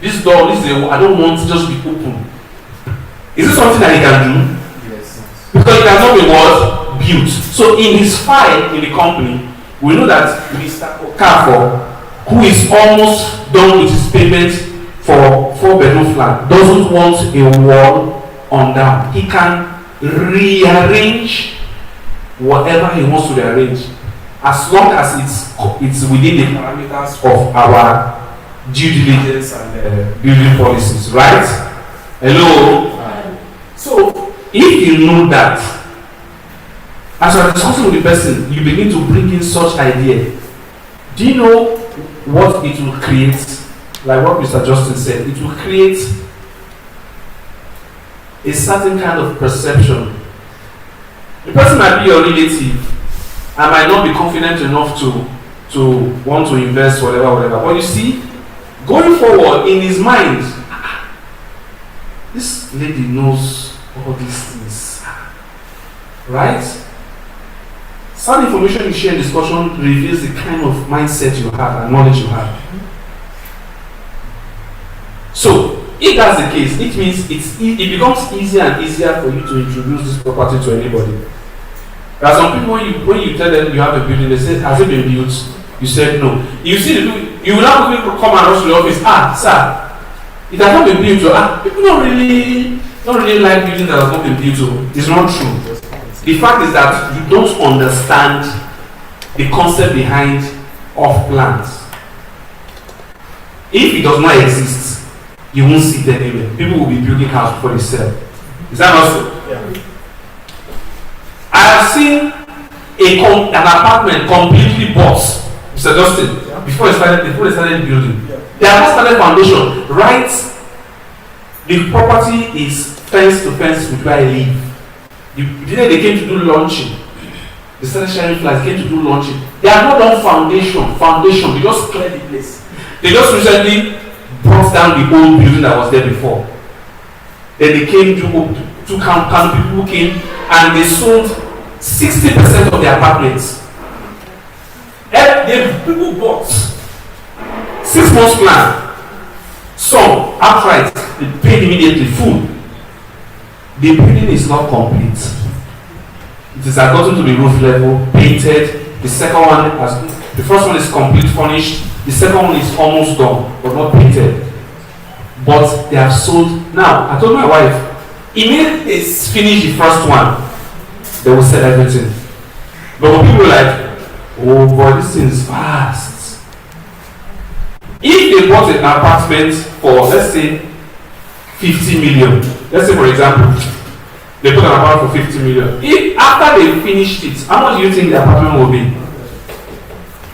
[SPEAKER 2] This door, I don't want to just be open. Is this something that he can do? Yes. Because it has not been what? Built. So in his file in the company, we know that Mr. Okafor, who is almost done with his payment for 4-bedroom flat, doesn't want a wall on down. He can rearrange whatever he wants to rearrange, as long as it's within the parameters of our due diligence and building policies, right? Hello? So, if you know that, as you are discussing with the person, you begin to bring in such idea, do you know what it will create? Like what Mr. Justin said, it will create a certain kind of perception. The person might be your relative, I might not be confident enough to want to invest, whatever. But you see, going forward in his mind, this lady knows all these things, right? Some information you share in discussion reveals the kind of mindset you have and knowledge you have. So, if that's the case, it means it becomes easier and easier for you to introduce this property to anybody. There are some people when you tell them you have a building, they say, has it been built? You said no. You see, you will now come and rush to the office. Sir, it has not been built. People don't really like building that has not been built. It's not true. The fact is that you don't understand the concept behind off plans. If it does not exist, you won't see it anywhere. People will be building houses before they sell. Is that not so? Yeah. I have seen an apartment completely bought, Mr. Justin, before they started building. Yeah. They have not started foundation. Right? The property is fence to fence with where I live. They came to do launching. They started sharing flights, came to do launching. They have not done foundation. They just cleared the place. They just recently brought down the old building that was there before. Then they came to count people who came and they sold 60% of their apartments. People bought 6 months plan. Some outright, they paid immediately full. The building is not complete. It is gotten to the roof level, painted. The first one is complete, furnished. The second one is almost done, but not painted. But they have sold. Now, I told my wife, immediately they finish the first one, they will sell everything. But when people were like, Oh boy, this thing is fast. If they bought an apartment for, let's say, 50 million, let's say for example, they put an apartment for 50 million. If after they finished it, how much do you think the apartment will be?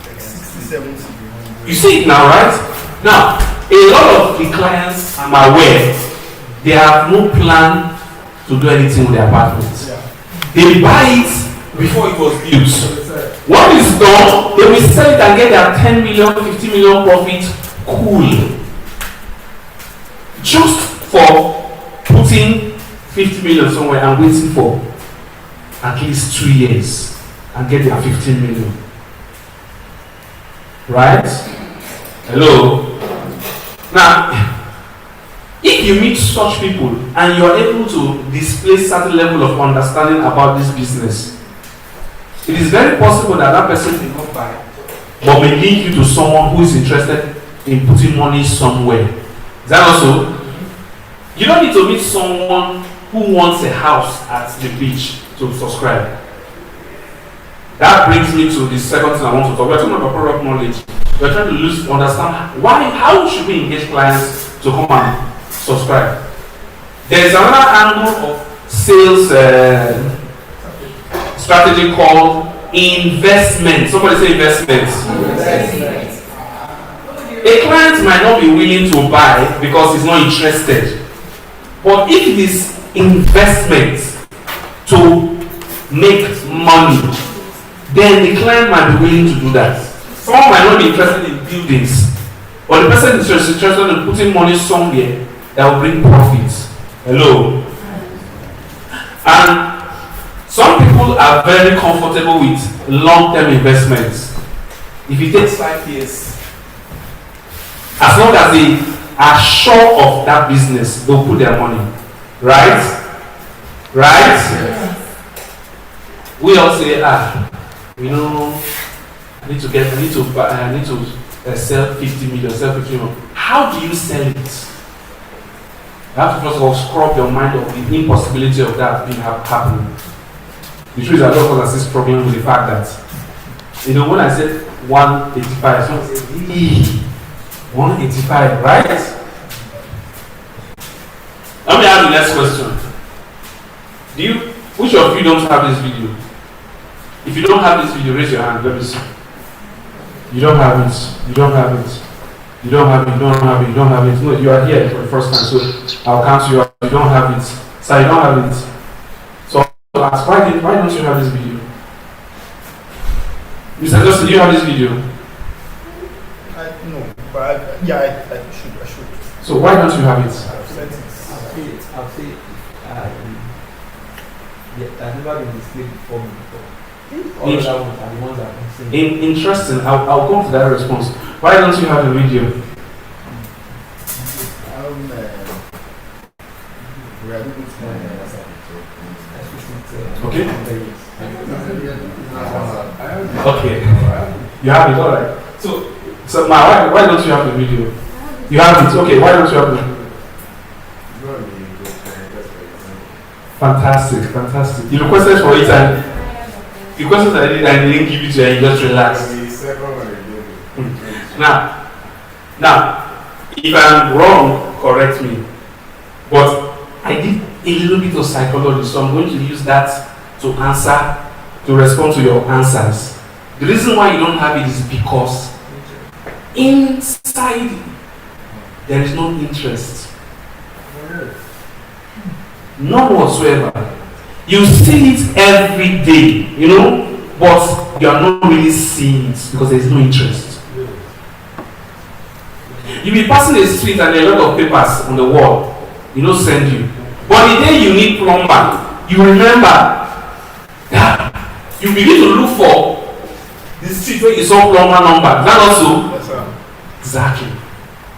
[SPEAKER 8] Like 60, 70.
[SPEAKER 2] You see it now, right? Now, a lot of the clients I'm aware, they have no plan to do anything with their apartments.
[SPEAKER 8] Yeah.
[SPEAKER 2] They buy it before it was built. What is done, they will sell it and get their 10 million, 50 million profit cool. Just for putting 50 million somewhere and waiting for at least 2 years and get their 15 million. Right? Hello? Now, if you meet such people and you are able to display certain level of understanding about this business, it is very possible that that person will not buy, but may link you to someone who is interested in putting money somewhere. Is that also? You don't need to meet someone who wants a house at the beach to subscribe. That brings me to the second thing I want to talk about. We're talking about product knowledge. We're trying to understand how should we engage clients to come and subscribe. There is another angle of sales strategy called investment. Somebody say investment. A client might not be willing to buy because he's not interested. But if it is investment to make money, then the client might be willing to do that. Someone might not be interested in buildings, but the person is interested in putting money somewhere that will bring profits. Hello? And some people are very comfortable with long-term investments. If it takes 5 years, as long as they are sure of that business, they'll put their money. Right? Right? Yes. We all say, you know, I need to sell 50 million, sell 50 million. How do you sell it? You have to first of all scrub your mind of the impossibility of that being happening. The truth is, I don't want to see struggling with the fact that, you know, when I said 185, someone said, 185, right? Let me ask the next question. Which of you don't have this video? If you don't have this video, raise your hand. Let me see. You don't have it. You don't have it. You don't have it. You don't have it. You don't have it. No, you are here for the first time, so I'll count you out. You don't have it. So you don't have it. So I'll ask, why don't you have this video? Mr. Justin, do you have this video?
[SPEAKER 8] No, but I should.
[SPEAKER 2] So why don't you have it?
[SPEAKER 3] I'll say I've never been displayed before me before. All the other ones are the ones that I'm saying.
[SPEAKER 2] Interesting. I'll come to that response. Why don't you have the video? Okay. Okay. You have it, alright. So why don't you have the video? You have it. Okay. Why don't you have the video? Fantastic. You requested for it and the questions I did, I didn't give it to you and you just relaxed. Now, if I'm wrong, correct me. But I did a little bit of psychology, so I'm going to use that to respond to your answers. The reason why you don't have it is because inside there is no interest. None whatsoever. You see it every day, you know, but you are not really seeing it because there is no interest. You'll be passing the street and there are a lot of papers on the wall, send you. But the day you need plumber, you remember, you begin to look for the street where you saw plumber number. That also?
[SPEAKER 8] Yes, sir.
[SPEAKER 2] Exactly.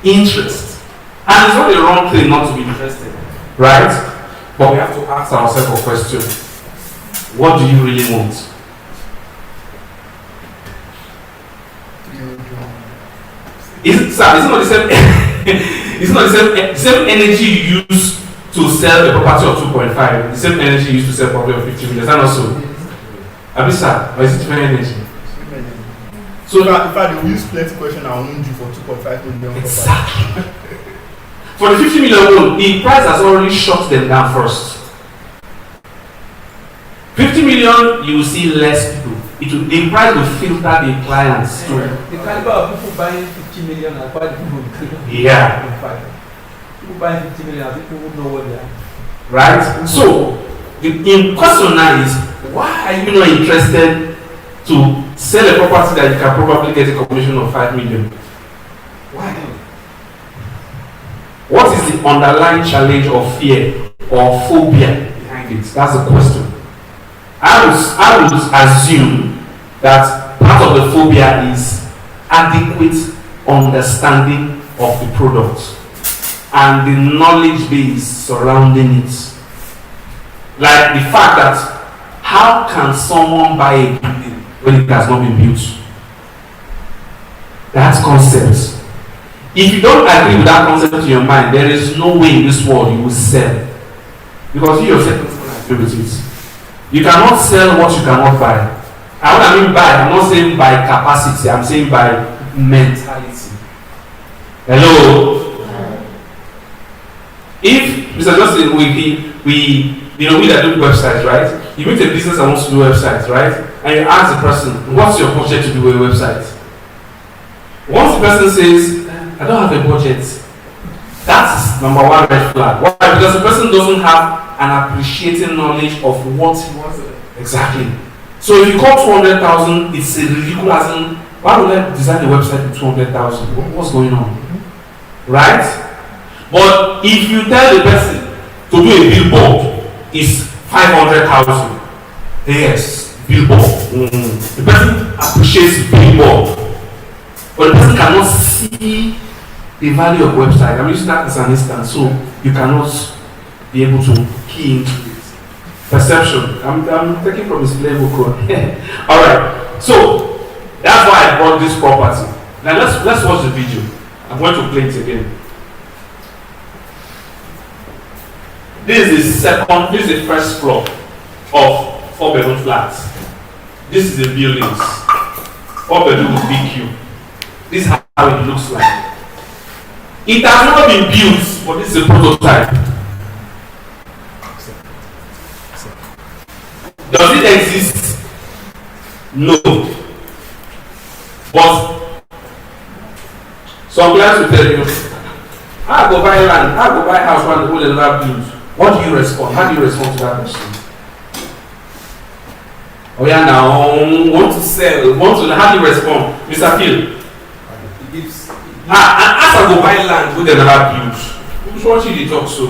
[SPEAKER 2] Interest. And it's not a wrong thing not to be interested, right? But we have to ask ourselves a question. What do you really want? It's not the same it's not the same energy you use to sell a property of 2.5, the same energy you use to sell a property of 50 million. Is that not so? Abisa, or is it different energy?
[SPEAKER 8] So now, in fact, they will use plenty question and wound you for 2.5 million.
[SPEAKER 2] Exactly. For the 50 million loan, the price has already shut them down first. 50 million, you will see less people. The price will filter the clients to.
[SPEAKER 3] The caliber of people buying 50 million are quite people.
[SPEAKER 2] Yeah.
[SPEAKER 3] In fact, people buying 50 million are people who know what they are.
[SPEAKER 2] Right? So, the question now is, why are you not interested to sell a property that you can probably get a commission of 5 million? Why? What is the underlying challenge or fear or phobia behind it? That's the question. I would assume that part of the phobia is adequate understanding of the product and the knowledge base surrounding it. Like the fact that how can someone buy a building when it has not been built? That's concept. If you don't agree with that concept in your mind, there is no way in this world you will sell. Because you yourself don't agree with it. You cannot sell what you cannot buy. And what I mean by, I'm not saying by capacity, I'm saying by mentality. Hello? If Mr. Justin, we that do websites, right? You meet a business that wants to do websites, right? And you ask the person, what's your budget to do a website? Once the person says, I don't have a budget, that's number one red flag. Why? Because the person doesn't have an appreciating knowledge of what he wants. Exactly. So if you call 200,000, it's a ridiculous. Why would I design a website with 200,000? What's going on? Right? But if you tell the person to do a billboard, it's 500,000. Yes, billboard. The person appreciates billboard, but the person cannot see the value of website. I'm using that as an instance, so you cannot be able to key into it. Perception. I'm taking from his playbook code. All right. So that's why I brought this property. Now let's watch the video. I'm going to play it again. This is the first floor of 4-bedroom flats. This is the buildings. 4-bedroom with BQ. This is how it looks like. It has not been built, but this is a prototype. Does it exist? No. But some clients will tell you, I go buy land, I go buy house, one who will never build. What do you respond? How do you respond to that question? Oh yeah, now want to sell, how do you respond? Mr. Phil. And as I go buy land, who they never build. Which one should you talk so?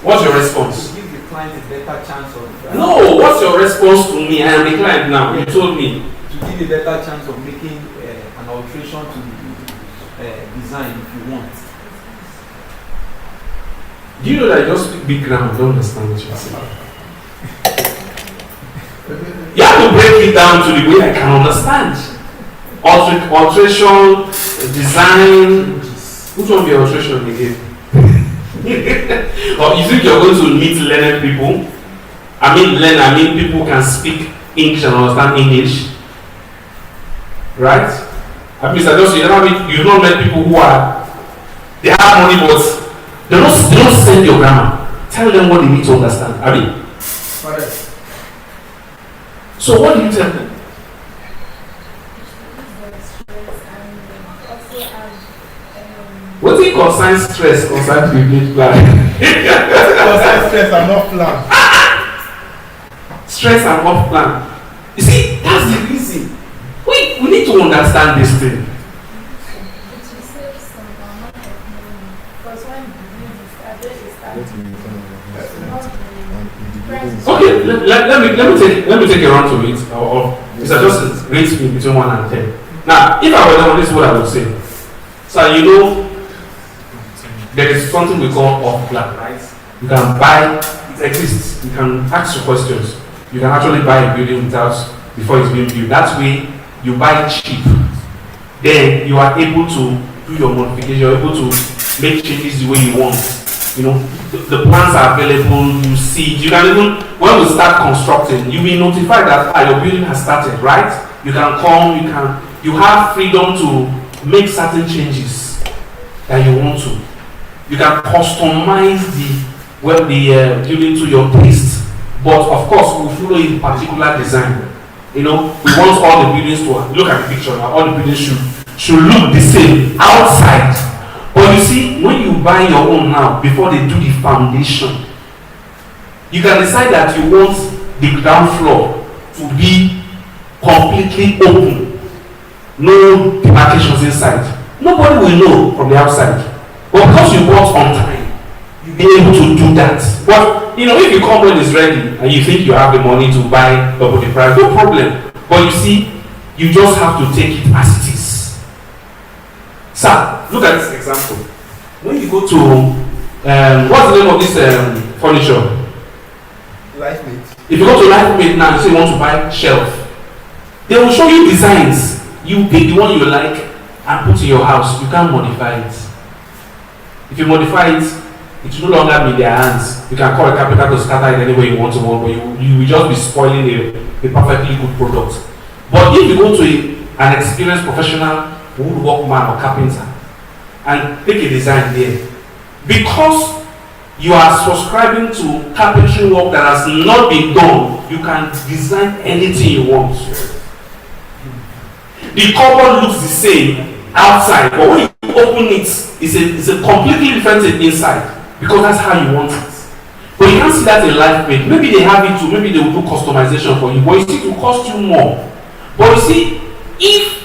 [SPEAKER 2] What's your response?
[SPEAKER 3] Give the client a better chance of.
[SPEAKER 2] No, what's your response to me? I am the client now. You told me.
[SPEAKER 3] To give a better chance of making an alteration to the design if you want.
[SPEAKER 2] Do you know that you just speak big grammar? I don't understand what you're saying. You have to break it down to the way I can understand. Alteration, design. Which one be alteration again? Or you think you're going to meet learned people? I mean people who can speak English and understand English. Right? Mr. Johnson, you've not met people who they have money but they don't send your grammar. Tell them what they need to understand.
[SPEAKER 5] Correct.
[SPEAKER 2] So what do you tell them? What do you concern stress concern to village plan?
[SPEAKER 8] Stress and not plan.
[SPEAKER 2] Stress and off plan. You see, that's the reason. We need to understand this thing. Okay, let me take a run to it. Or Mr. Justin rates me between 1 and 10. Now, if I were them, this is what I would say. So there is something we call off plan, right? You can buy, it exists. You can ask your questions. You can actually buy a building before it's being built. That way, you buy cheap. Then you are able to do your modification. You're able to make changes the way you want. The plans are available. You see, you can even when we start constructing, you'll be notified that your building has started, right? You can come, you can you have freedom to make certain changes that you want to. You can customize the building to your taste, but of course we will follow a particular design. You know, we want all the buildings to look at the picture now. All the buildings should look the same outside. But you see, when you buy your own now, before they do the foundation, you can decide that you want the ground floor to be completely open, no demarcations inside. Nobody will know from the outside. But because you bought on time, you'll be able to do that. But you know, if you come when it's ready and you think you have the money to buy double the price, no problem. But you see, you just have to take it as it is. Sir, look at this example. When you go to what's the name of this furniture?
[SPEAKER 8] LifeMate.
[SPEAKER 2] If you go to LifeMate now and say you want to buy shelf, they will show you designs. You pick the one you like and put in your house. You can't modify it. If you modify it, it will no longer be in their hands. You can call a carpenter to scatter it any way you want to, but you will just be spoiling a perfectly good product. But if you go to an experienced professional woodworkman or carpenter and take a design there, because you are subscribing to carpentry work that has not been done, you can design anything you want. The cupboard looks the same outside, but when you open it, it's a completely different thing inside, because that's how you want it. But you can't see that in LifeMate. Maybe they have it too, maybe they will do customization for you, but you see it will cost you more. But you see, if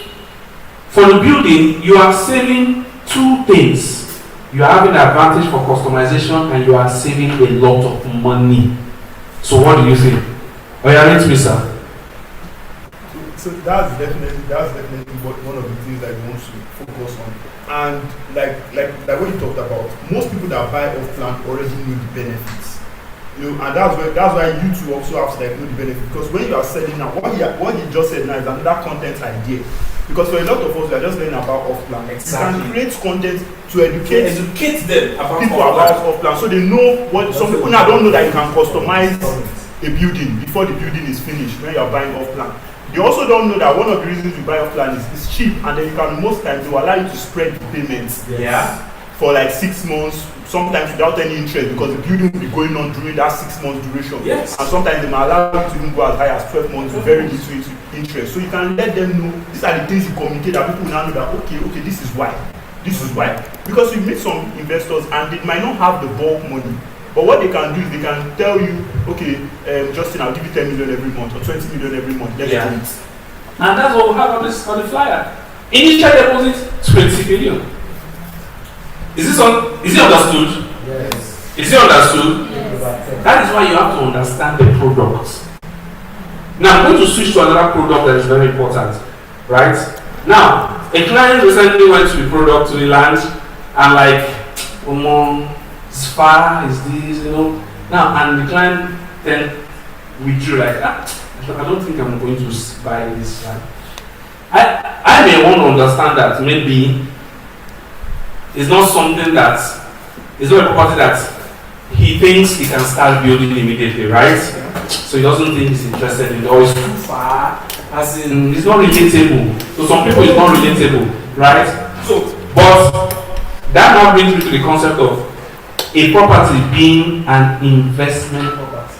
[SPEAKER 2] for the building you are saving two things, you are having an advantage for customization and you are saving a lot of money. So what do you think? Oh yeah, let me, sir.
[SPEAKER 8] So that's definitely one of the things that we want to focus on. And like what you talked about, most people that buy off plan already know the benefits. You know, and that's why you two also have to know the benefit. Because when you are selling now, what he just said now is another content idea. Because for a lot of us, we are just learning about off plan.
[SPEAKER 2] Exactly.
[SPEAKER 8] You can create content to educate
[SPEAKER 2] them about
[SPEAKER 8] people about off plan, so they know what. Some people now don't know that you can customize a building before the building is finished when you are buying off plan. They also don't know that one of the reasons you buy off plan is it's cheap, and then you can most times they will allow you to spread the payments.
[SPEAKER 2] Yeah.
[SPEAKER 8] For like 6 months, sometimes without any interest, because the building will be going on during that 6 months duration.
[SPEAKER 2] Yes.
[SPEAKER 8] And sometimes they might allow you to even go as high as 12 months with very little interest. So you can let them know these are the things you communicate that people will now know that okay, this is why. This is why. Because you meet some investors and they might not have the bulk money. But what they can do is they can tell you, okay, Justin, I'll give you 10 million every month or 20 million every month. Let's do it.
[SPEAKER 2] And that's what we have on the flyer. Initial deposit 20 million. Is it understood?
[SPEAKER 5] Yes.
[SPEAKER 2] Is it understood?
[SPEAKER 7] Yes.
[SPEAKER 2] That is why you have to understand the product. Now I'm going to switch to another product that is very important. Right? Now, a client recently went to the product, to the land, and like, it's far, is this, you know. Now, and the client then withdrew like, I don't think I'm going to buy this land. I may want to understand that maybe it's not something that, it's not a property that he thinks he can start building immediately, right? So he doesn't think he's interested in it, or it's too far, as in, it's not relatable. So some people it's not relatable, right? So, but that now brings me to the concept of a property being an investment property.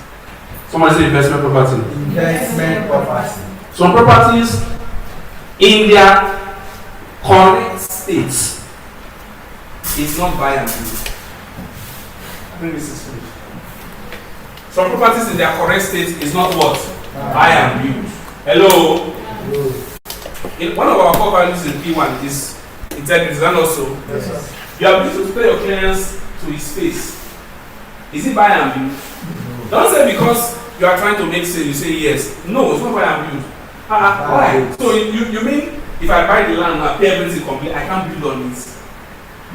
[SPEAKER 2] Somebody say investment property.
[SPEAKER 5] Investment property.
[SPEAKER 2] Some properties in their correct states is not buy and build. I think this is finished. Some properties in their correct state is not what? Buy and build. Hello? In one of our core values in P1 is integrity, and also you are going to pay your clients to his face. Is it buy and build? Don't say because you are trying to make sale, you say yes. No, it's not buy and build. Why? So you mean if I buy the land and I pay everything complete, I can't build on it?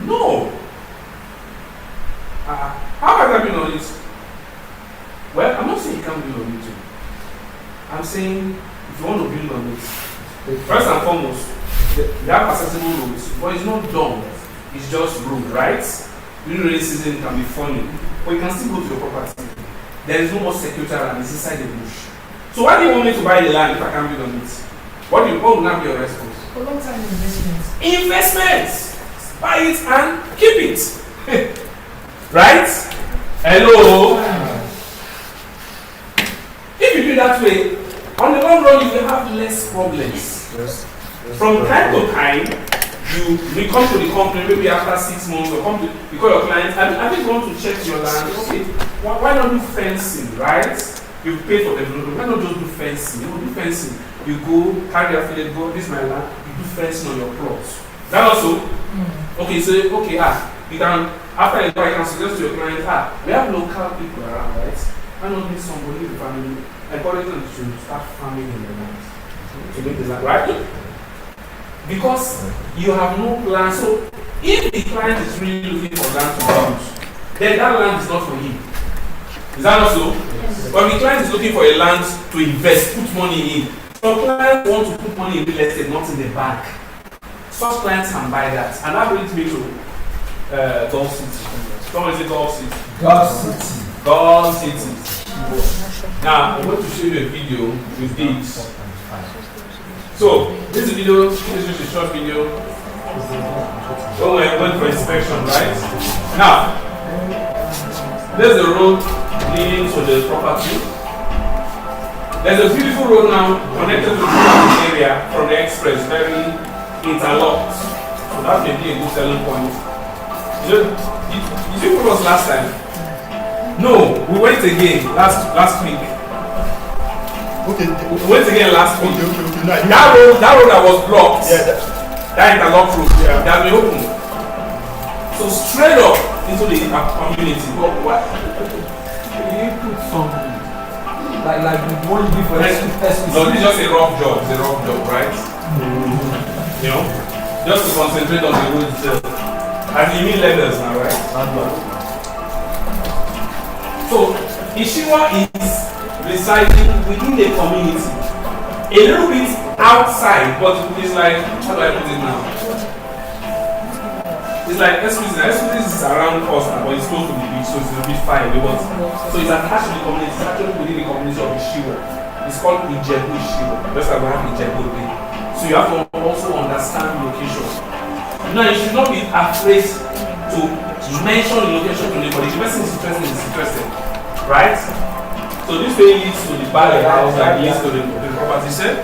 [SPEAKER 2] No. How can I build on it? Well, I'm not saying you can't build on it too. I'm saying if you want to build on it, first and foremost, you have accessible roads, but it's not dumb. It's just road, right? During rainy season, it can be funny, but you can still go to your property. There is no more security around, it's inside the bush. So why do you want me to buy the land if I can't build on it? What will not be your response?
[SPEAKER 4] For long time investments.
[SPEAKER 2] Investments! Buy it and keep it. Right? Hello? If you do that way, on the long run, you will have less problems. From time to time, you come to the company maybe after 6 months or come to you call your client. I think you want to check your land. Okay, why not do fencing, right? You pay for development. Why not just do fencing? You do fencing. You go carry affiliate. Go. This is my land. You do fencing on your plots. That also. Okay, so okay, you can after you can suggest to your client, we have local people around, right? Why not need somebody in the family? Encourage them to start farming in the land. To make this land, right? Because you have no plan. So if the client is really looking for land to use, then that land is not for him. Is that not so? Yes. But the client is looking for a land to invest, put money in. Some clients want to put money in real estate, not in the bank. Such clients can buy that. And that brings me to Gulf City. Someone say Gulf City.
[SPEAKER 3] Gulf City.
[SPEAKER 2] Gulf City. Now, I'm going to show you a video with this. So, this video, this is just a short video. So we're going for inspection, right? Now, there's the road leading to the property. There's a beautiful road now connected to the property area from the express, very interlocked. So that may be a good selling point. Did you follow us last time? No, we went again last week.
[SPEAKER 8] Okay.
[SPEAKER 2] We went again last week.
[SPEAKER 8] Okay.
[SPEAKER 2] That road that was blocked.
[SPEAKER 8] Yeah.
[SPEAKER 2] That interlocked road.
[SPEAKER 8] Yeah.
[SPEAKER 2] That been open. So straight up into the community. But what?
[SPEAKER 3] You put some like the one you give for SPC.
[SPEAKER 2] No, this is just a rough job. It's a rough job, right? You know, just to concentrate on the road itself. And you mean letters now, right? So Ishiwa is residing within the community, a little bit outside, but it's like, how do I put it now? It's like SPC is around us now, but it's close to the beach, so it's a bit far away. So it's attached to the community, it's actually within the community of Ishiwa. It's called Ijebu Ishiwa, just like we have Ijebu Bay. So you have to also understand location. Now you should not be afraid to mention the location to anybody. The person is interested, right? So this way leads to the back house that leads to the property set.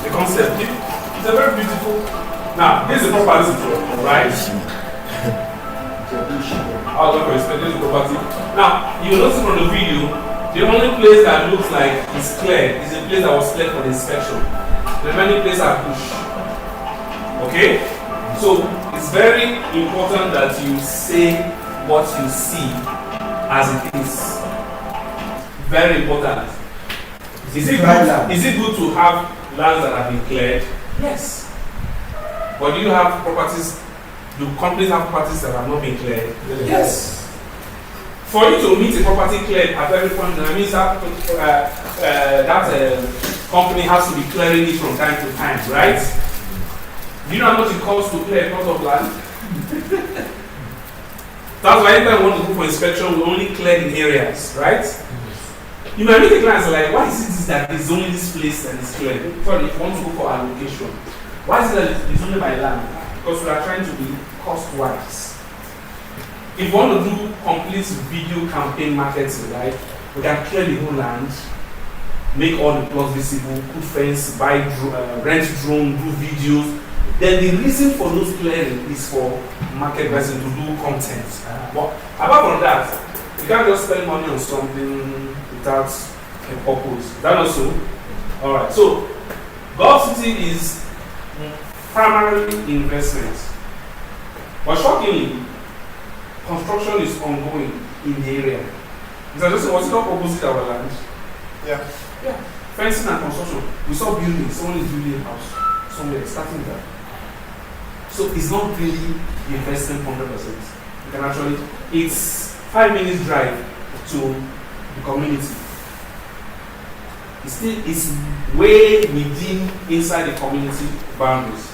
[SPEAKER 2] The concept. It's a very beautiful. Now, this is the property, right? I'll go for this is the property. Now, you notice from the video, the only place that looks like it's clear is a place that was cleared for the inspection. The remaining places are bush. Okay? So it's very important that you say what you see as it is. Very important. Is it good to have lands that have been cleared? Yes. But do you have properties? Do companies have properties that have not been cleared? Yes. For you to meet a property cleared at every point, that means that company has to be clearing it from time to time, right? Do you know how much it costs to clear a plot of land? That's why anytime we want to go for inspection, we only clear in areas, right? You might meet the clients like, why is it that there's only this place that is cleared? Sorry, if you want to go for allocation, why is it that it's only by land? Because we are trying to be cost-wise. If you want to do complete video campaign marketing, right, we can clear the whole land, make all the plots visible, put fence, buy rent drone, do videos. Then the reason for those clearing is for market person to do content. But apart from that, you can't just spend money on something without a purpose. That also. Alright, so Gulf City is primarily investment. But shockingly, construction is ongoing in the area. Is that just what's not opposite our land?
[SPEAKER 8] Yeah.
[SPEAKER 2] Yeah. Fencing and construction. We saw buildings, someone is building a house somewhere, starting that. So it's not really investment 100%. You can actually, it's 5 minutes drive to the community. It's way within inside the community boundaries.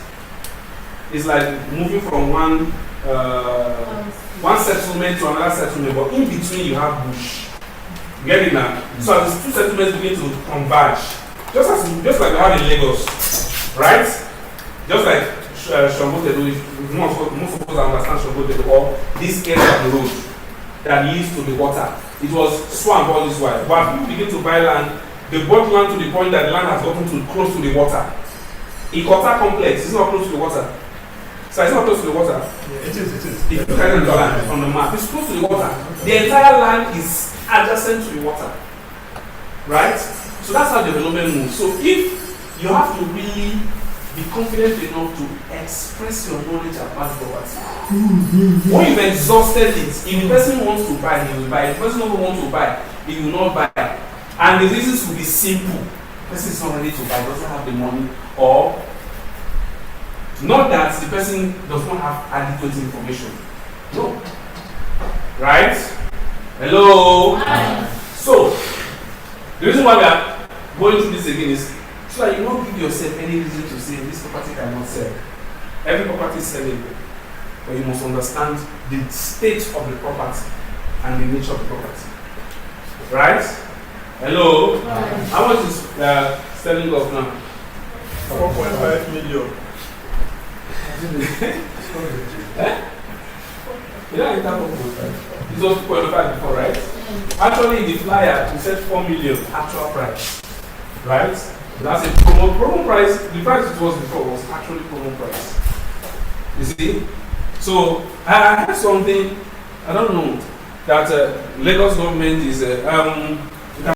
[SPEAKER 2] It's like moving from one settlement to another settlement, but in between you have bush. You get it now? So as the two settlements begin to converge, just like we have in Lagos, right? Just like Shombotedo, most of us understand Shombotedo, or this area of the road that leads to the water. It was swamp all this while. But people begin to buy land, they bought land to the point that the land has gotten to close to the water. Ikota complex is not close to the water. So it's not close to the water.
[SPEAKER 8] Yeah, it is.
[SPEAKER 2] If you look at the land on the map, it's close to the water. The entire land is adjacent to the water. Right? So that's how development moves. So if you have to really be confident enough to express your knowledge about property. When you've exhausted it, if the person wants to buy, he will buy. If the person doesn't want to buy, he will not buy. And the reasons will be simple. The person is not ready to buy, doesn't have the money, or not that the person does not have adequate information. No. Right? Hello?
[SPEAKER 7] Hi.
[SPEAKER 2] So, the reason why we are going through this again is so that you don't give yourself any reason to say this property cannot sell. Every property is sellable, but you must understand the state of the property and the nature of the property. Right? Hello?
[SPEAKER 7] Hi.
[SPEAKER 2] How much is selling off now?
[SPEAKER 8] 4.5 million.
[SPEAKER 2] You know, in terms of it was 2.5 before, right? Actually, in the flyer, we said 4 million actual price. Right? That's a promo price. The price it was before was actually promo price. You see? So I heard something, I don't know, that Lagos government is